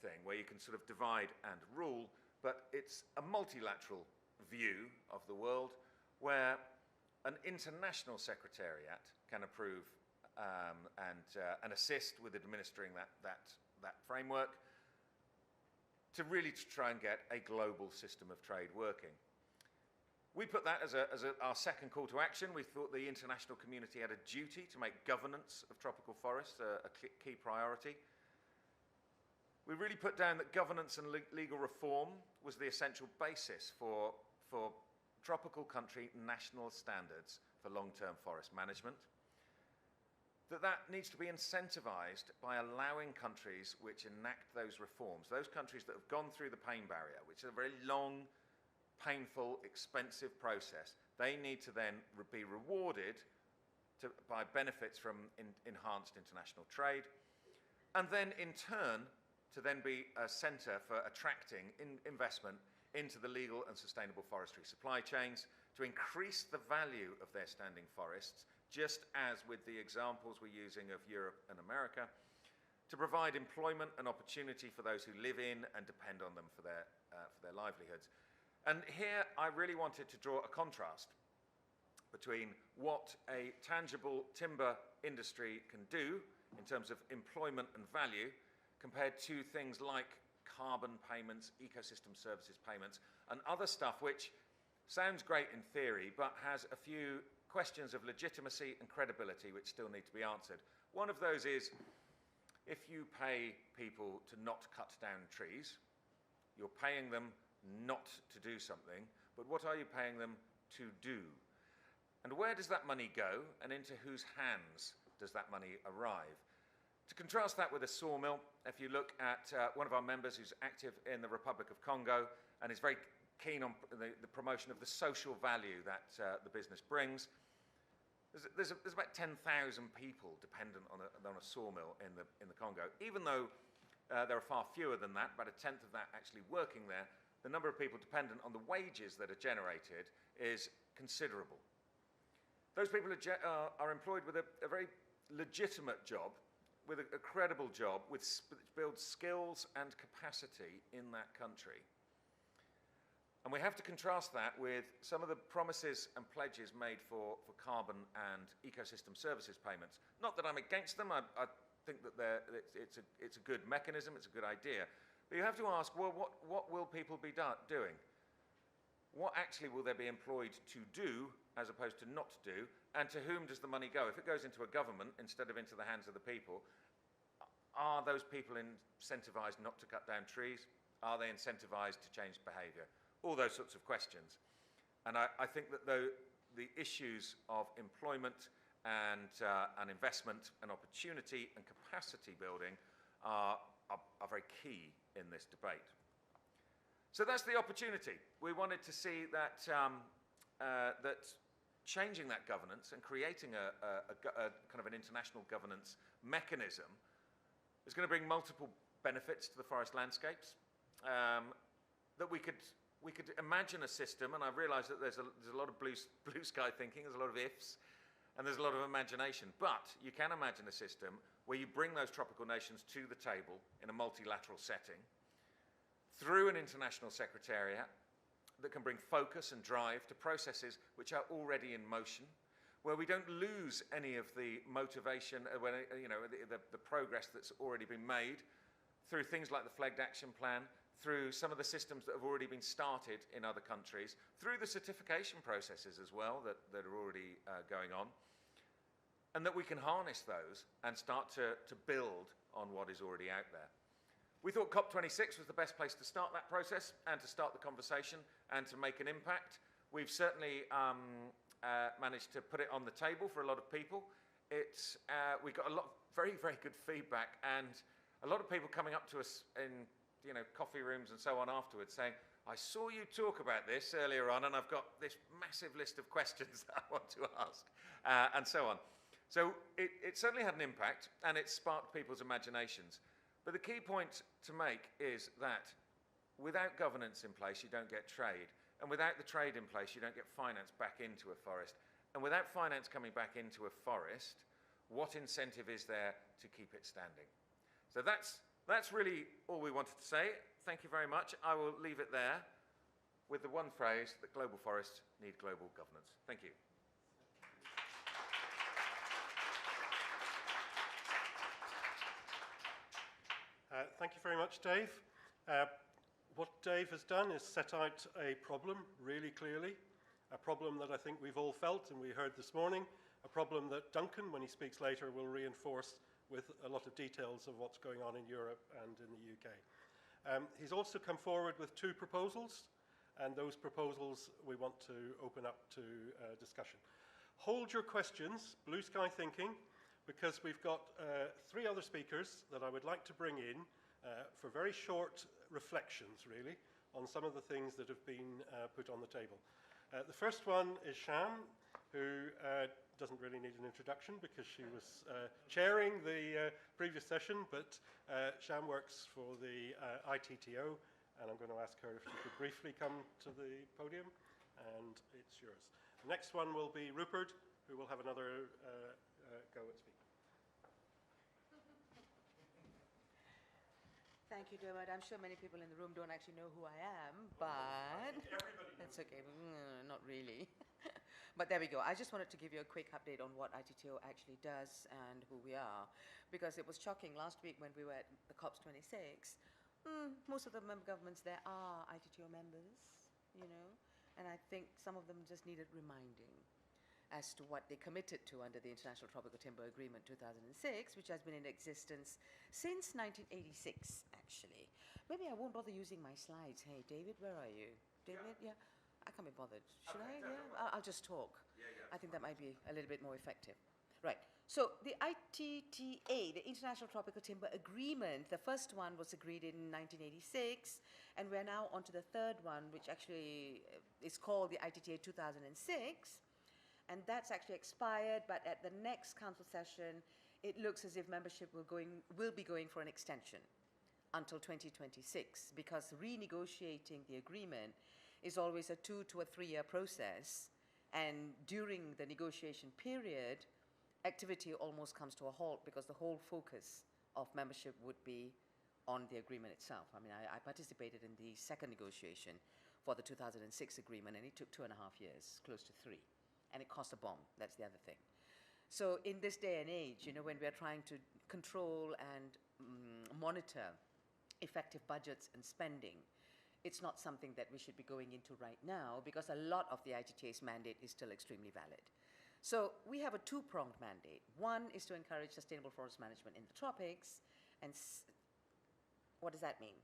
thing where you can sort of divide and rule, but it's a multilateral view of the world where an international secretariat can approve and assist with administering that framework to really try and get a global system of trade working. We put that as our second call to action. We thought the international community had a duty to make governance of tropical forests a key priority. We really put down that governance and legal reform was the essential basis for tropical country national standards for long-term forest management. That needs to be incentivized by allowing countries which enact those reforms, those countries that have gone through the pain barrier, which is a very long, painful, expensive process, they need to then be rewarded by benefits from enhanced international trade, and then in turn to then be a centre for attracting investment into the legal and sustainable forestry supply chains to increase the value of their standing forests, just as with the examples we're using of Europe and America, to provide employment and opportunity for those who live in and depend on them for their livelihoods. And here I really wanted to draw a contrast between what a tangible timber industry can do in terms of employment and value compared to things like carbon payments, ecosystem services payments, and other stuff which sounds great in theory but has a few questions of legitimacy and credibility which still need to be answered. One of those is, if you pay people to not cut down trees, you're paying them not to do something, but what are you paying them to do? And where does that money go, and into whose hands does that money arrive? To contrast that with a sawmill, if you look at one of our members who's active in the Republic of Congo and is very keen on the promotion of the social value that the business brings, there's about 10,000 people dependent on a sawmill in the Congo. Even though there are far fewer than that, about a tenth of that actually working there, the number of people dependent on the wages that are generated is considerable. Those people are employed with a very legitimate job, with a credible job, which builds skills and capacity in that country. And we have to contrast that with some of the promises and pledges made for carbon and ecosystem services payments. Not that I'm against them, I think that it's a good mechanism, it's a good idea. But you have to ask, well, what will people be doing? What actually will they be employed to do as opposed to not do? And to whom does the money go? If it goes into a government instead of into the hands of the people, are those people incentivized not to cut down trees? Are they incentivized to change behavior? All those sorts of questions. And I think that the issues of employment and investment and opportunity and capacity building are very key in this debate. So that's the opportunity. We wanted to see that that changing that governance and creating a kind of an international governance mechanism is going to bring multiple benefits to the forest landscapes. That we could imagine a system, and I realise that there's a lot of blue sky thinking, there's a lot of ifs, and there's a lot of imagination. But you can imagine a system where you bring those tropical nations to the table in a multilateral setting through an international secretariat that can bring focus and drive to processes which are already in motion, where we don't lose any of the motivation, the progress that's already been made through things like the Flagged Action Plan, through some of the systems that have already been started in other countries, through the certification processes as well that are already going on, and that we can harness those and start to build on what is already out there. We thought COP26 was the best place to start that process and to start the conversation and to make an impact. We've certainly managed to put it on the table for a lot of people. We got a lot of very, very good feedback, and a lot of people coming up to us in coffee rooms and so on afterwards saying, I saw you talk about this earlier on, and I've got this massive list of questions that I want to ask, and so on. So it certainly had an impact, and it sparked people's imaginations. But the key point to make is that without governance in place, you don't get trade. And without the trade in place, you don't get finance back into a forest. And without finance coming back into a forest, what incentive is there to keep it standing? So that's really all we wanted to say. Thank you very much. I will leave it there with the one phrase that global forests need global governance. Thank you. Thank you very much, Dave. What Dave has done is set out a problem really clearly, a problem that I think we've all felt and we heard this morning, a problem that Duncan, when he speaks later, will reinforce with a lot of details of what's going on in Europe and in the UK. He's also come forward with 2 proposals, and those proposals we want to open up to discussion. Hold your questions, blue sky thinking, because we've got 3 other speakers that I would like to bring in for very short reflections, really, on some of the things that have been put on the table. The first one is Sham, who doesn't really need an introduction because she was chairing the previous session, but Sham works for the ITTO, and I'm going to ask her if she could briefly come to the podium, and it's yours. The next one will be Rupert, who will have another go at speaking. Thank you, Dermot. I'm sure many people in the room don't actually know who I am, but that's okay. Not really. But there we go. I just wanted to give you a quick update on what ITTO actually does and who we are, because it was shocking last week when we were at the COP26. Most of the member governments there are ITTO members, and I think some of them just needed reminding as to what they committed to under the International Tropical Timber Agreement 2006, which has been in existence since 1986, actually. Maybe I won't bother using my slides. Hey, David, where are you? David, yeah? I can't be bothered. Should I? Yeah? I'll just talk. I think that might be a little bit more effective. Right. So the ITTA, the International Tropical Timber Agreement, the first one was agreed in 1986, and we're now on to the third one, which actually is called the ITTA 2006. And that's actually expired, but at the next council session, it looks as if membership will be going for an extension until 2026, because renegotiating the agreement is always a 2 to 3 year process, and during the negotiation period, activity almost comes to a halt because the whole focus of membership would be on the agreement itself. I mean, I participated in the second negotiation for the 2006 agreement, and it took 2.5 years, close to 3. And it cost a bomb. That's the other thing. So in this day and age, when we are trying to control and monitor effective budgets and spending, it's not something that we should be going into right now, because a lot of the ITTA's mandate is still extremely valid. So we have a 2-pronged mandate. One is to encourage sustainable forest management in the tropics. And what does that mean?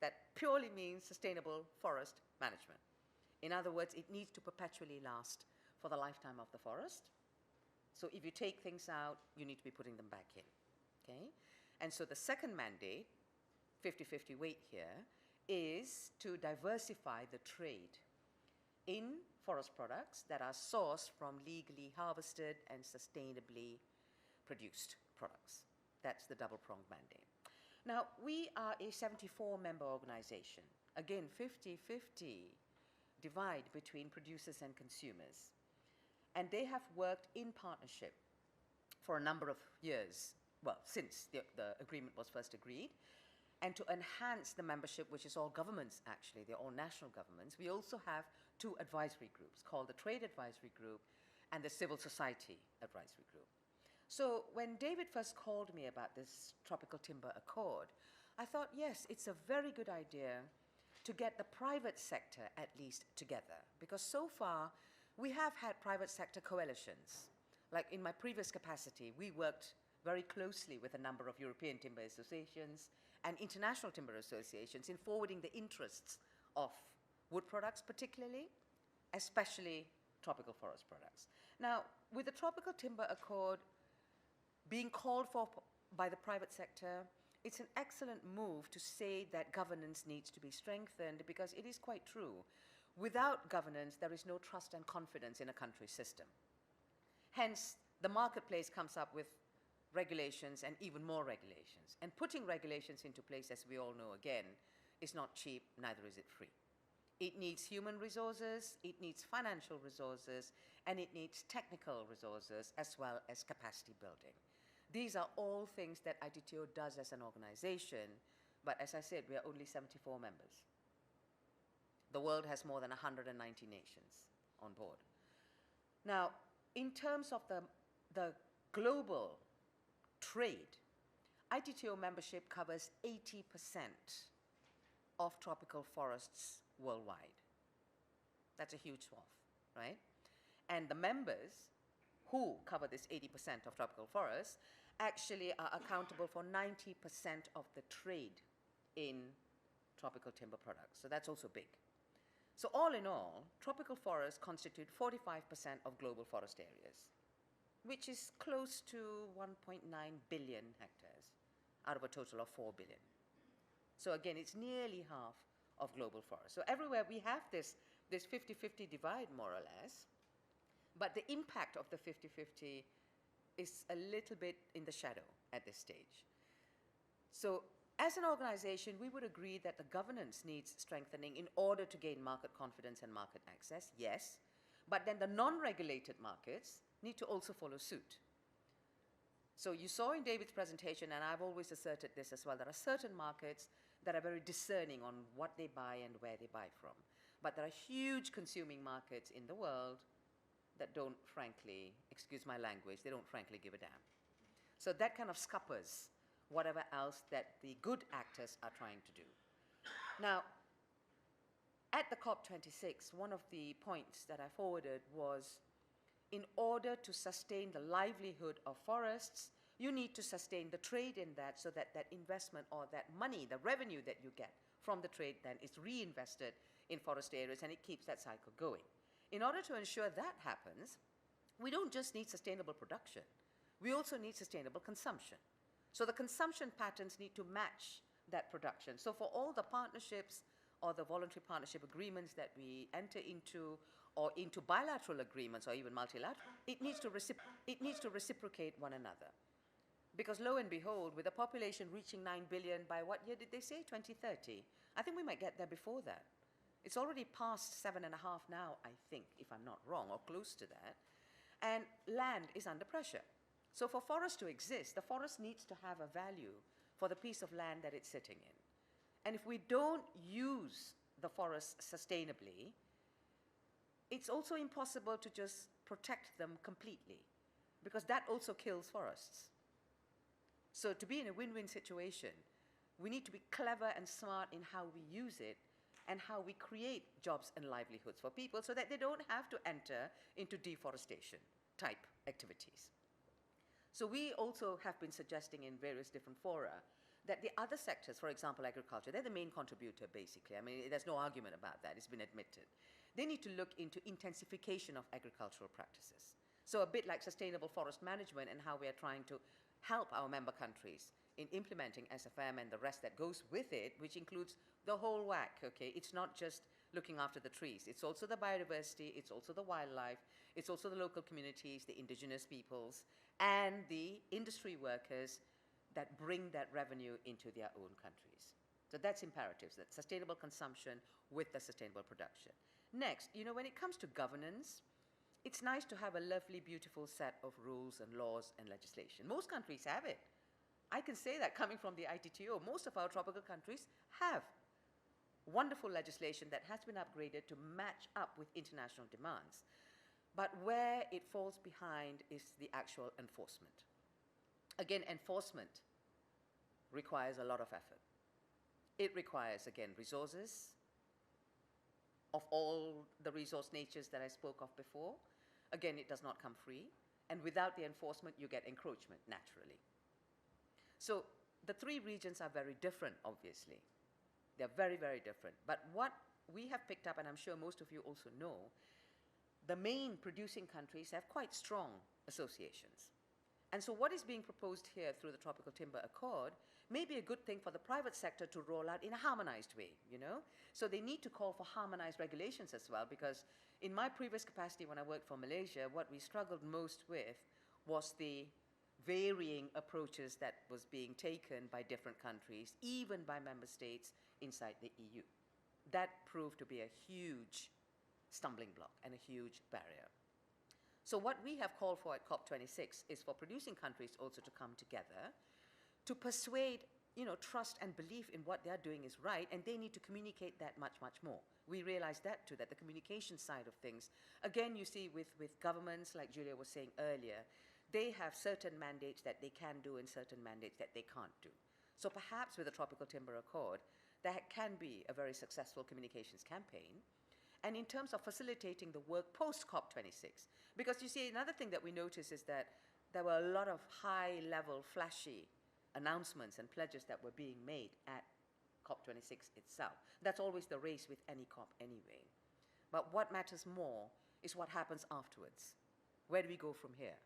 That purely means sustainable forest management. In other words, it needs to perpetually last for the lifetime of the forest. So if you take things out, you need to be putting them back in, okay? And so the second mandate, 50-50 weight here, is to diversify the trade in forest products that are sourced from legally harvested and sustainably produced products. That's the double-pronged mandate. Now, we are a 74-member organization. Again, 50-50 divide between producers and consumers. And they have worked in partnership for a number of years, well, since the agreement was first agreed. And to enhance the membership, which is all governments actually, they're all national governments, we also have 2 advisory groups called the Trade Advisory Group and the Civil Society Advisory Group. So when David first called me about this Tropical Timber Accord, I thought, yes, it's a very good idea to get the private sector at least together, because so far we have had private sector coalitions. Like in my previous capacity, we worked very closely with a number of European timber associations and international timber associations in forwarding the interests of wood products particularly, especially tropical forest products. Now, with the Tropical Timber Accord being called for by the private sector, it's an excellent move to say that governance needs to be strengthened, because it is quite true. Without governance, there is no trust and confidence in a country's system. Hence, the marketplace comes up with regulations and even more regulations. And putting regulations into place, as we all know again, is not cheap, neither is it free. It needs human resources, it needs financial resources, and it needs technical resources as well as capacity building. These are all things that ITTO does as an organization, but as I said, we are only 74 members. The world has more than 190 nations on board. Now, in terms of the global trade, ITTO membership covers 80% of tropical forests worldwide. That's a huge swath, right? And the members who cover this 80% of tropical forests actually are accountable for 90% of the trade in tropical timber products. So that's also big. So all in all, tropical forests constitute 45% of global forest areas, which is close to 1.9 billion hectares out of a total of 4 billion. So again, it's nearly half of global forests. So everywhere we have this 50-50 divide, more or less, but the impact of the 50-50 is a little bit in the shadow at this stage. So as an organization, we would agree that the governance needs strengthening in order to gain market confidence and market access, yes, but then the non-regulated markets need to also follow suit. So you saw in David's presentation, and I've always asserted this as well, there are certain markets that are very discerning on what they buy and where they buy from. But there are huge consuming markets in the world that don't frankly, excuse my language, they don't frankly give a damn. So that kind of scuppers whatever else that the good actors are trying to do. Now, at the COP26, one of the points that I forwarded was, in order to sustain the livelihood of forests, you need to sustain the trade in that, so that that investment or that money, the revenue that you get from the trade then is reinvested in forest areas, and it keeps that cycle going. In order to ensure that happens, we don't just need sustainable production, we also need sustainable consumption. So the consumption patterns need to match that production. So for all the partnerships or the voluntary partnership agreements that we enter into, or into bilateral agreements or even multilateral, it needs to reciprocate one another. Because lo and behold, with a population reaching 9 billion by what year did they say? 2030. I think we might get there before that. It's already past 7.5 now, I think, if I'm not wrong, or close to that. And land is under pressure. So for forests to exist, the forest needs to have a value for the piece of land that it's sitting in. And if we don't use the forest sustainably, it's also impossible to just protect them completely, because that also kills forests. So to be in a win-win situation, we need to be clever and smart in how we use it and how we create jobs and livelihoods for people, so that they don't have to enter into deforestation type activities. So we also have been suggesting in various different fora that the other sectors, for example, agriculture, they're the main contributor, basically. I mean, there's no argument about that. It's been admitted. They need to look into intensification of agricultural practices. So a bit like sustainable forest management and how we are trying to help our member countries in implementing SFM and the rest that goes with it, which includes the whole whack, okay? It's not just looking after the trees. It's also the biodiversity, it's also the wildlife, it's also the local communities, the indigenous peoples, and the industry workers that bring that revenue into their own countries. So that's imperatives, that sustainable consumption with the sustainable production. Next, you know, when it comes to governance, it's nice to have a lovely, beautiful set of rules and laws and legislation. Most countries have it. I can say that coming from the ITTO, most of our tropical countries have wonderful legislation that has been upgraded to match up with international demands. But where it falls behind is the actual enforcement. Again, enforcement requires a lot of effort. It requires, again, resources of all the resource natures that I spoke of before. Again, it does not come free. And without the enforcement, you get encroachment, naturally. So the three regions are very different, obviously. They're very, very different. But what we have picked up, and I'm sure most of you also know, the main producing countries have quite strong associations. And so what is being proposed here through the Tropical Timber Accord may be a good thing for the private sector to roll out in a harmonized way, you know? So they need to call for harmonized regulations as well, because in my previous capacity when I worked for Malaysia, what we struggled most with was the varying approaches that was being taken by different countries, even by member states inside the EU. That proved to be a huge stumbling block and a huge barrier. So what we have called for at COP26 is for producing countries also to come together to persuade, you know, trust and belief in what they're doing is right, and they need to communicate that much, much more. We realize that too, that the communication side of things, again, you see with governments, like Julia was saying earlier, they have certain mandates that they can do and certain mandates that they can't do. So perhaps with the Tropical Timber Accord, that can be a very successful communications campaign. And in terms of facilitating the work post-COP26, because you see, another thing that we noticed is that there were a lot of high-level, flashy announcements and pledges that were being made at COP26 itself. That's always the race with any COP anyway. But what matters more is what happens afterwards. Where do we go from here?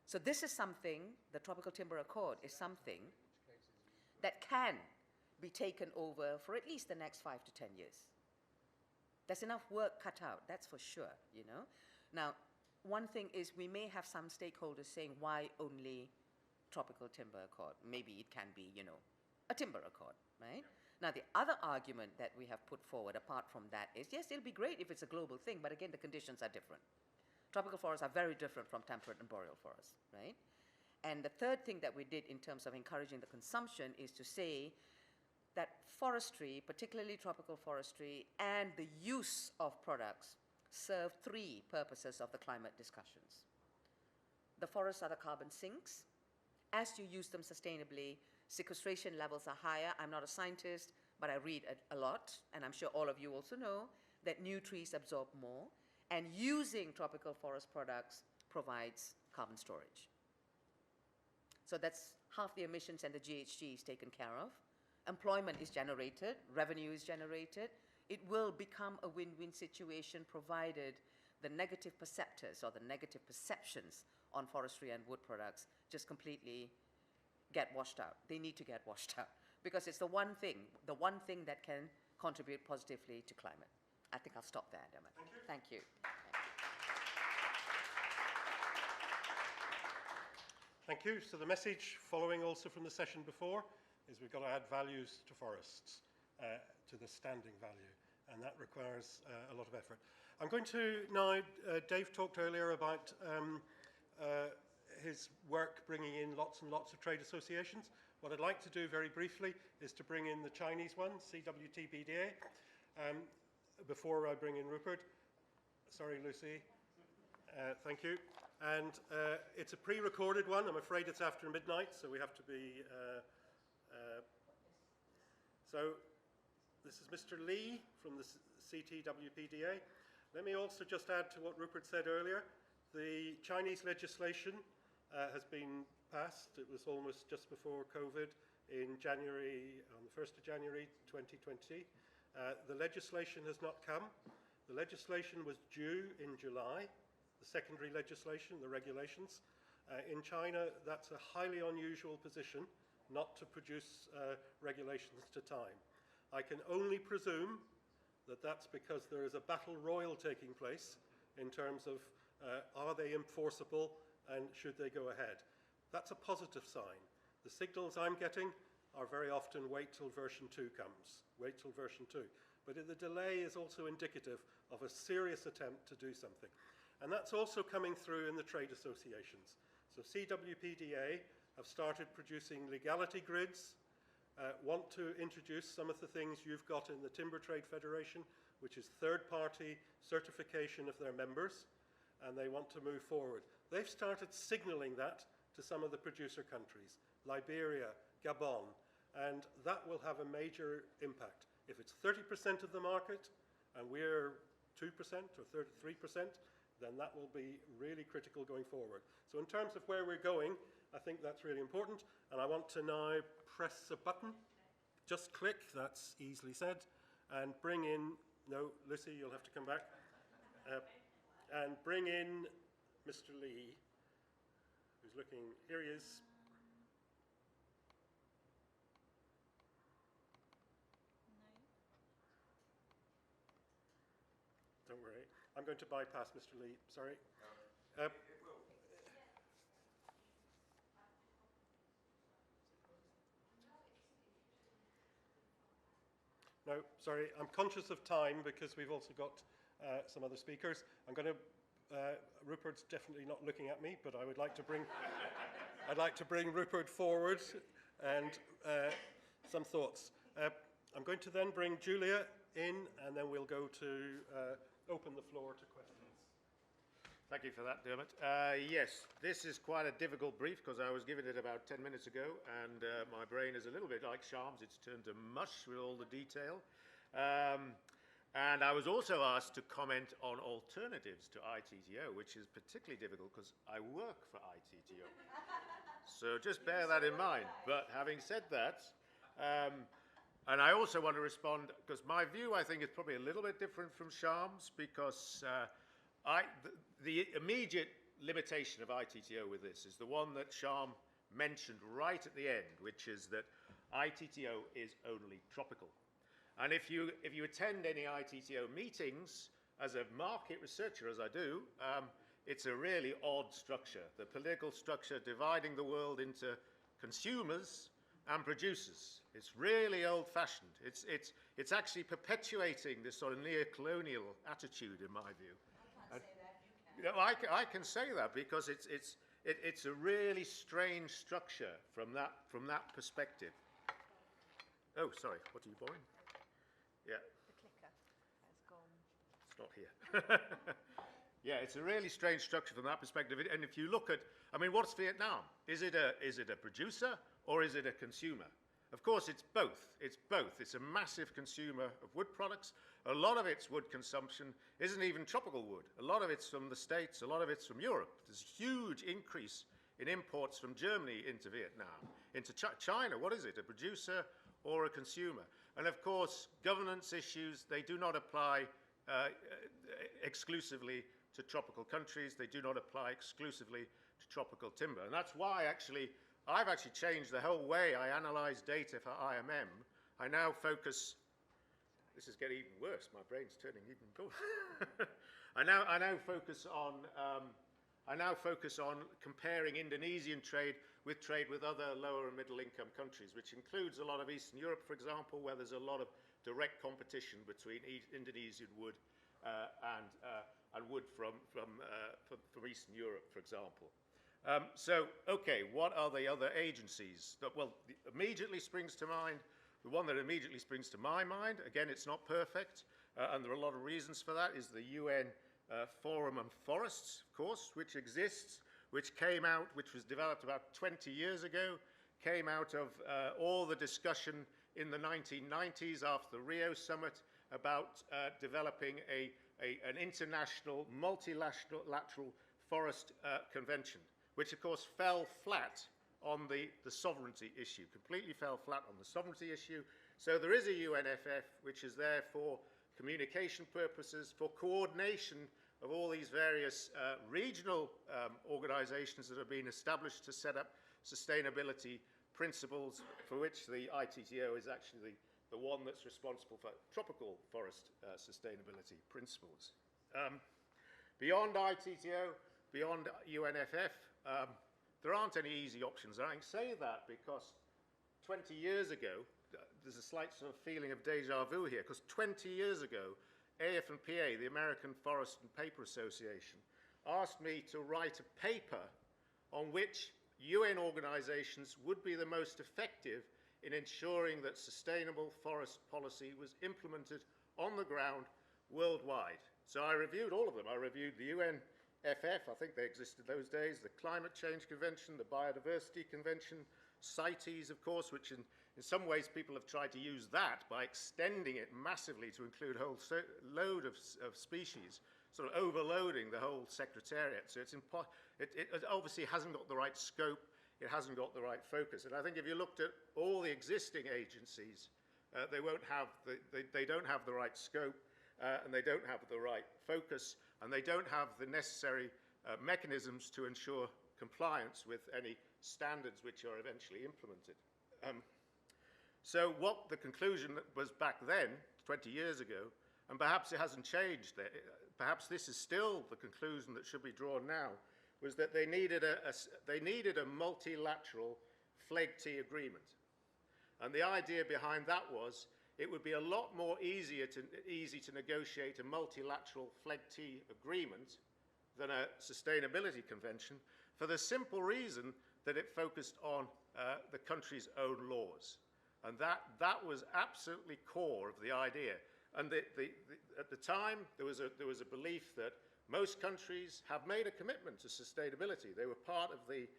So this is something, the Tropical Timber Accord is something that can be taken over for at least the next 5 to 10 years. There's enough work cut out, that's for sure, you know. Now, one thing is we may have some stakeholders saying, why only Tropical Timber Accord? Maybe it can be, you know, a timber accord, right? Now, the other argument that we have put forward apart from that is, yes, it'll be great if it's a global thing, but again, the conditions are different. Tropical forests are very different from temperate and boreal forests, right? And the third thing that we did in terms of encouraging the consumption is to say that forestry, particularly tropical forestry, and the use of products serve three purposes of the climate discussions. The forests are the carbon sinks. As you use them sustainably, sequestration levels are higher. I'm not a scientist, but I read a lot, and I'm sure all of you also know that new trees absorb more, and using tropical forest products provides carbon storage. So that's half the emissions and the GHG is taken care of. Employment is generated, revenue is generated. It will become a win-win situation provided the negative perceptors or the negative perceptions on forestry and wood products just completely get washed out. They need to get washed out because it's the one thing that can contribute positively to climate. I think I'll stop there, Damon. Thank you. Thank you. So the message following also from the session before is we've got to add values to forests, to the standing value, and that requires a lot of effort. I'm going to now, Dave talked earlier about his work bringing in lots and lots of trade associations. What I'd like to do very briefly is to bring in the Chinese one, CWTBDA, before I bring in Rupert. Sorry, Lucy. Thank you. And it's a pre-recorded one. I'm afraid it's after midnight, so we have to be... So this is Mr. Lee from the CTWPDA. Let me also just add to what Rupert said earlier. The Chinese legislation has been passed. It was almost just before COVID in January, on the 1st of January 2020. The legislation has not come. The legislation was due in July, the secondary legislation, the regulations. In China, that's a highly unusual position, not to produce regulations to time. I can only presume that that's because there is a battle royal taking place in terms of are they enforceable and should they go ahead. That's a positive sign. The signals I'm getting are very often wait till version 2 comes, wait till version 2. But the delay is also indicative of a serious attempt to do something. And that's also coming through in the trade associations. So CWPDA have started producing legality grids, want to introduce some of the things you've got in the Timber Trade Federation, which is third-party certification of their members, and they want to move forward. They've started signalling that to some of the producer countries, Liberia, Gabon, and that will have a major impact. If it's 30% of the market, and we're 2% or 3%, then that will be really critical going forward. So in terms of where we're going, I think that's really important, and I want to now press a button, just click, that's easily said, and bring in, no, Lucy, you'll have to come back, and bring in Mr. Lee, who's looking, here he is. Don't worry, I'm going to bypass Mr. Lee, sorry. No, sorry, I'm conscious of time because we've also got some other speakers. I'm going to, Rupert's definitely not looking at me, but I would like to bring, I'd like to bring Rupert forward and some thoughts. I'm going to then bring Julia in, and then we'll go to open the floor to questions. Thank you for that, Dermot. Yes, this is quite a difficult brief because I was given it about 10 minutes ago, and my brain is a little bit like Sharm's. It's turned to mush with all the detail. And I was also asked to comment on alternatives to ITTO, which is particularly difficult because I work for ITTO. So just bear that in mind. But having said that, and I also want to respond, because my view, I think, is probably a little bit different from Sharm's, because the immediate limitation of ITTO with this is the one that Sharm mentioned right at the end, which is that ITTO is only tropical. And if you attend any ITTO meetings, as a market researcher, as I do, it's a really odd structure. The political structure dividing the world into consumers and producers. It's really old-fashioned. It's actually perpetuating this sort of neo-colonial attitude, in my view. You know, I can say that because it's a really strange structure from that perspective. Oh, sorry, what are you borrowing? Yeah. The clicker has gone. It's not here. Yeah, it's a really strange structure from that perspective. And if you look at, I mean, what's Vietnam? Is it a producer or is it a consumer? Of course, it's both. It's both. It's a massive consumer of wood products. A lot of its wood consumption isn't even tropical wood. A lot of it's from the States. A lot of it's from Europe. There's a huge increase in imports from Germany into Vietnam. Into China, what is it? A producer or a consumer? And of course, governance issues, they do not apply exclusively to tropical countries. They do not apply exclusively to tropical timber. And that's why, actually, I've actually changed the whole way I analyze data for IMM. I now focus, this is getting even worse, my brain's turning even cold. I now focus on comparing Indonesian trade with other lower and middle income countries, which includes a lot of Eastern Europe, for example, where there's a lot of direct competition between Indonesian wood and wood from Eastern Europe, for example. So, okay, what are the other agencies? Well, immediately springs to mind, the one that immediately springs to my mind, again, it's not perfect, and there are a lot of reasons for that, is the UN Forum on Forests, of course, which exists, which came out, which was developed about 20 years ago, came out of all the discussion in the 1990s after the Rio summit about developing an international, multilateral forest convention, which of course fell flat on the sovereignty issue, completely fell flat on the sovereignty issue. So there is a UNFF which is there for communication purposes, for coordination of all these various regional organizations that have been established to set up sustainability principles, for which the ITTO is actually the one that's responsible for tropical forest sustainability principles. Beyond ITTO, beyond UNFF, there aren't any easy options. And I can say that because 20 years ago, there's a slight sort of feeling of deja vu here, because 20 years ago, AF&PA, the American Forest and Paper Association, asked me to write a paper on which UN organizations would be the most effective in ensuring that sustainable forest policy was implemented on the ground worldwide. So I reviewed all of them. I reviewed the UNFF, I think they existed those days, the Climate Change Convention, the Biodiversity Convention, CITES, of course, which in some ways people have tried to use that by extending it massively to include a whole load of species, sort of overloading the whole secretariat. So it obviously hasn't got the right scope, it hasn't got the right focus. And I think if you looked at all the existing agencies, they don't have the right scope, and they don't have the right focus, and they don't have the necessary mechanisms to ensure compliance with any standards which are eventually implemented. So what the conclusion was back then, 20 years ago, and perhaps it hasn't changed, perhaps this is still the conclusion that should be drawn now, was that they needed a multilateral FLEGT agreement. And the idea behind that was it would be a lot more easy to negotiate a multilateral FLEGT agreement than a sustainability convention, for the simple reason that it focused on the country's own laws. And that was absolutely core of the idea. And at the time, there was a belief that most countries have made a commitment to sustainability. They were part of the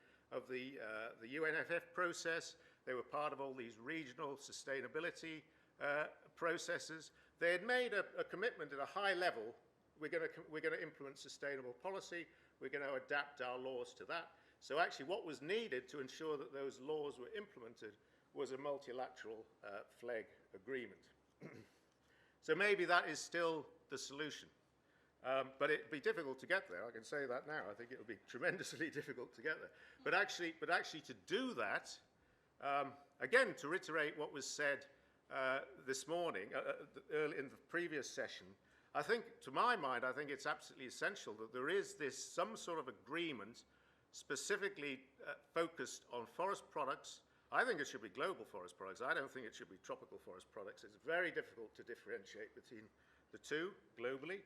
UNFF process. They were part of all these regional sustainability processes. They had made a commitment at a high level. We're going to implement sustainable policy. We're going to adapt our laws to that. So actually what was needed to ensure that those laws were implemented was a multilateral FLEG agreement. So maybe that is still the solution. But it'd be difficult to get there. I can say that now. I think it would be tremendously difficult to get there. But actually to do that, again, to reiterate what was said this morning, early in the previous session, I think, to my mind, I think it's absolutely essential that there is some sort of agreement specifically focused on forest products. I think it should be global forest products. I don't think it should be tropical forest products. It's very difficult to differentiate between the two globally.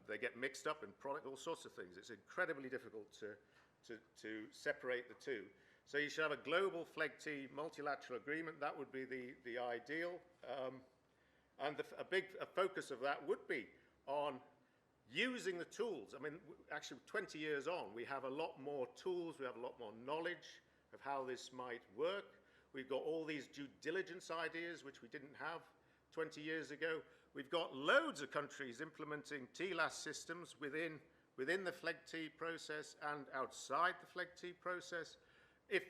They get mixed up in all sorts of things. It's incredibly difficult to separate the two. So you should have a global FLEGT multilateral agreement. That would be the ideal. And a focus of that would be on using the tools. I mean, actually 20 years on, we have a lot more tools, we have a lot more knowledge of how this might work. We've got all these due diligence ideas, which we didn't have 20 years ago. We've got loads of countries implementing TLAS systems within the FLEGT process and outside the FLEGT process. If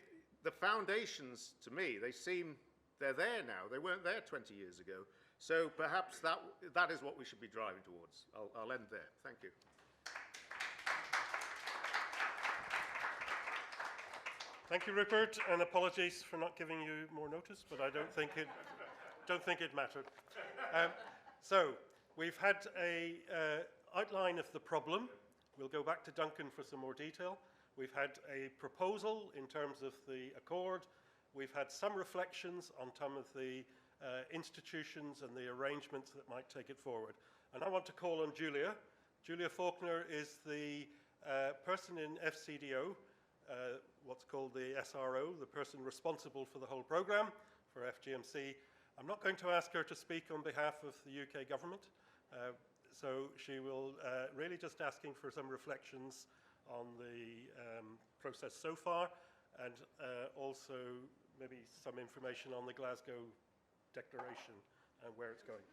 the foundations, to me, they're there now. They weren't there 20 years ago. So perhaps that is what we should be driving towards. I'll end there. Thank you. Thank you, Rupert, and apologies for not giving you more notice, but I don't think it mattered. So we've had a outline of the problem. We'll go back to Duncan for some more detail. We've had a proposal in terms of the accord. We've had some reflections on some of the institutions and the arrangements that might take it forward. And I want to call on Julia. Julia Faulkner is the person in FCDO, what's called the SRO, the person responsible for the whole program for FGMC. I'm not going to ask her to speak on behalf of the UK government, so she will really just asking for some reflections on the process so far, and also maybe some information on the Glasgow Declaration and where it's going.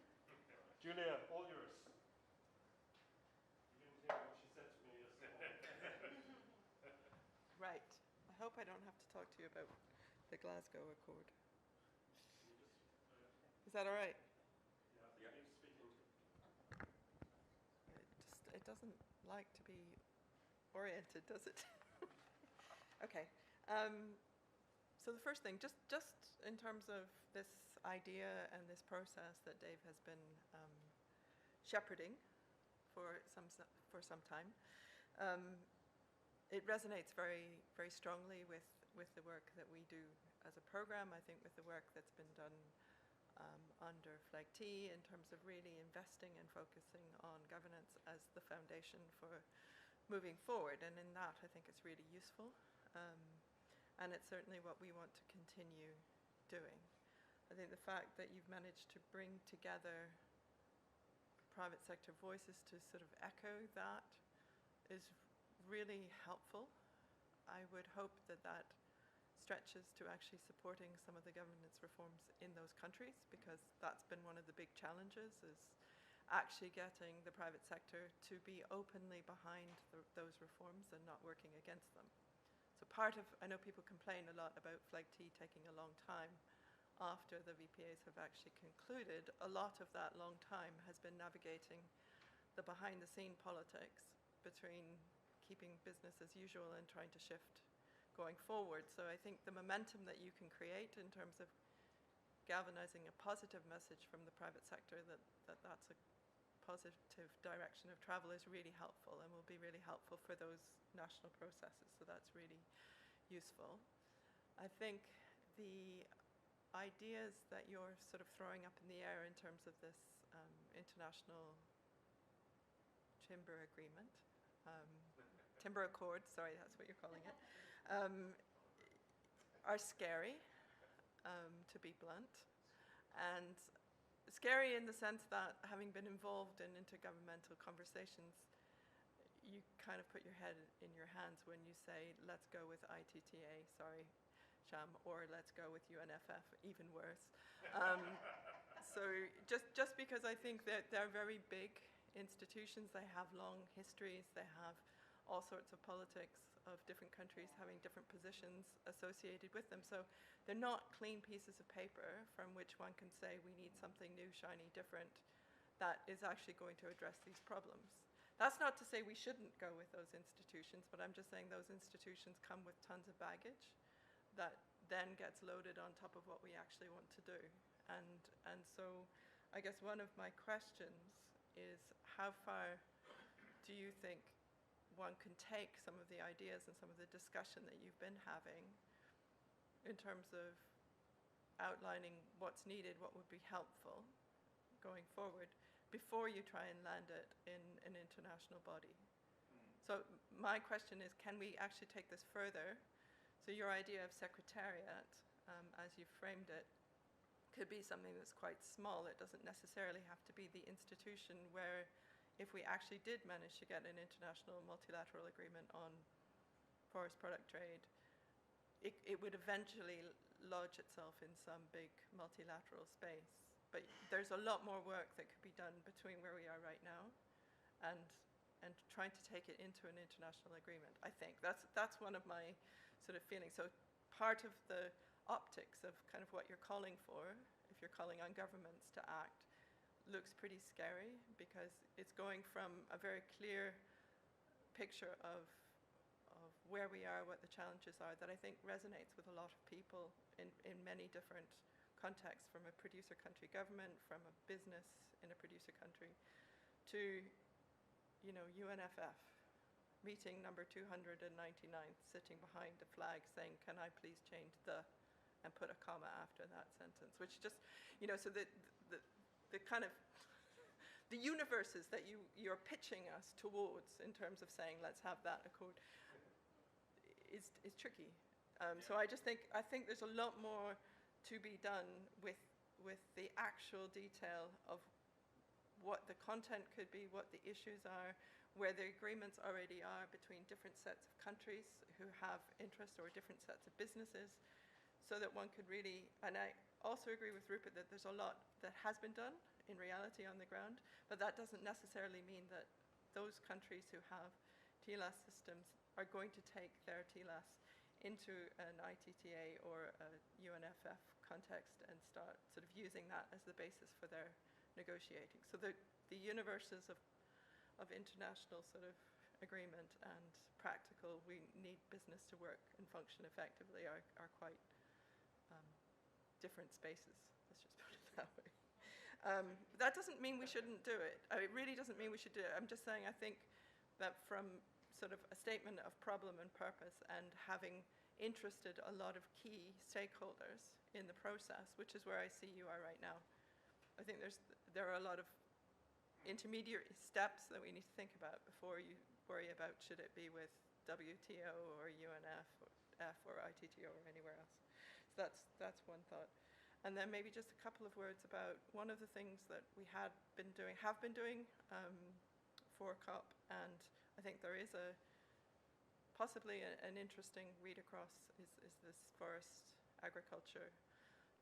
Julia, all yours. You didn't hear what she said to me yesterday. Right. I hope I don't have to talk to you about the Glasgow Accord. Is that all right? Yeah, I think speaking. It doesn't like to be oriented, does it? Okay. So the first thing, just in terms of this idea and this process that Dave has been shepherding for some time, it resonates very, very strongly with the work that we do as a program. I think with the work that's been done under FLEGT in terms of really investing and focusing on governance as the foundation for moving forward. And in that, I think it's really useful. And it's certainly what we want to continue doing. I think the fact that you've managed to bring together private sector voices to sort of echo that is really helpful. I would hope that that stretches to actually supporting some of the governance reforms in those countries, because that's been one of the big challenges, is actually getting the private sector to be openly behind those reforms and not working against them. So I know people complain a lot about flag tea taking a long time after the VPAs have actually concluded. A lot of that long time has been navigating the behind-the-scene politics between keeping business as usual and trying to shift going forward. So I think the momentum that you can create in terms of galvanizing a positive message from the private sector that's a positive direction of travel is really helpful and will be really helpful for those national processes. So that's really useful. I think the ideas that you're sort of throwing up in the air in terms of this international timber agreement, timber accord, sorry, that's what you're calling it, are scary, to be blunt, and scary in the sense that, having been involved in intergovernmental conversations, you kind of put your head in your hands when you say, let's go with ITTA, sorry, Sham, or let's go with UNFF, even worse. So just because I think that they're very big institutions, they have long histories, they have all sorts of politics of different countries having different positions associated with them. So they're not clean pieces of paper from which one can say we need something new, shiny, different that is actually going to address these problems. That's not to say we shouldn't go with those institutions, but I'm just saying those institutions come with tons of baggage that then gets loaded on top of what we actually want to do. And so I guess one of my questions is, how far do you think one can take some of the ideas and some of the discussion that you've been having in terms of outlining what's needed, what would be helpful going forward, before you try and land it in an international body? So my question is, can we actually take this further? So your idea of secretariat, as you framed it, could be something that's quite small. It doesn't necessarily have to be the institution where, if we actually did manage to get an international multilateral agreement on forest product trade, it would eventually lodge itself in some big multilateral space. But there's a lot more work that could be done between where we are right now and trying to take it into an international agreement, I think. That's one of my sort of feelings. So part of the optics of kind of what you're calling for, if you're calling on governments to act, looks pretty scary, because it's going from a very clear picture of where we are, what the challenges are, that I think resonates with a lot of people in many different contexts, from a producer country government, from a business in a producer country, to, you know, UNFF, meeting number 299, sitting behind a flag saying, can I please change the, and put a comma after that sentence, which just, you know, so the kind of, the universes that you're pitching us towards in terms of saying, let's have that accord, is tricky. So I think there's a lot more to be done with the actual detail of what the content could be, what the issues are, where the agreements already are between different sets of countries who have interests, or different sets of businesses, so that one could really, and I also agree with Rupert that there's a lot that has been done in reality on the ground, but that doesn't necessarily mean that those countries who have TLAS systems are going to take their TLAS into an ITTA or a UNFF context and start sort of using that as the basis for their negotiating. So the universes of international sort of agreement and practical, we need business to work and function effectively, are quite different spaces. Let's just put it that way. That doesn't mean we shouldn't do it. It really doesn't mean we should do it. I'm just saying, I think that from sort of a statement of problem and purpose, and having interested a lot of key stakeholders in the process, which is where I see you are right now, I think there are a lot of intermediary steps that we need to think about before you worry about, should it be with WTO or UNF, F or ITTO or anywhere else. So that's one thought. And then maybe just a couple of words about one of the things that we have been doing for COP, and I think there is possibly an interesting read across is this forest agriculture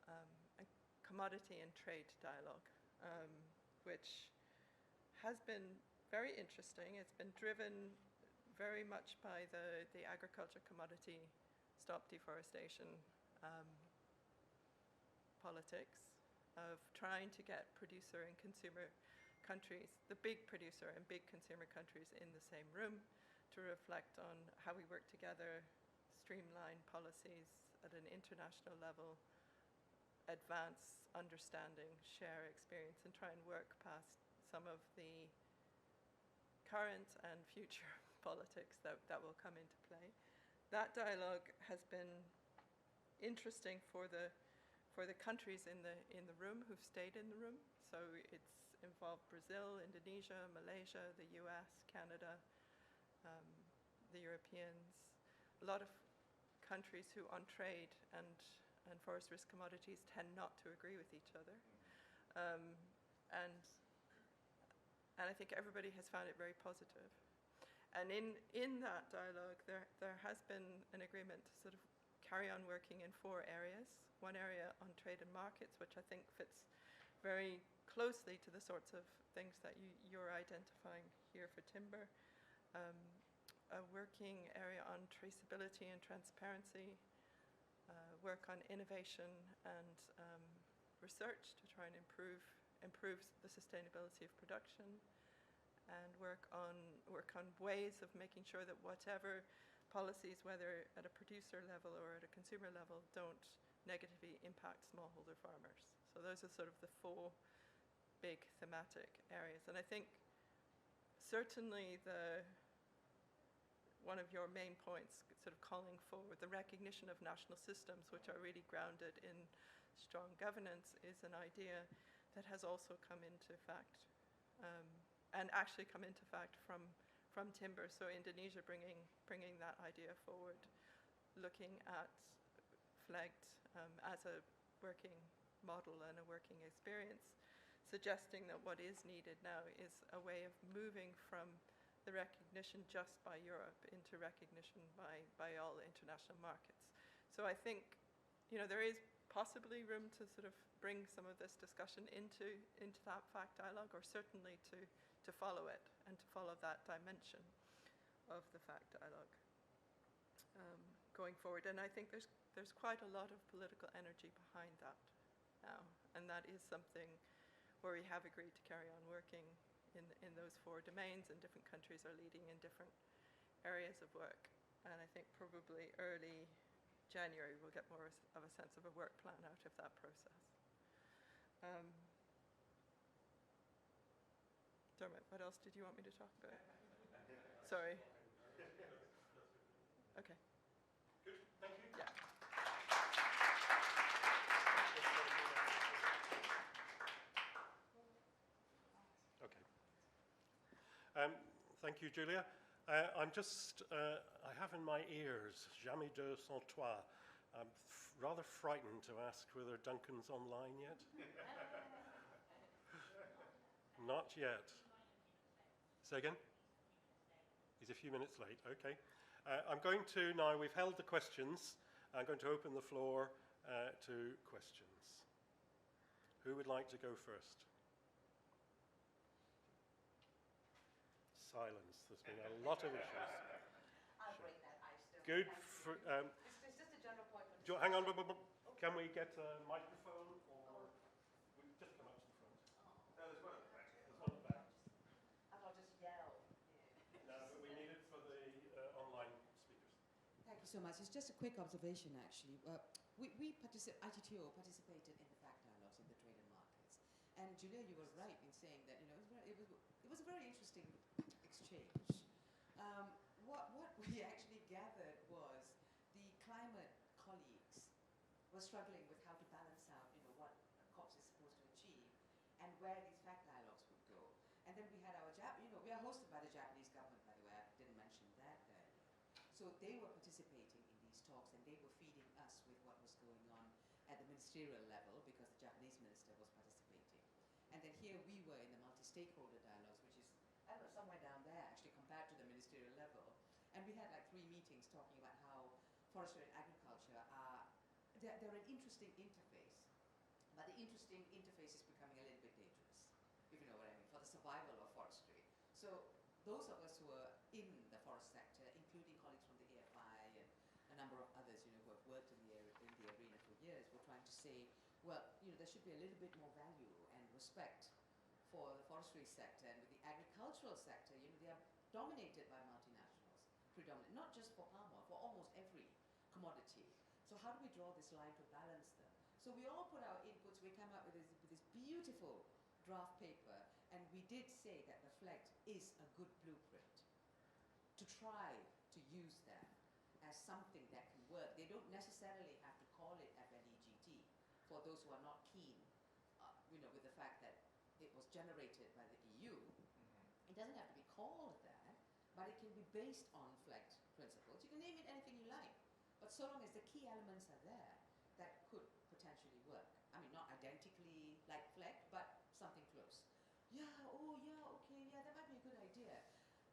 and commodity and trade dialogue, which has been very interesting. It's been driven very much by the agriculture commodity stop deforestation politics of trying to get producer and consumer countries, the big producer and big consumer countries, in the same room to reflect on how we work together, streamline policies at an international level, advance understanding, share experience, and try and work past some of the current and future politics that will come into play. That dialogue has been interesting for the countries in the room who've stayed in the room. So it's involved Brazil, Indonesia, Malaysia, the US, Canada, the Europeans, a lot of countries who on trade and forest risk commodities tend not to agree with each other. And I think everybody has found it very positive. And in that dialogue, there has been an agreement to sort of carry on working in 4 areas. One area on trade and markets, which I think fits very closely to the sorts of things that you're identifying here for timber. A working area on traceability and transparency, work on innovation and research to try and improve the sustainability of production, and work on ways of making sure that whatever policies, whether at a producer level or at a consumer level, don't negatively impact smallholder farmers. So those are sort of the 4 big thematic areas. And I think certainly one of your main points, sort of calling for the recognition of national systems which are really grounded in strong governance, is an idea that has also come into fact, and actually come into fact from timber. So Indonesia bringing that idea forward, looking at flagged as a working model and a working experience, suggesting that what is needed now is a way of moving from the recognition just by Europe into recognition by all international markets. So I think, there is possibly room to sort of bring some of this discussion into that fact dialogue, or certainly to follow it and to follow that dimension of the fact dialogue going forward. And I think there's quite a lot of political energy behind that now, and that is something where we have agreed to carry on working in those 4 domains, and different countries are leading in different areas of work. And I think probably early January we'll get more of a sense of a work plan out of that process. Dermot, what else did you want me to talk about? Sorry. Okay. Good, thank you. Yeah. Okay. Thank you, Julia. I have in my ears Jamais 203. I'm rather frightened to ask whether Duncan's online yet. Not yet. Say again? He's a few minutes late, okay. I'm going to, now we've held the questions, I'm going to open the floor to questions. Who would like to go first? Silence. There's been a lot of issues. I'll break that ice. Good. It's just a general point. Hang on. Can we get a microphone, or we just come up to the front? No, there's one at the back. There's one at the back. I'll just yell. No, but we need it for the online speakers. Thank you so much. It's just a quick observation, actually. ITTO participated in the fact dialogues in the trade and markets. And Julia, you were right in saying that it was a very interesting exchange. What we actually gathered was the climate colleagues were struggling with how to balance out, what COPS is supposed to achieve and where these fact dialogues would go. And then we had our we are hosted by the Japanese government, by the way. I didn't mention that earlier. So they were participating in these talks, ministerial level because the Japanese minister was participating. And then here we were in the multi-stakeholder dialogues, which is, I don't know, somewhere down there actually compared to the ministerial level. And we had like 3 meetings talking about how forestry and agriculture are, they're an interesting interface. But the interesting interface is becoming a little bit dangerous, if you know what I mean, for the survival of forestry. So those of us who are in the forest sector, including colleagues from the AFI and a number of others, you know, who have worked in the arena for years, were trying to say, well, you know, there should be a little bit more value and respect for the forestry sector. And with the agricultural sector, you know, they are dominated by multinationals, predominantly, not just for palm oil, for almost every commodity. So how do we draw this line to balance them? So we all put our inputs, we came up with this beautiful draft paper, and we did say that Reflect is a good blueprint to try to use that as something that can work. They don't necessarily have to call it FLEGT for those who are not keen, you know, with the fact that it was generated by the EU. It doesn't have to be called that, but it can be based on FLEGT principles. You can name it anything you like, but so long as the key elements are there, that could potentially work. I mean, not identically like FLEGT, but something close. Yeah, oh yeah, okay, yeah, that might be a good idea.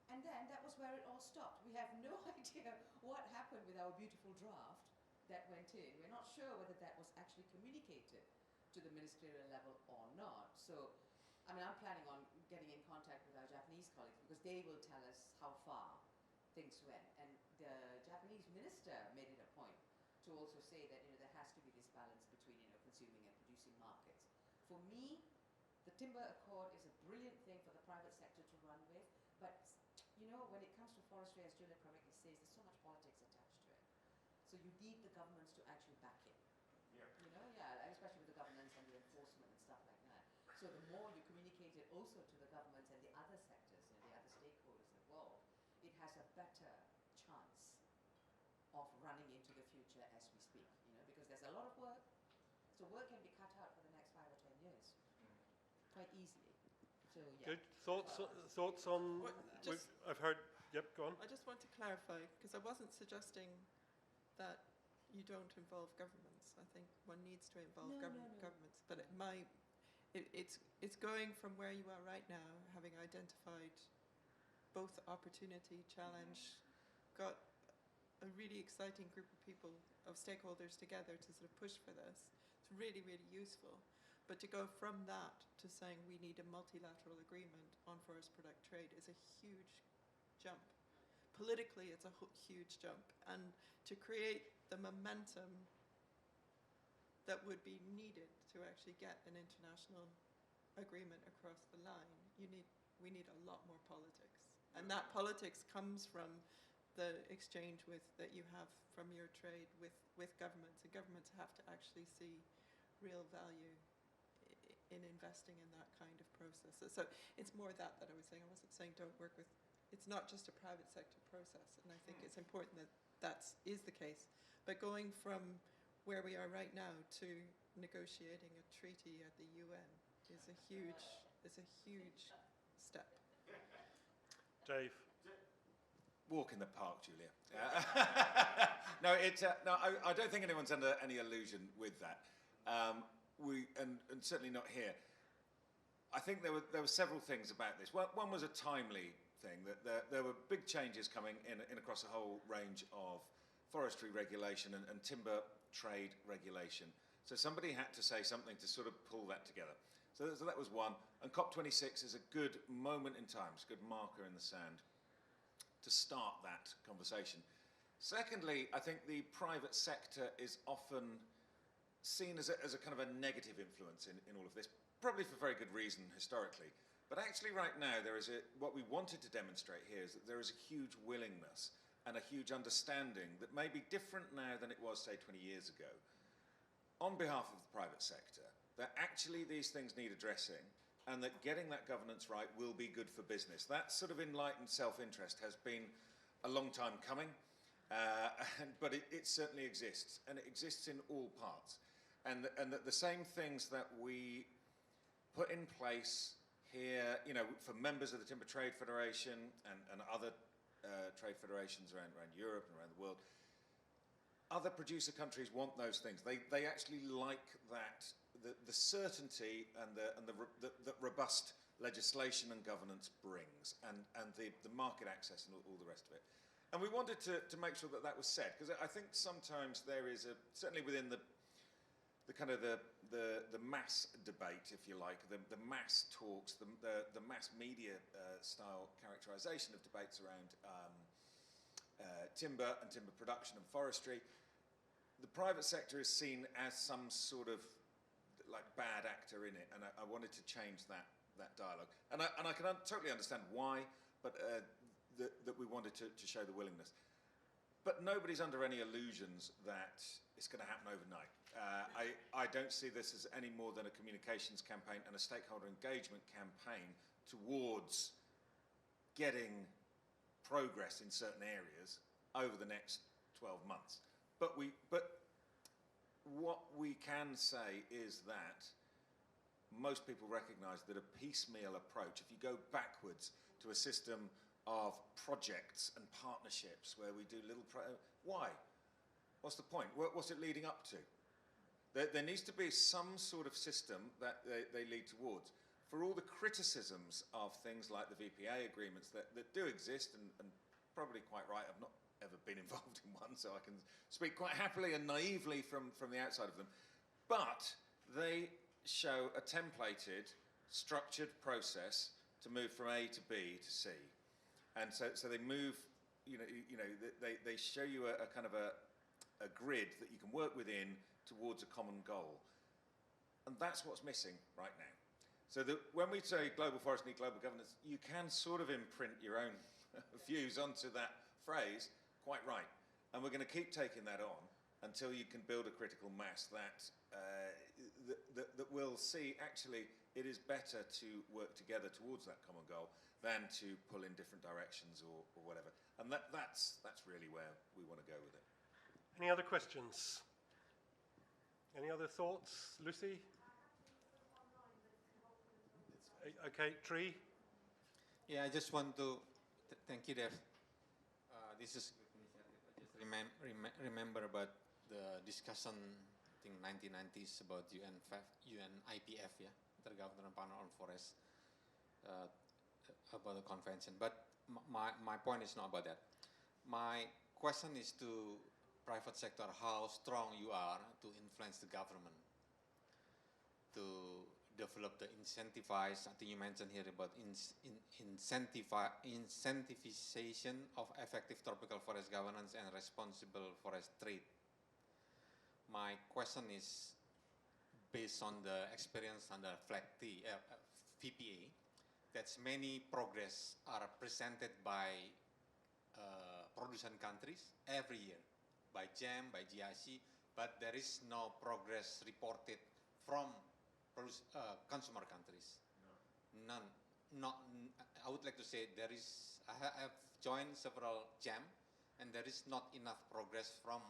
And then that was where it all stopped. We have no idea what happened with our beautiful draft that went in. We're not sure whether that was actually communicated to the ministerial level or not. So, I mean, I'm planning on getting in contact with our Japanese colleagues because they will tell us how far things went. And the Japanese minister made it a point to also say that, you know, there has to be this balance between, you know, consuming and producing markets. For me, the Timber Accord is a brilliant thing for the private sector to run with, but, you know, when it comes to forestry, as Julia correctly says, there's so much politics attached to it. So you need the governments to actually back it. Yeah. You know, yeah, especially with the governance and the enforcement and stuff like that. So the more you communicate it also to the governments and the other sectors, you know, the other stakeholders involved, it has a better chance of running into the future as we speak, you know, because there's a lot of work. So work can be cut out for the next 5 or 10 years, quite easily. So yeah. Good. Thoughts on, What, just- I've heard, yep, go on. I just want to clarify, because I wasn't suggesting that you don't involve governments. I think one needs to involve No. governments, but it's going from where you are right now, having identified both opportunity, challenge, got a really exciting group of people, of stakeholders together to sort of push for this. It's really, really useful. But to go from that to saying we need a multilateral agreement on forest product trade is a huge jump. Politically, it's a huge jump. And to create the momentum that would be needed to actually get an international agreement across the line, we need a lot more politics. And that politics comes from the exchange that you have from your trade with governments, and governments have to actually see real value in investing in that kind of process. So it's more that I was saying. I wasn't saying don't work with, it's not just a private sector process, and I think it's important that is the case. But going from where we are right now to negotiating a treaty at the UN is a huge step. Dave. Walk in the park, Julia. No, I don't think anyone's under any illusion with that. And certainly not here. I think there were several things about this. One was a timely thing, that there were big changes coming in across a whole range of forestry regulation and timber trade regulation. So somebody had to say something to sort of pull that together. So that was one. And COP26 is a good moment in time, it's a good marker in the sand to start that conversation. Secondly, I think the private sector is often seen as a kind of a negative influence in all of this, probably for very good reason historically. But actually right now, what we wanted to demonstrate here is that there is a huge willingness and a huge understanding that may be different now than it was, say, 20 years ago, on behalf of the private sector, that actually these things need addressing and that getting that governance right will be good for business. That sort of enlightened self-interest has been a long time coming, but it certainly exists, and it exists in all parts. And that the same things that we put in place here, you know, for members of the Timber Trade Federation and other trade federations around Europe and around the world, other producer countries want those things. They actually like that, the certainty and the robust legislation and governance brings, and the market access and all the rest of it. And we wanted to make sure that was said, because I think sometimes there is certainly within the kind of the mass debate, if you like, the mass talks, the mass media style characterization of debates around timber and timber production and forestry. The private sector is seen as some sort of like bad actor in it, and I wanted to change that dialogue. And I can totally understand why, but that we wanted to show the willingness. But nobody's under any illusions that it's going to happen overnight. I don't see this as any more than a communications campaign and a stakeholder engagement campaign towards getting progress in certain areas over the next 12 months. But what we can say is that most people recognise that a piecemeal approach, if you go backwards to a system of projects and partnerships where we do little... why? What's the point? What's it leading up to? There needs to be some sort of system that they lead towards. For all the criticisms of things like the VPA agreements that do exist, and probably quite right, I've not ever been involved in one, so I can speak quite happily and naively from the outside of them. But they show a templated, structured process to move from A to B to C. And so they move, they show you a kind of a grid that you can work within towards a common goal. And that's what's missing right now. So that when we say global forest need global governance, you can sort of imprint your own views onto that phrase, quite right. And we're going to keep taking that on until you can build a critical mass that will see actually it is better to work together towards that common goal than to pull in different directions or whatever. And that's really where we want to go with it. Any other questions? Any other thoughts? Lucy? Okay, Tree? Yeah, I just want to thank you, Dev. This is a good initiative. I just remember about the discussion, I think 1990s, about UN IPF, yeah, Intergovernmental Panel on Forest, about the convention. But my point is not about that. My question is to private sector, how strong you are to influence the government to develop the incentivize. I think you mentioned here about incentivization of effective tropical forest governance and responsible forest trade. My question is based on the experience under VPA, that many progress are presented by producing countries every year, by GEM, by GIC, but there is no progress reported from consumer countries. No. None. I would like to say there is, I have joined several GEM, and there is not enough progress from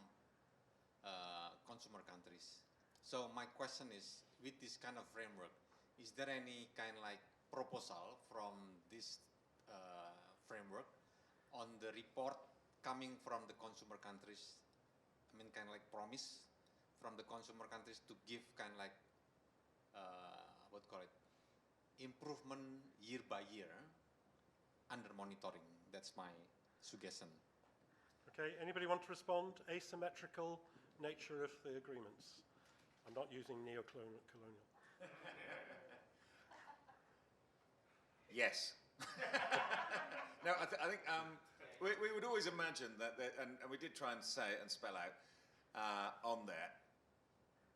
consumer countries. So my question is, with this kind of framework, is there any kind of like proposal from this framework on the report coming from the consumer countries? I mean, kind of like promise from the consumer countries to give kind of like what call it, improvement year by year under monitoring. That's my suggestion. Okay, anybody want to respond? Asymmetrical nature of the agreements. I'm not using neo-colonial. Yes. No, I think we would always imagine that, and we did try and say it and spell out on there,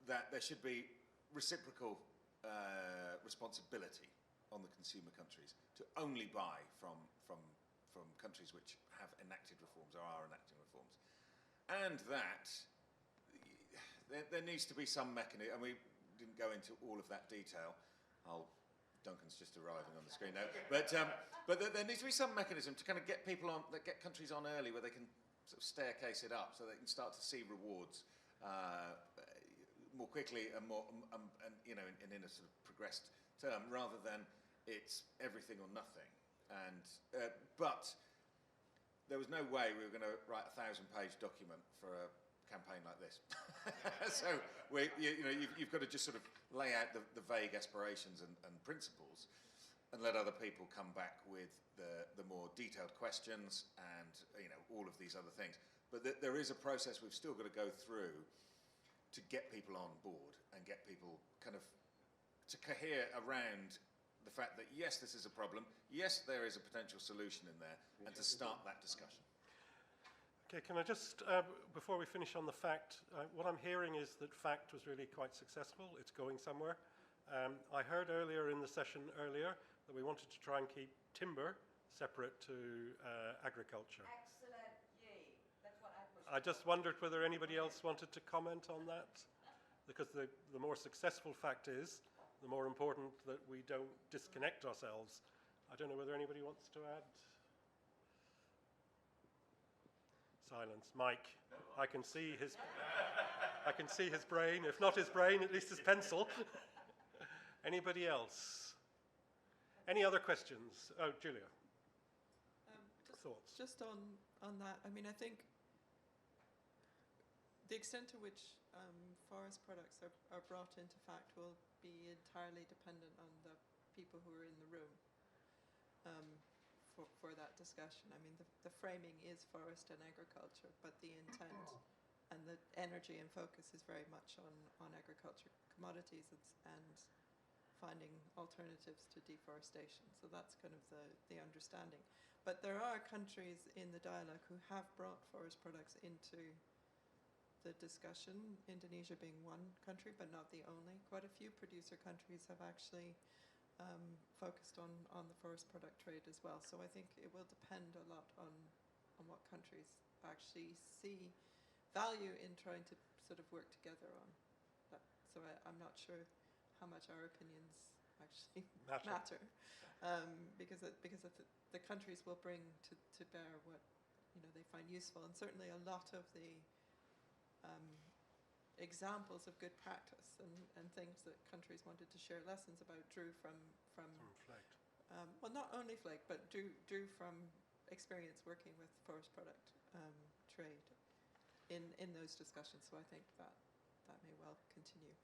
that there should be reciprocal responsibility on the consumer countries to only buy from countries which have enacted reforms or are enacting reforms. And that there needs to be some mechanism, and we didn't go into all of that detail. Duncan's just arriving on the screen now. But there needs to be some mechanism to kind of get people on, that get countries on early where they can sort of staircase it up so they can start to see rewards more quickly and more, in a sort of progressed term, rather than it's everything or nothing. And but there was no way we were going to write a 1,000-page document for a campaign like this. So you've got to just sort of lay out the vague aspirations and principles, and let other people come back with the more detailed questions and all of these other things. But there is a process we've still got to go through to get people on board and get people kind of to cohere around the fact that yes, this is a problem, yes, there is a potential solution in there, and to start that discussion. Okay, can I just, before we finish on the FACT, what I'm hearing is that FACT was really quite successful. It's going somewhere. I heard earlier in the session that we wanted to try and keep timber separate to agriculture. Excellent, yay. That's what I pushed. I just wondered whether anybody else wanted to comment on that, because the more successful FACT is, the more important that we don't disconnect ourselves. I don't know whether anybody wants to add. Silence. Mike, I can see his brain. If not his brain, at least his pencil. Anybody else? Any other questions? Oh, Julia. Thoughts? Just on that, I mean, I think the extent to which forest products are brought into FACT will be entirely dependent on the people who are in the room for that discussion. I mean, the framing is forest and agriculture, but the intent and the energy and focus is very much on agriculture commodities and finding alternatives to deforestation. So that's kind of the understanding. But there are countries in the dialogue who have brought forest products into the discussion, Indonesia being one country, but not the only. Quite a few producer countries have actually focused on the forest product trade as well. So I think it will depend a lot on what countries actually see value in trying to sort of work together on that. So I'm not sure how much our opinions actually matter. Because the countries will bring to bear what they find useful, and certainly a lot of the examples of good practice and things that countries wanted to share lessons about drew from FLEGT. Well, not only FLEGT, but drew from experience working with forest product trade in those discussions. So I think that may well continue.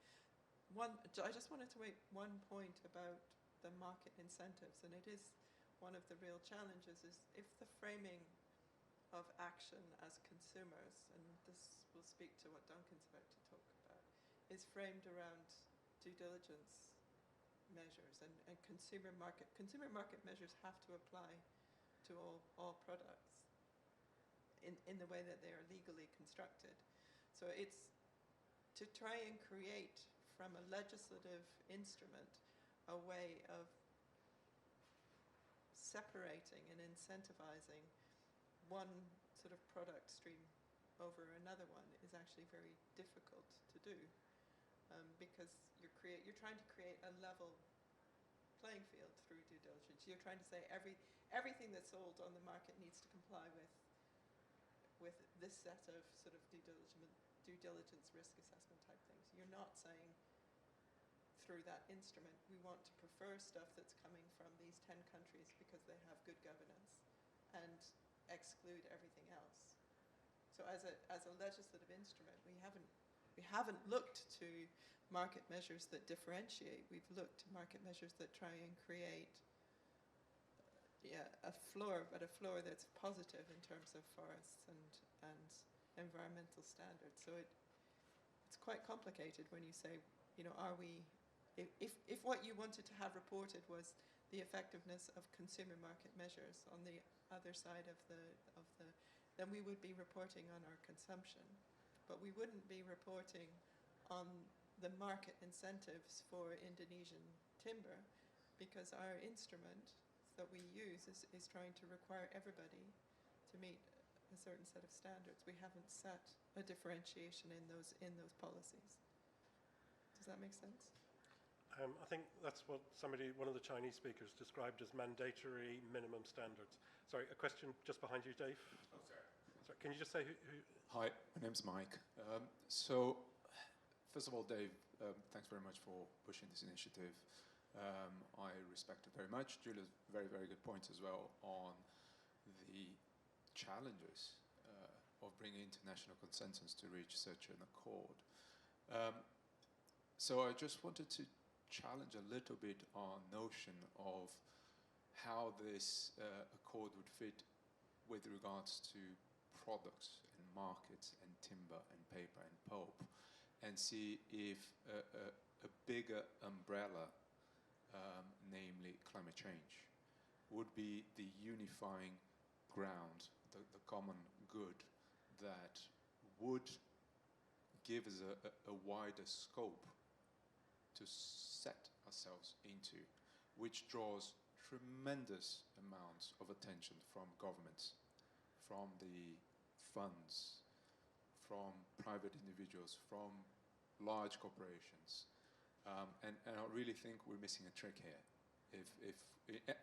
I just wanted to make one point about the market incentives, and it is one of the real challenges is if the framing of action as consumers, and this will speak to what Duncan's about to talk about, is framed around due diligence measures and consumer market measures have to apply to all products in the way that they are legally constructed. So it's to try and create from a legislative instrument a way of separating and incentivizing one sort of product stream over another one is actually very difficult to do because you're trying to create a level playing field through due diligence. You're trying to say everything that's sold on the market needs to comply with this set of sort of due diligence risk assessment type things. You're not saying through that instrument we want to prefer stuff that's coming from these 10 countries because they have good governance and exclude everything else. So as a legislative instrument, we haven't looked to market measures that differentiate. We've looked to market measures that try and create a floor, but a floor that's positive in terms of forests and environmental standards. So it's quite complicated when you say, are we, if what you wanted to have reported was the effectiveness of consumer market measures on the other side of the then we would be reporting on our consumption, but we wouldn't be reporting on the market incentives for Indonesian timber because our instrument that we use is trying to require everybody to meet a certain set of standards. We haven't set a differentiation in those policies. Does that make sense? I think that's what one of the Chinese speakers described as mandatory minimum standards. Sorry, a question just behind you, Dave. Oh, sorry. Can you just say who? Hi, my name's Mike. So, first of all, Dave, thanks very much for pushing this initiative. I respect it very much. Julia's very, very good points as well on the challenges of bringing international consensus to reach such an accord. So I just wanted to challenge a little bit our notion of how this accord would fit with regards to products and markets and timber and paper and pulp, and see if a bigger umbrella, namely climate change, would be the unifying ground, the common good that would give us a wider scope to set ourselves into, which draws tremendous amounts of attention from governments, from the funds, from private individuals, from large corporations. And I really think we're missing a trick here.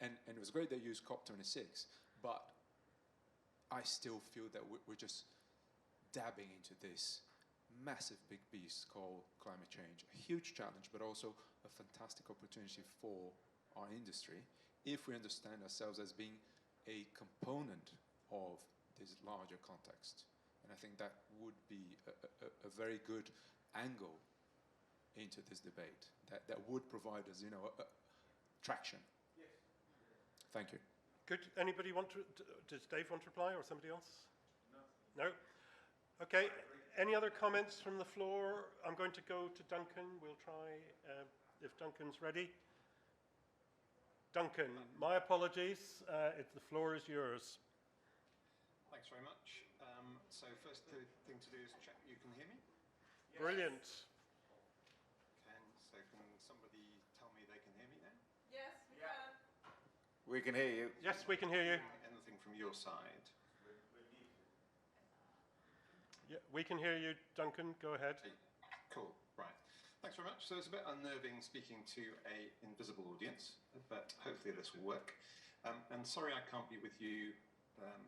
And it was great they used COP26, but I still feel that we're just dabbing into this massive big beast called climate change. A huge challenge, but also a fantastic opportunity for our industry if we understand ourselves as being a component of this larger context. And I think that would be a very good angle into this debate that would provide us, traction. Yes. Thank you. Good. Anybody want to, does Dave want to reply or somebody else? No? Okay. Any other comments from the floor? I'm going to go to Duncan. We'll try if Duncan's ready. Duncan, my apologies. The floor is yours. Thanks very much. So first thing to do is check you can hear me. Yes. Brilliant. So can somebody tell me they can hear me now? Yes, we can. We can hear you. Yes, we can hear you. Anything from your side? Yeah, we can hear you, Duncan. Go ahead. Cool. Right. Thanks very much. So it's a bit unnerving speaking to an invisible audience, but hopefully this will work. And sorry I can't be with you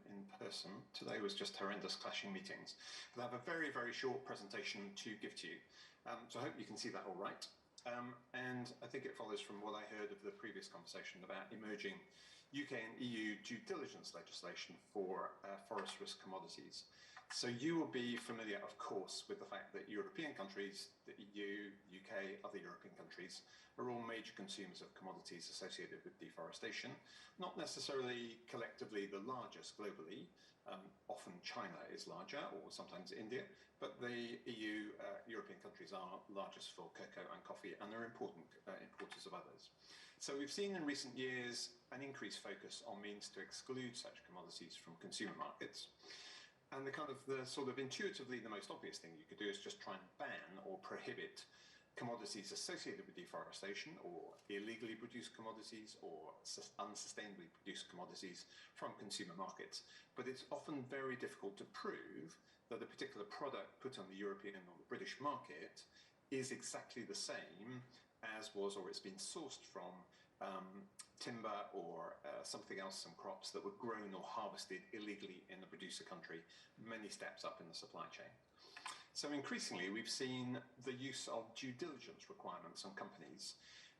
in person. Today was just horrendous clashing meetings. But I have a very, very short presentation to give to you. So I hope you can see that all right. And I think it follows from what I heard of the previous conversation about emerging UK and EU due diligence legislation for forest risk commodities. So you will be familiar, of course, with the fact that European countries, the EU, UK, other European countries, are all major consumers of commodities associated with deforestation. Not necessarily collectively the largest globally. Often China is larger, or sometimes India, but the EU, European countries are largest for cocoa and coffee, and are important importers of others. So we've seen in recent years an increased focus on means to exclude such commodities from consumer markets. And the sort of intuitively the most obvious thing you could do is just try and ban or prohibit commodities associated with deforestation, or illegally produced commodities, or unsustainably produced commodities from consumer markets. But it's often very difficult to prove that a particular product put on the European or the British market is exactly the same as was, or it's been sourced from, timber or something else, some crops that were grown or harvested illegally in the producer country, many steps up in the supply chain. So increasingly, we've seen the use of due diligence requirements on companies.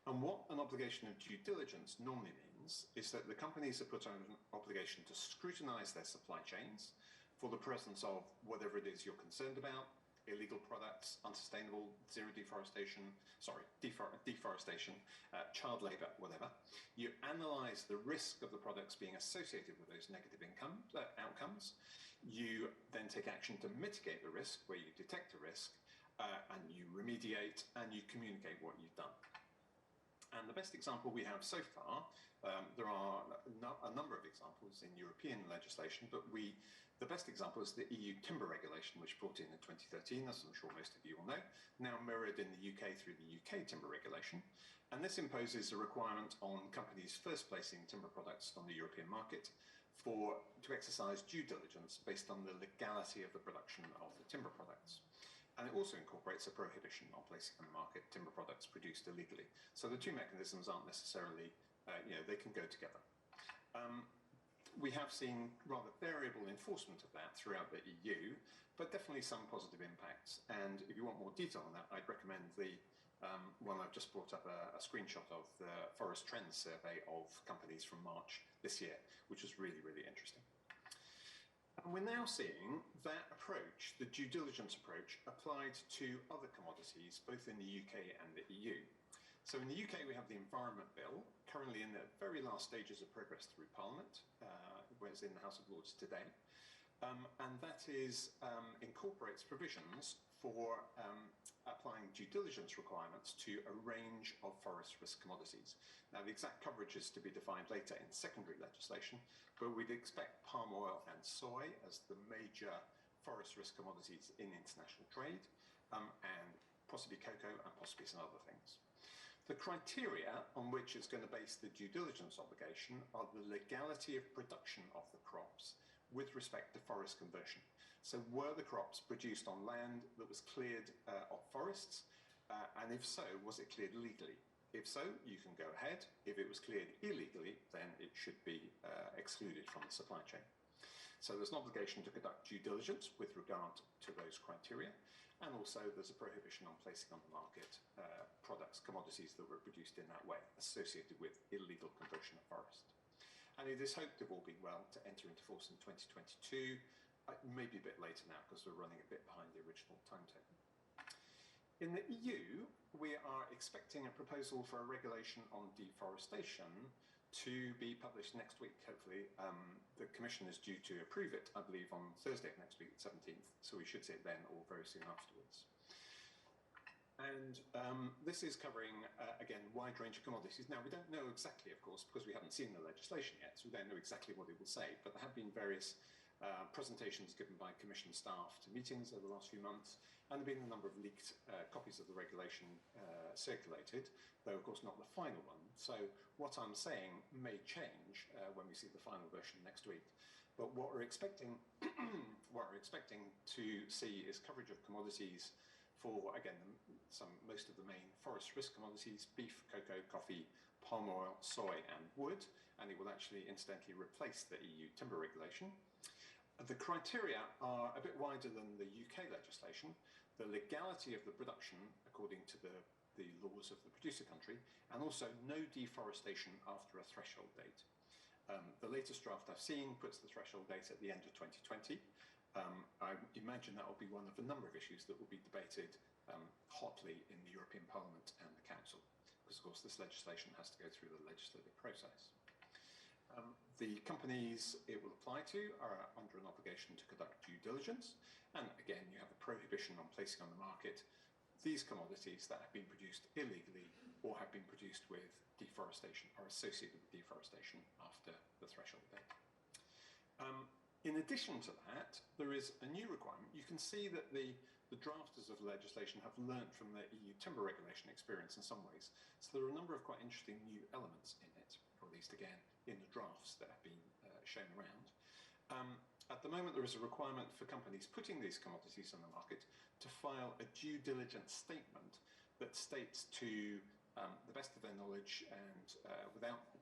And what an obligation of due diligence normally means is that the companies are put on an obligation to scrutinize their supply chains for the presence of whatever it is you're concerned about, illegal products, unsustainable, deforestation, child labor, whatever. You analyze the risk of the products being associated with those negative outcomes. You then take action to mitigate the risk where you detect a risk, and you remediate and you communicate what you've done. And the best example we have so far, there are a number of examples in European legislation, but the best example is the EU timber regulation, which brought in 2013, as I'm sure most of you will know, now mirrored in the UK through the UK timber regulation. And this imposes a requirement on companies first placing timber products on the European market to exercise due diligence based on the legality of the production of the timber products. And it also incorporates a prohibition on placing on the market timber products produced illegally. So the two mechanisms aren't necessarily, they can go together. We have seen rather variable enforcement of that throughout the EU, but definitely some positive impacts. And if you want more detail on that, I'd recommend the one I've just brought up a screenshot of the Forest Trends survey of companies from March this year, which was really, really interesting. And we're now seeing that approach, the due diligence approach, applied to other commodities, both in the UK and the EU. So in the UK, we have the Environment Bill, currently in the very last stages of progress through Parliament, where it's in the House of Lords today. And that incorporates provisions for applying due diligence requirements to a range of forest risk commodities. Now, the exact coverage is to be defined later in secondary legislation, but we'd expect palm oil and soy as the major forest risk commodities in international trade, and possibly cocoa and possibly some other things. The criteria on which it's going to base the due diligence obligation are the legality of production of the crops with respect to forest conversion. So were the crops produced on land that was cleared of forests, and if so, was it cleared legally? If so, you can go ahead. If it was cleared illegally, then it should be excluded from the supply chain. So there's an obligation to conduct due diligence with regard to those criteria, and also there's a prohibition on placing on the market products, commodities that were produced in that way, associated with illegal conversion of forest. And it is hoped, if all being well, to enter into force in 2022, maybe a bit later now because we're running a bit behind the original timetable. In the EU, we are expecting a proposal for a regulation on deforestation to be published next week, hopefully. The Commission is due to approve it, I believe, on Thursday of next week, the 17th, so we should see it then or very soon afterwards. And this is covering, again, a wide range of commodities. Now, we don't know exactly, of course, because we haven't seen the legislation yet, so we don't know exactly what it will say, but there have been various presentations given by Commission staff to meetings over the last few months, and there have been a number of leaked copies of the regulation circulated, though, of course, not the final one. So what I'm saying may change when we see the final version next week. But what we're expecting, to see is coverage of commodities for, again, most of the main forest risk commodities: beef, cocoa, coffee, palm oil, soy, and wood. And it will actually, incidentally, replace the EU timber regulation. The criteria are a bit wider than the UK legislation. The legality of the production, according to the laws of the producer country, and also no deforestation after a threshold date. The latest draft I've seen puts the threshold date at the end of 2020. I imagine that will be one of a number of issues that will be debated hotly in the European Parliament and the Council, because of course this legislation has to go through the legislative process. The companies it will apply to are under an obligation to conduct due diligence, and again you have a prohibition on placing on the market these commodities that have been produced illegally or have been produced with deforestation, or associated with deforestation after the threshold date. In addition to that, there is a new requirement. You can see that the drafters of the legislation have learnt from the EU timber regulation experience in some ways. So there are a number of quite interesting new elements in it, or at least again in the drafts that have been shown around. At the moment, there is a requirement for companies putting these commodities on the market to file a due diligence statement that states to the best of their knowledge and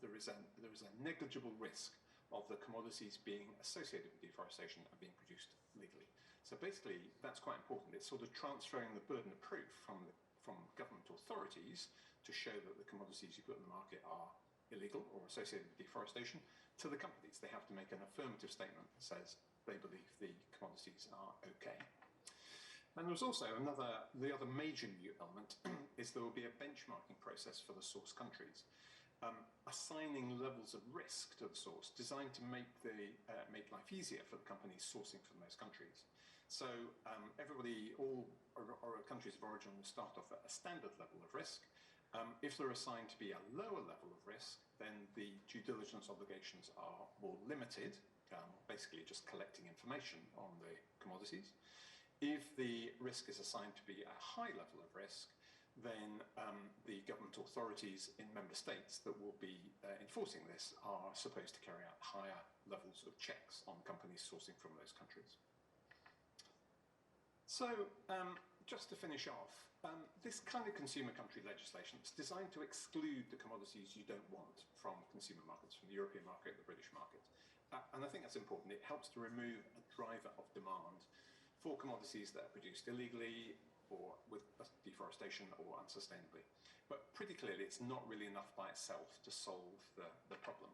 there is a negligible risk of the commodities being associated with deforestation and being produced legally. So basically, that's quite important. It's sort of transferring the burden of proof from government authorities to show that the commodities you put in the market are illegal or associated with deforestation to the companies. They have to make an affirmative statement that says they believe the commodities are okay. And there's also the other major new element is there will be a benchmarking process for the source countries. Assigning levels of risk to the source designed to make life easier for the companies sourcing from those countries. So all countries of origin will start off at a standard level of risk. If they're assigned to be a lower level of risk, then the due diligence obligations are more limited, basically just collecting information on the commodities. If the risk is assigned to be a high level of risk, then the government authorities in member states that will be enforcing this are supposed to carry out higher levels of checks on companies sourcing from those countries. So, just to finish off, this kind of consumer country legislation is designed to exclude the commodities you don't want from consumer markets, from the European market, the British market. And I think that's important. It helps to remove a driver of demand for commodities that are produced illegally or with deforestation or unsustainably. But pretty clearly, it's not really enough by itself to solve the problem.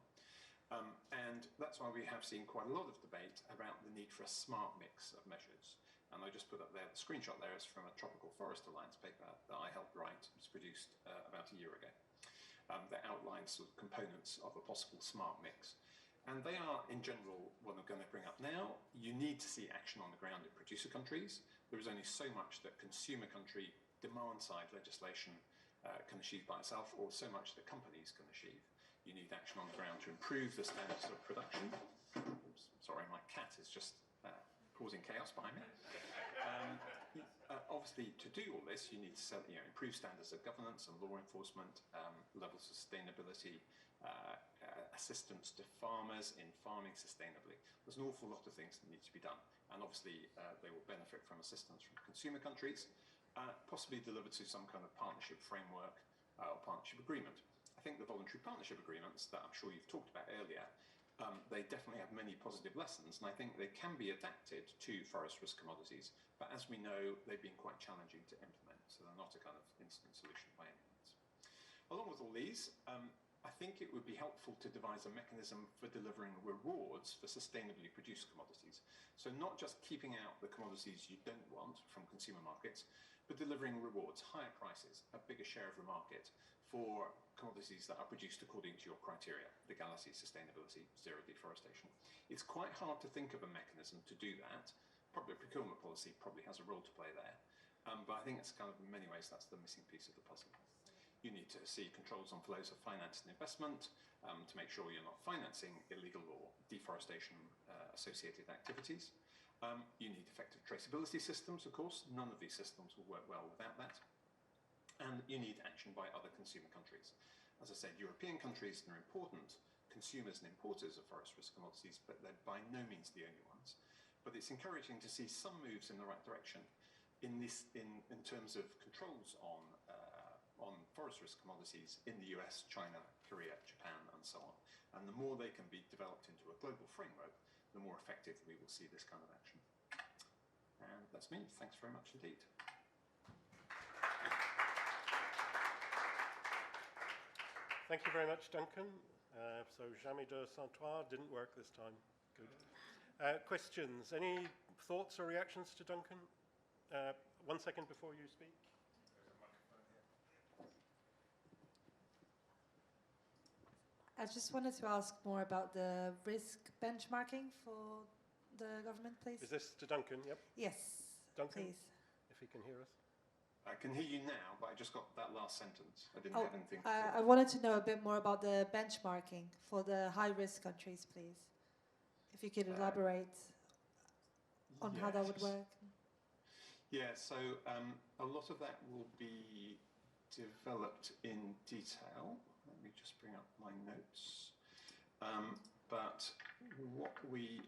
And that's why we have seen quite a lot of debate about the need for a smart mix of measures. And I just put up there, the screenshot there is from a Tropical Forest Alliance paper that I helped write. It was produced about a year ago. That outlines sort of components of a possible smart mix. And they are, in general, what I'm going to bring up now. You need to see action on the ground in producer countries. There is only so much that consumer country demand-side legislation can achieve by itself, or so much that companies can achieve. You need action on the ground to improve the standards of production. Oops, sorry, my cat is just causing chaos behind me. Obviously, to do all this, you need to improve standards of governance and law enforcement, levels of sustainability, assistance to farmers in farming sustainably. There's an awful lot of things that need to be done. And obviously, they will benefit from assistance from consumer countries, possibly delivered through some kind of partnership framework or partnership agreement. I think the voluntary partnership agreements that I'm sure you've talked about earlier, they definitely have many positive lessons, and I think they can be adapted to forest risk commodities. But as we know, they've been quite challenging to implement, so they're not a kind of instant solution by any means. Along with all these, I think it would be helpful to devise a mechanism for delivering rewards for sustainably produced commodities. So not just keeping out the commodities you don't want from consumer markets, but delivering rewards, higher prices, a bigger share of the market for commodities that are produced according to your criteria: legality, sustainability, zero deforestation. It's quite hard to think of a mechanism to do that. Public procurement policy probably has a role to play there. But I think it's kind of, in many ways, that's the missing piece of the puzzle. You need to see controls on flows of finance and investment to make sure you're not financing illegal or deforestation associated activities. You need effective traceability systems, of course. None of these systems will work well without that. And you need action by other consumer countries. As I said, European countries are important consumers and importers of forest risk commodities, but they're by no means the only ones. But it's encouraging to see some moves in the right direction in terms of controls on forest risk commodities in the US, China, Korea, Japan, and so on. And the more they can be developed into a global framework, the more effective we will see this kind of action. And that's me. Thanks very much indeed. Thank you very much, Duncan. So Jamais de Santoire didn't work this time. Good. Questions? Any thoughts or reactions to Duncan? 1 second before you speak. I just wanted to ask more about the risk benchmarking for the government, please. Is this to Duncan? Yep. Yes, Duncan, please. if he can hear us. I can hear you now, but I just got that last sentence. I didn't have anything. I wanted to know a bit more about the benchmarking for the high-risk countries, please. If you could elaborate on how that would work. Yeah, so a lot of that will be developed in detail. Let me just bring up my notes. But what we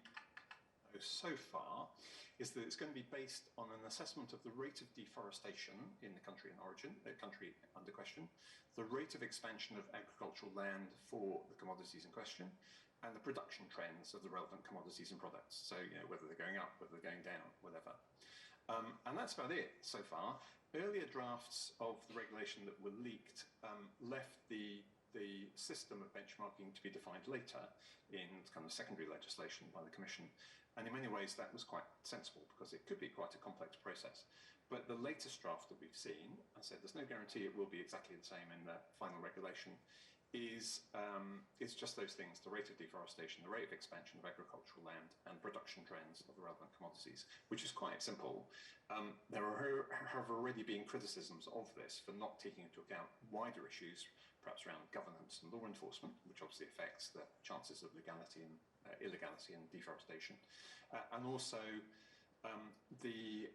know so far is that it's going to be based on an assessment of the rate of deforestation in the country in origin, the country under question, the rate of expansion of agricultural land for the commodities in question, and the production trends of the relevant commodities and products. So, whether they're going up, whether they're going down, whatever. And that's about it so far. Earlier drafts of the regulation that were leaked left the system of benchmarking to be defined later in kind of secondary legislation by the Commission. And in many ways, that was quite sensible because it could be quite a complex process. But the latest draft that we've seen, I said there's no guarantee it will be exactly the same in the final regulation, is just those things: the rate of deforestation, the rate of expansion of agricultural land, and production trends of the relevant commodities, which is quite simple. There have already been criticisms of this for not taking into account wider issues, perhaps around governance and law enforcement, which obviously affects the chances of legality and illegality and deforestation. And also, the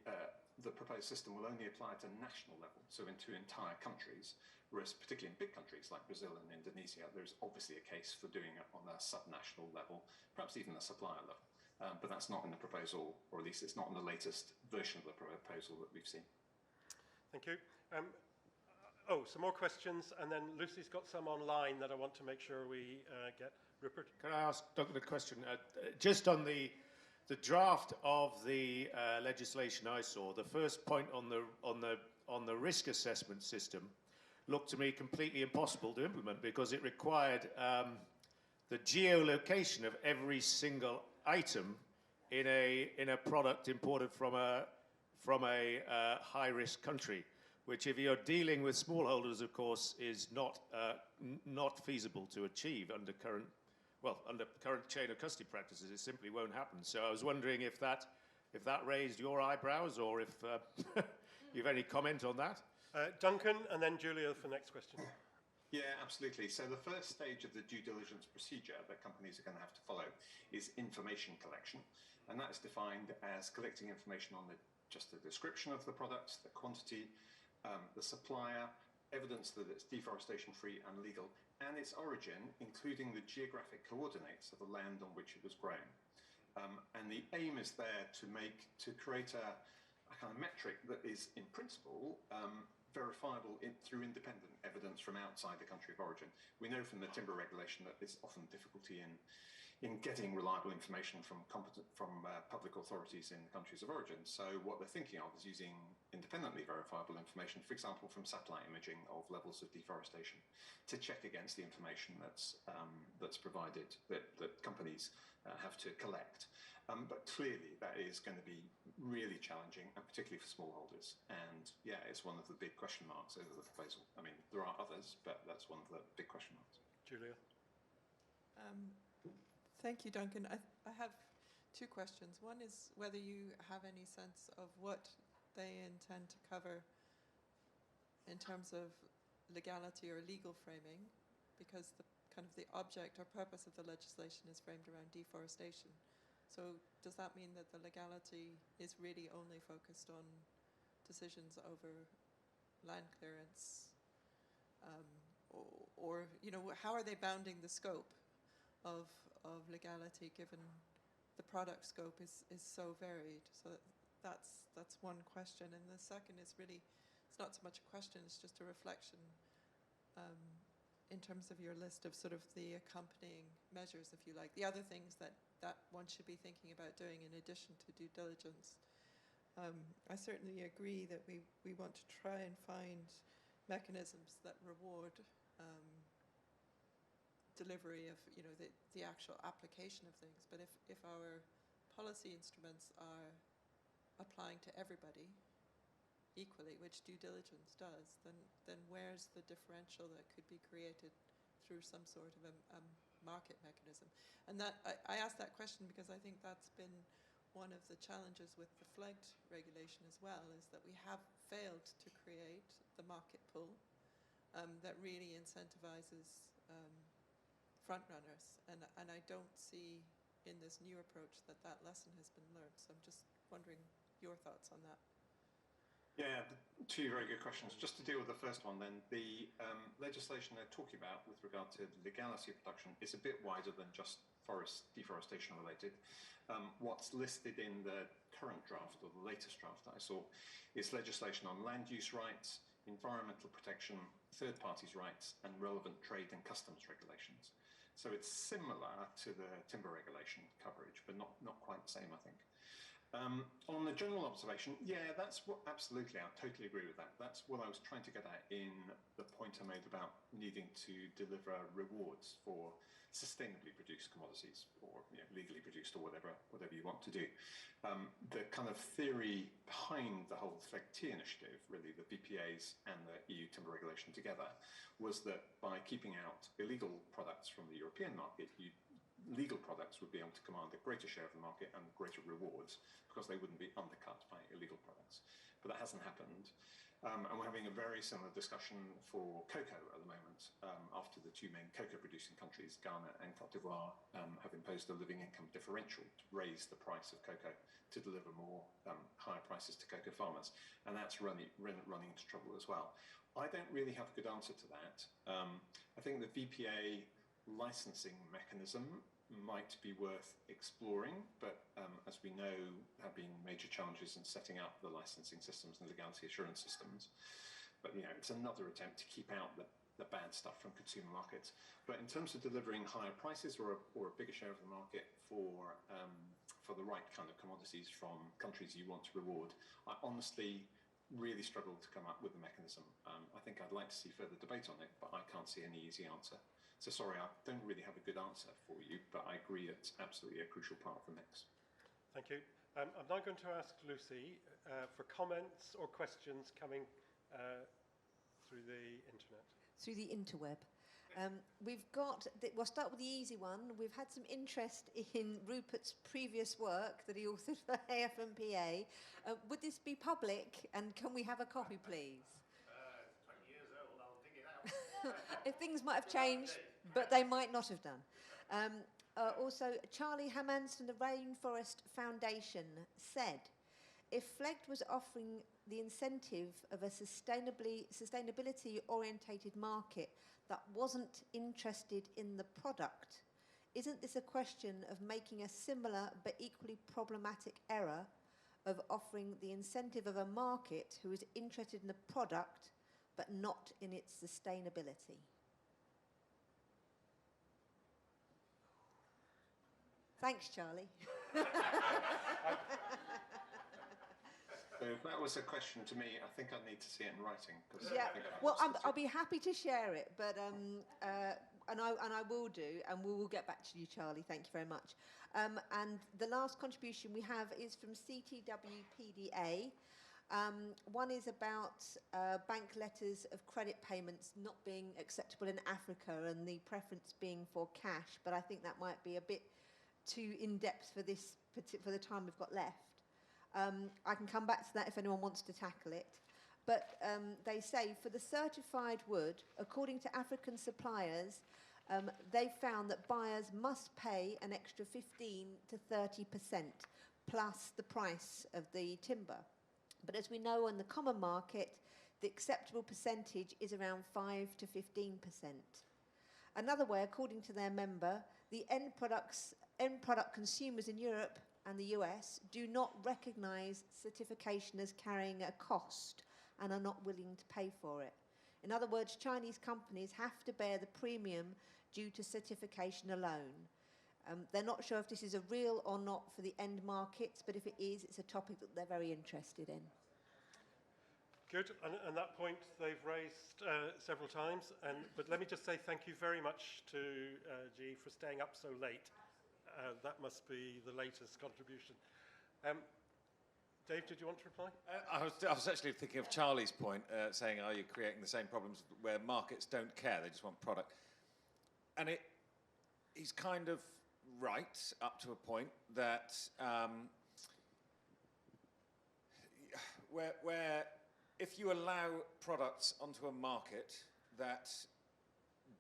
proposed system will only apply at a national level, so into entire countries, whereas particularly in big countries like Brazil and Indonesia, there's obviously a case for doing it on a subnational level, perhaps even a supplier level. But that's not in the proposal, or at least it's not in the latest version of the proposal that we've seen. Thank you. Some more questions, and then Lucy's got some online that I want to make sure we get. Rupert? Can I ask Duncan a question? Just on the draft of the legislation I saw, the first point on the risk assessment system looked to me completely impossible to implement because it required the geolocation of every single item in a product imported from a high-risk country, which, if you're dealing with smallholders, of course, is not feasible to achieve under current chain of custody practices. It simply won't happen. So I was wondering if that raised your eyebrows, or if you've any comment on that. Duncan, and then Julia for next question. Yeah, absolutely. So the first stage of the due diligence procedure that companies are going to have to follow is information collection. And that is defined as collecting information on just the description of the products, the quantity, the supplier, evidence that it's deforestation-free and legal, and its origin, including the geographic coordinates of the land on which it was grown. And the aim is there to create a kind of metric that is, in principle, verifiable through independent evidence from outside the country of origin. We know from the timber regulation that there's often difficulty in getting reliable information from public authorities in countries of origin. So what they're thinking of is using independently verifiable information, for example, from satellite imaging of levels of deforestation, to check against the information that's provided, that companies have to collect. But clearly that is going to be really challenging, and particularly for smallholders. And yeah, it's one of the big question marks over the proposal. I mean, there are others, but that's one of the big question marks. Julia? Thank you, Duncan. I have two questions. One is whether you have any sense of what they intend to cover in terms of legality or legal framing, because the kind of the object or purpose of the legislation is framed around deforestation. So does that mean that the legality is really only focused on decisions over land clearance? Or you know, how are they bounding the scope of legality, given the product scope is so varied? So that's one question. And the second is really, it's not so much a question, it's just a reflection in terms of your list of sort of the accompanying measures, if you like, the other things that one should be thinking about doing in addition to due diligence. I certainly agree that we want to try and find mechanisms that reward delivery of, you know, the actual application of things. But if our policy instruments are applying to everybody equally, which due diligence does, then where's the differential that could be created through some sort of a market mechanism? And that I ask that question because I think that's been one of the challenges with the flagged regulation as well, is that we have failed to create the market pull that really incentivizes front runners, and I don't see in this new approach that lesson has been learned. So I'm just wondering your thoughts on that. Yeah, two very good questions. Just to deal with the first one then, the legislation they're talking about with regard to legality of production is a bit wider than just forest deforestation related. What's listed in the current draft, or the latest draft that I saw, is legislation on land use rights, environmental protection, third parties' rights, and relevant trade and customs regulations. So it's similar to the timber regulation coverage, but not quite the same, I think. On the general observation, yeah, that's what, absolutely, I totally agree with that. That's what I was trying to get at in the point I made about needing to deliver rewards for sustainably produced commodities, or legally produced, or whatever you want to do. The kind of theory behind the whole FLEGT initiative, really the BPAs and the EU timber regulation together, was that by keeping out illegal products from the European market, legal products would be able to command a greater share of the market and greater rewards, because they wouldn't be undercut by illegal products. But that hasn't happened. And we're having a very similar discussion for cocoa at the moment, after the two main cocoa producing countries, Ghana and Cote d'Ivoire, have imposed a living income differential to raise the price of cocoa to deliver more higher prices to cocoa farmers. And that's running into trouble as well. I don't really have a good answer to that. I think the VPA licensing mechanism might be worth exploring, but as we know, there have been major challenges in setting up the licensing systems and legality assurance systems. But it's another attempt to keep out the bad stuff from consumer markets. But in terms of delivering higher prices or a bigger share of the market for the right kind of commodities from countries you want to reward, I honestly really struggled to come up with a mechanism. I think I'd like to see further debate on it, but I can't see any easy answer. So sorry, I don't really have a good answer for you, but I agree it's absolutely a crucial part of the mix. Thank you. I'm now going to ask Lucy for comments or questions coming through the internet. Through the interweb. We'll start with the easy one. We've had some interest in Rupert's previous work that he authored for AFMPA. Would this be public, and can we have a copy, please? 20 years old, I'll dig it out. If things might have changed, but they might not have done. Also, Charlie Hammonds from the Rainforest Foundation said, if FLEGT was offering the incentive of a sustainability-orientated market that wasn't interested in the product, isn't this a question of making a similar but equally problematic error of offering the incentive of a market who is interested in the product but not in its sustainability? Thanks, Charlie. So if that was a question to me, I think I'd need to see it in writing. Yeah, well, I'll be happy to share it, but and I will do, and we will get back to you, Charlie. Thank you very much. And the last contribution we have is from CTWPDA. One is about bank letters of credit payments not being acceptable in Africa and the preference being for cash, but I think that might be a bit too in-depth for the time we've got left. I can come back to that if anyone wants to tackle it. But they say for the certified wood, according to African suppliers, they found that buyers must pay an extra 15 to 30% plus the price of the timber. But as we know in the common market, the acceptable percentage is around 5 to 15%. Another way, according to their member, the end product consumers in Europe and the US do not recognise certification as carrying a cost and are not willing to pay for it. In other words, Chinese companies have to bear the premium due to certification alone. They're not sure if this is a real or not for the end markets, but if it is, it's a topic that they're very interested in. Good, and that point they've raised several times, but let me just say thank you very much to G for staying up so late. That must be the latest contribution. Dave, did you want to reply? I was actually thinking of Charlie's point, saying, are you creating the same problems where markets don't care, they just want product? And he's kind of right up to a point that where if you allow products onto a market that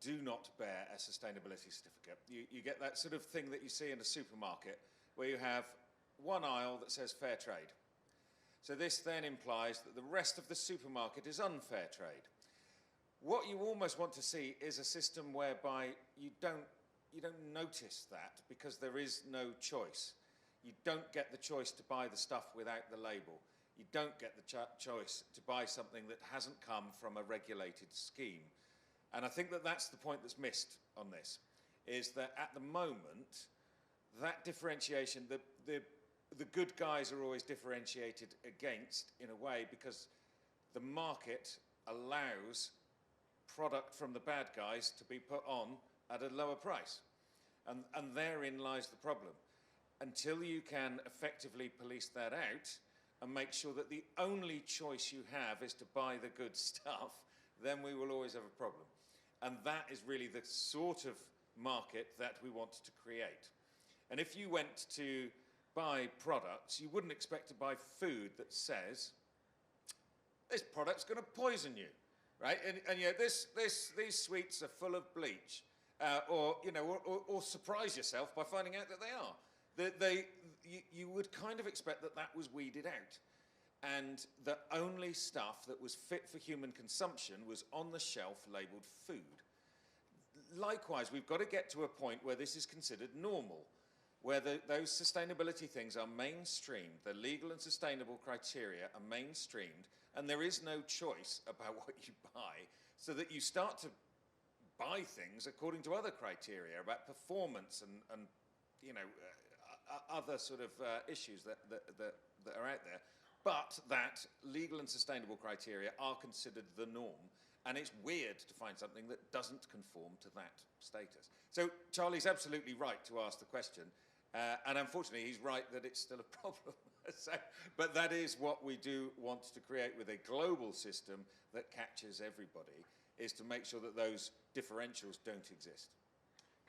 do not bear a sustainability certificate, you get that sort of thing that you see in a supermarket where you have one aisle that says fair trade. So this then implies that the rest of the supermarket is unfair trade. What you almost want to see is a system whereby you don't notice that because there is no choice. You don't get the choice to buy the stuff without the label. You don't get the choice to buy something that hasn't come from a regulated scheme. And I think that that's the point that's missed on this, is that at the moment, that differentiation, the good guys are always differentiated against, in a way, because the market allows product from the bad guys to be put on at a lower price. And therein lies the problem. Until you can effectively police that out and make sure that the only choice you have is to buy the good stuff, then we will always have a problem. And that is really the sort of market that we want to create. And if you went to buy products, you wouldn't expect to buy food that says, this product's going to poison you, right? And yet these sweets are full of bleach. Or surprise yourself by finding out that they are. You would kind of expect that that was weeded out. And that only stuff that was fit for human consumption was on the shelf labelled food. Likewise, we've got to get to a point where this is considered normal, where those sustainability things are mainstreamed, the legal and sustainable criteria are mainstreamed, and there is no choice about what you buy, so that you start to buy things according to other criteria about performance and other sort of issues that are out there. but that legal and sustainable criteria are considered the norm, and it's weird to find something that doesn't conform to that status. So Charlie's absolutely right to ask the question, and unfortunately he's right that it's still a problem. But that is what we do want to create with a global system that catches everybody, is to make sure that those differentials don't exist.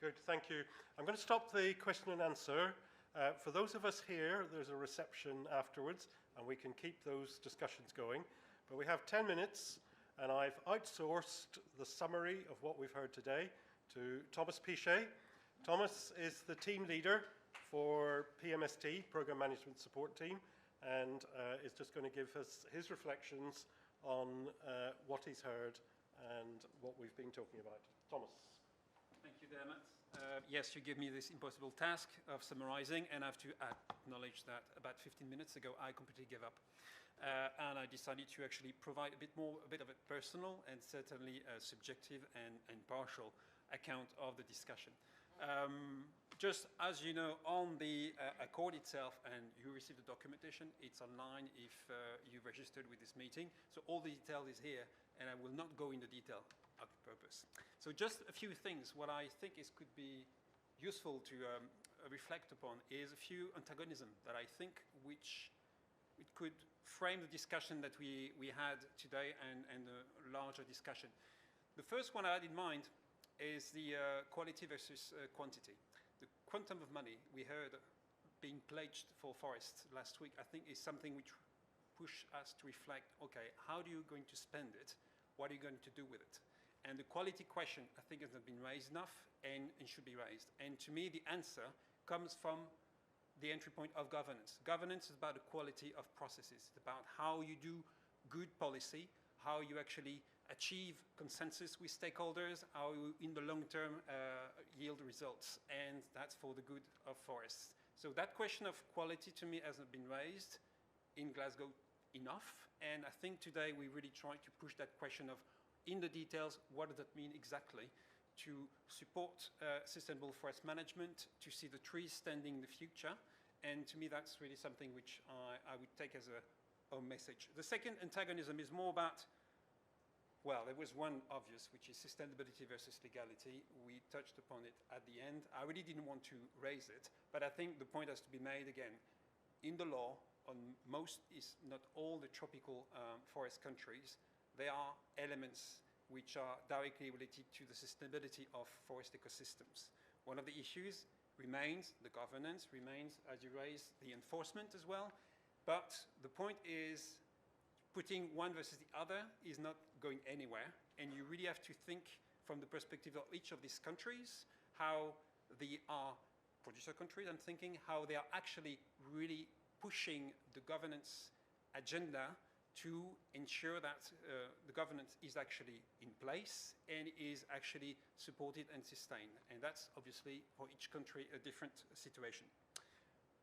Good, thank you. I'm going to stop the question and answer. For those of us here, there's a reception afterwards, and we can keep those discussions going. But we have 10 minutes, and I've outsourced the summary of what we've heard today to Thomas Pichet. Thomas is the team leader for PMST, Program Management Support Team, and is just going to give us his reflections on what he's heard and what we've been talking about. Thomas. Thank you, Dermot. Yes, you give me this impossible task of summarizing, and I have to acknowledge that about 15 minutes ago I completely gave up. And I decided to actually provide a bit of a personal and certainly a subjective and partial account of the discussion. Just as you know, on the accord itself, and you received the documentation, it's online if you registered with this meeting. So all the detail is here, and I will not go into detail on purpose. So just a few things. What I think could be useful to reflect upon is a few antagonism that I think which it could frame the discussion that we had today and the larger discussion. The first one I had in mind is the quality versus quantity. The quantum of money we heard being pledged for forests last week, I think is something which push us to reflect, okay, how are you going to spend it? What are you going to do with it? And the quality question, I think, has not been raised enough and should be raised. And to me, the answer comes from the entry point of governance. Governance is about the quality of processes. It's about how you do good policy, how you actually achieve consensus with stakeholders, how you, in the long term, yield results. And that's for the good of forests. So that question of quality, to me, hasn't been raised in Glasgow enough. And I think today we really try to push that question of, in the details, what does that mean exactly to support sustainable forest management, to see the trees standing in the future. And to me, that's really something which I would take as a message. The second antagonism is more about, well, there was one obvious, which is sustainability versus legality. We touched upon it at the end. I really didn't want to raise it, but I think the point has to be made again. In the law, on most, is not all the tropical forest countries, there are elements which are directly related to the sustainability of forest ecosystems. One of the issues remains the governance, remains, as you raised, the enforcement as well. But the point is, putting one versus the other is not going anywhere. And you really have to think from the perspective of each of these countries, how they are producer countries, I'm thinking how they are actually really pushing the governance agenda to ensure that the governance is actually in place and is actually supported and sustained. And that's obviously for each country a different situation.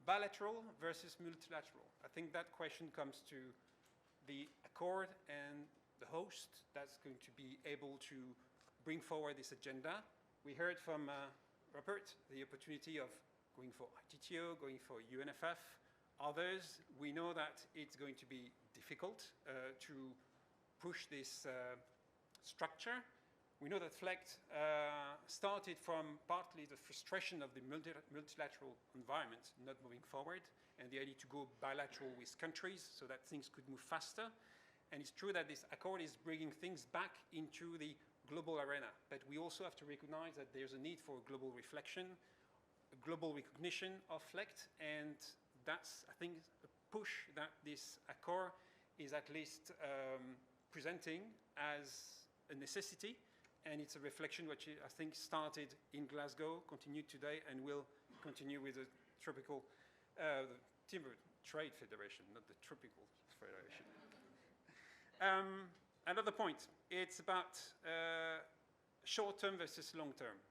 Bilateral versus multilateral. I think that question comes to the accord and the host that's going to be able to bring forward this agenda. We heard from Rupert the opportunity of going for ITTO, going for UNFF. Others, we know that it's going to be difficult to push this structure. We know that FLECT started from partly the frustration of the multilateral environment not moving forward, and the idea to go bilateral with countries so that things could move faster. And it's true that this accord is bringing things back into the global arena, but we also have to recognize that there's a need for a global reflection, a global recognition of FLECT, and that's, I think, a push that this accord is at least presenting as a necessity, and it's a reflection which I think started in Glasgow, continued today, and will continue with the tropical, the Timber Trade Federation, not the Tropical Federation. Another point, it's about short-term versus long-term,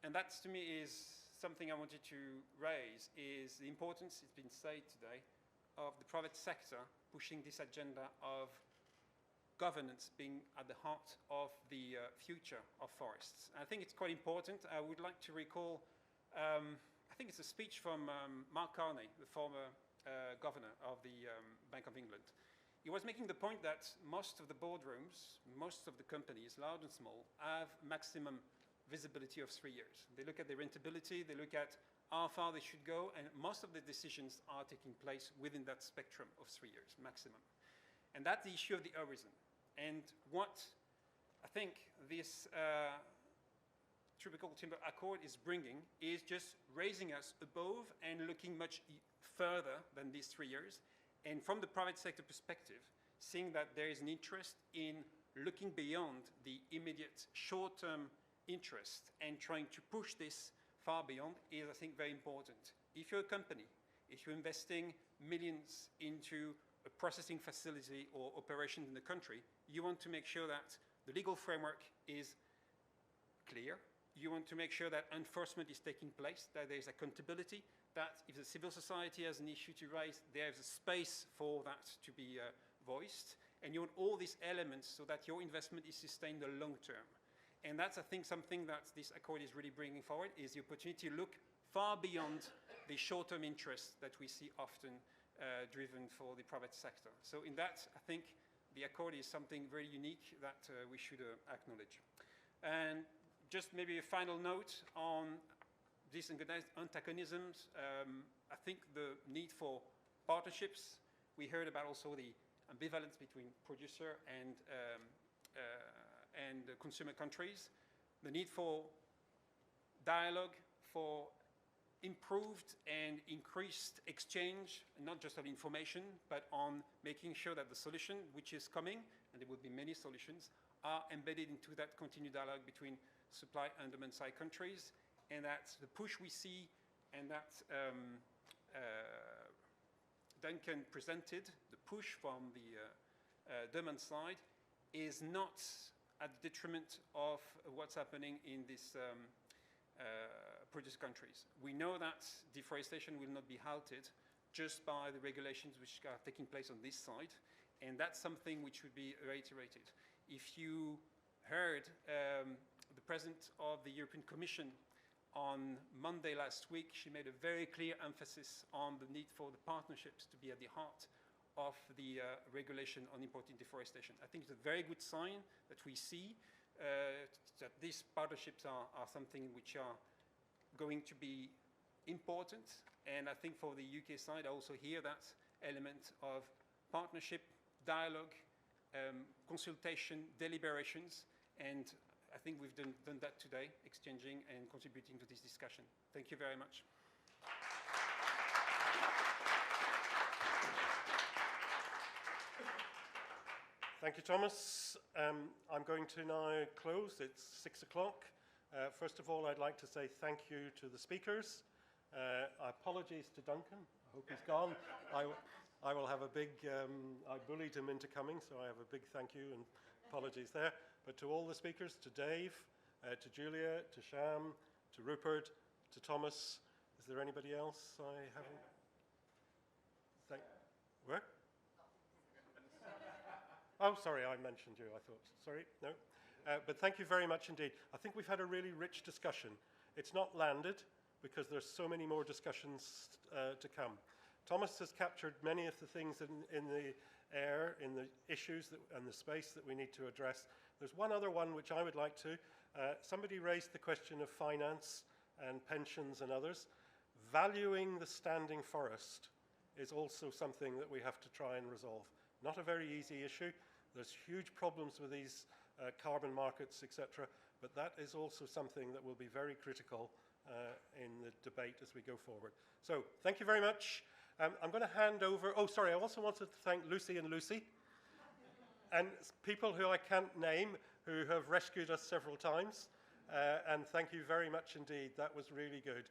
and that to me is something I wanted to raise, is the importance, it's been said today, of the private sector pushing this agenda of governance being at the heart of the future of forests. I think it's quite important. I would like to recall, I think it's a speech from Mark Carney, the former governor of the Bank of England. He was making the point that most of the boardrooms, most of the companies, large and small, have maximum visibility of 3 years. They look at their rentability, they look at how far they should go, and most of the decisions are taking place within that spectrum of 3 years, maximum. And that's the issue of the horizon. And what I think this Tropical Timber Accord is bringing is just raising us above and looking much further than these 3 years. And from the private sector perspective, seeing that there is an interest in looking beyond the immediate short-term interest and trying to push this far beyond is, I think, very important. If you're a company, if you're investing millions into a processing facility or operation in the country, you want to make sure that the legal framework is clear. You want to make sure that enforcement is taking place, that there is accountability, that if the civil society has an issue to raise, there's a space for that to be voiced. And you want all these elements so that your investment is sustained the long term. And that's, I think, something that this accord is really bringing forward, is the opportunity to look far beyond the short-term interests that we see often driven for the private sector. So in that, I think the accord is something very unique that we should acknowledge. And just maybe a final note on these antagonisms. I think the need for partnerships. We heard about also the ambivalence between producer and consumer countries. The need for dialogue, for improved and increased exchange, not just of information, but on making sure that the solution which is coming, and there will be many solutions, are embedded into that continued dialogue between supply and demand-side countries, and that the push we see and that Duncan presented, the push from the demand side, is not at the detriment of what's happening in these producer countries. We know that deforestation will not be halted just by the regulations which are taking place on this side, and that's something which would be reiterated. If you heard the President of the European Commission on Monday last week, she made a very clear emphasis on the need for the partnerships to be at the heart of the regulation on importing deforestation. I think it's a very good sign that we see that these partnerships are something which are going to be important. And I think for the UK side, I also hear that element of partnership, dialogue, consultation, deliberations, and I think we've done that today, exchanging and contributing to this discussion. Thank you very much. Thank you, Thomas. I'm going to now close. It's 6 o'clock. First of all, I'd like to say thank you to the speakers. Apologies to Duncan. I hope he's gone. I will have a big, I bullied him into coming, so I have a big thank you and apologies there. But to all the speakers, to Dave, to Julia, to Sham, to Rupert, to Thomas. Is there anybody else I haven't? Where? Oh, sorry, I mentioned you, I thought. Sorry, no. But thank you very much indeed. I think we've had a really rich discussion. It's not landed because there's so many more discussions to come. Thomas has captured many of the things in the air, in the issues and the space that we need to address. There's one other one which I would like to. Somebody raised the question of finance and pensions and others. Valuing the standing forest is also something that we have to try and resolve. Not a very easy issue. There's huge problems with these carbon markets, etc. But that is also something that will be very critical in the debate as we go forward. So thank you very much. I'm going to hand over. Oh, sorry. I also wanted to thank Lucy and Lucy and people who I can't name who have rescued us several times. And thank you very much indeed. That was really good.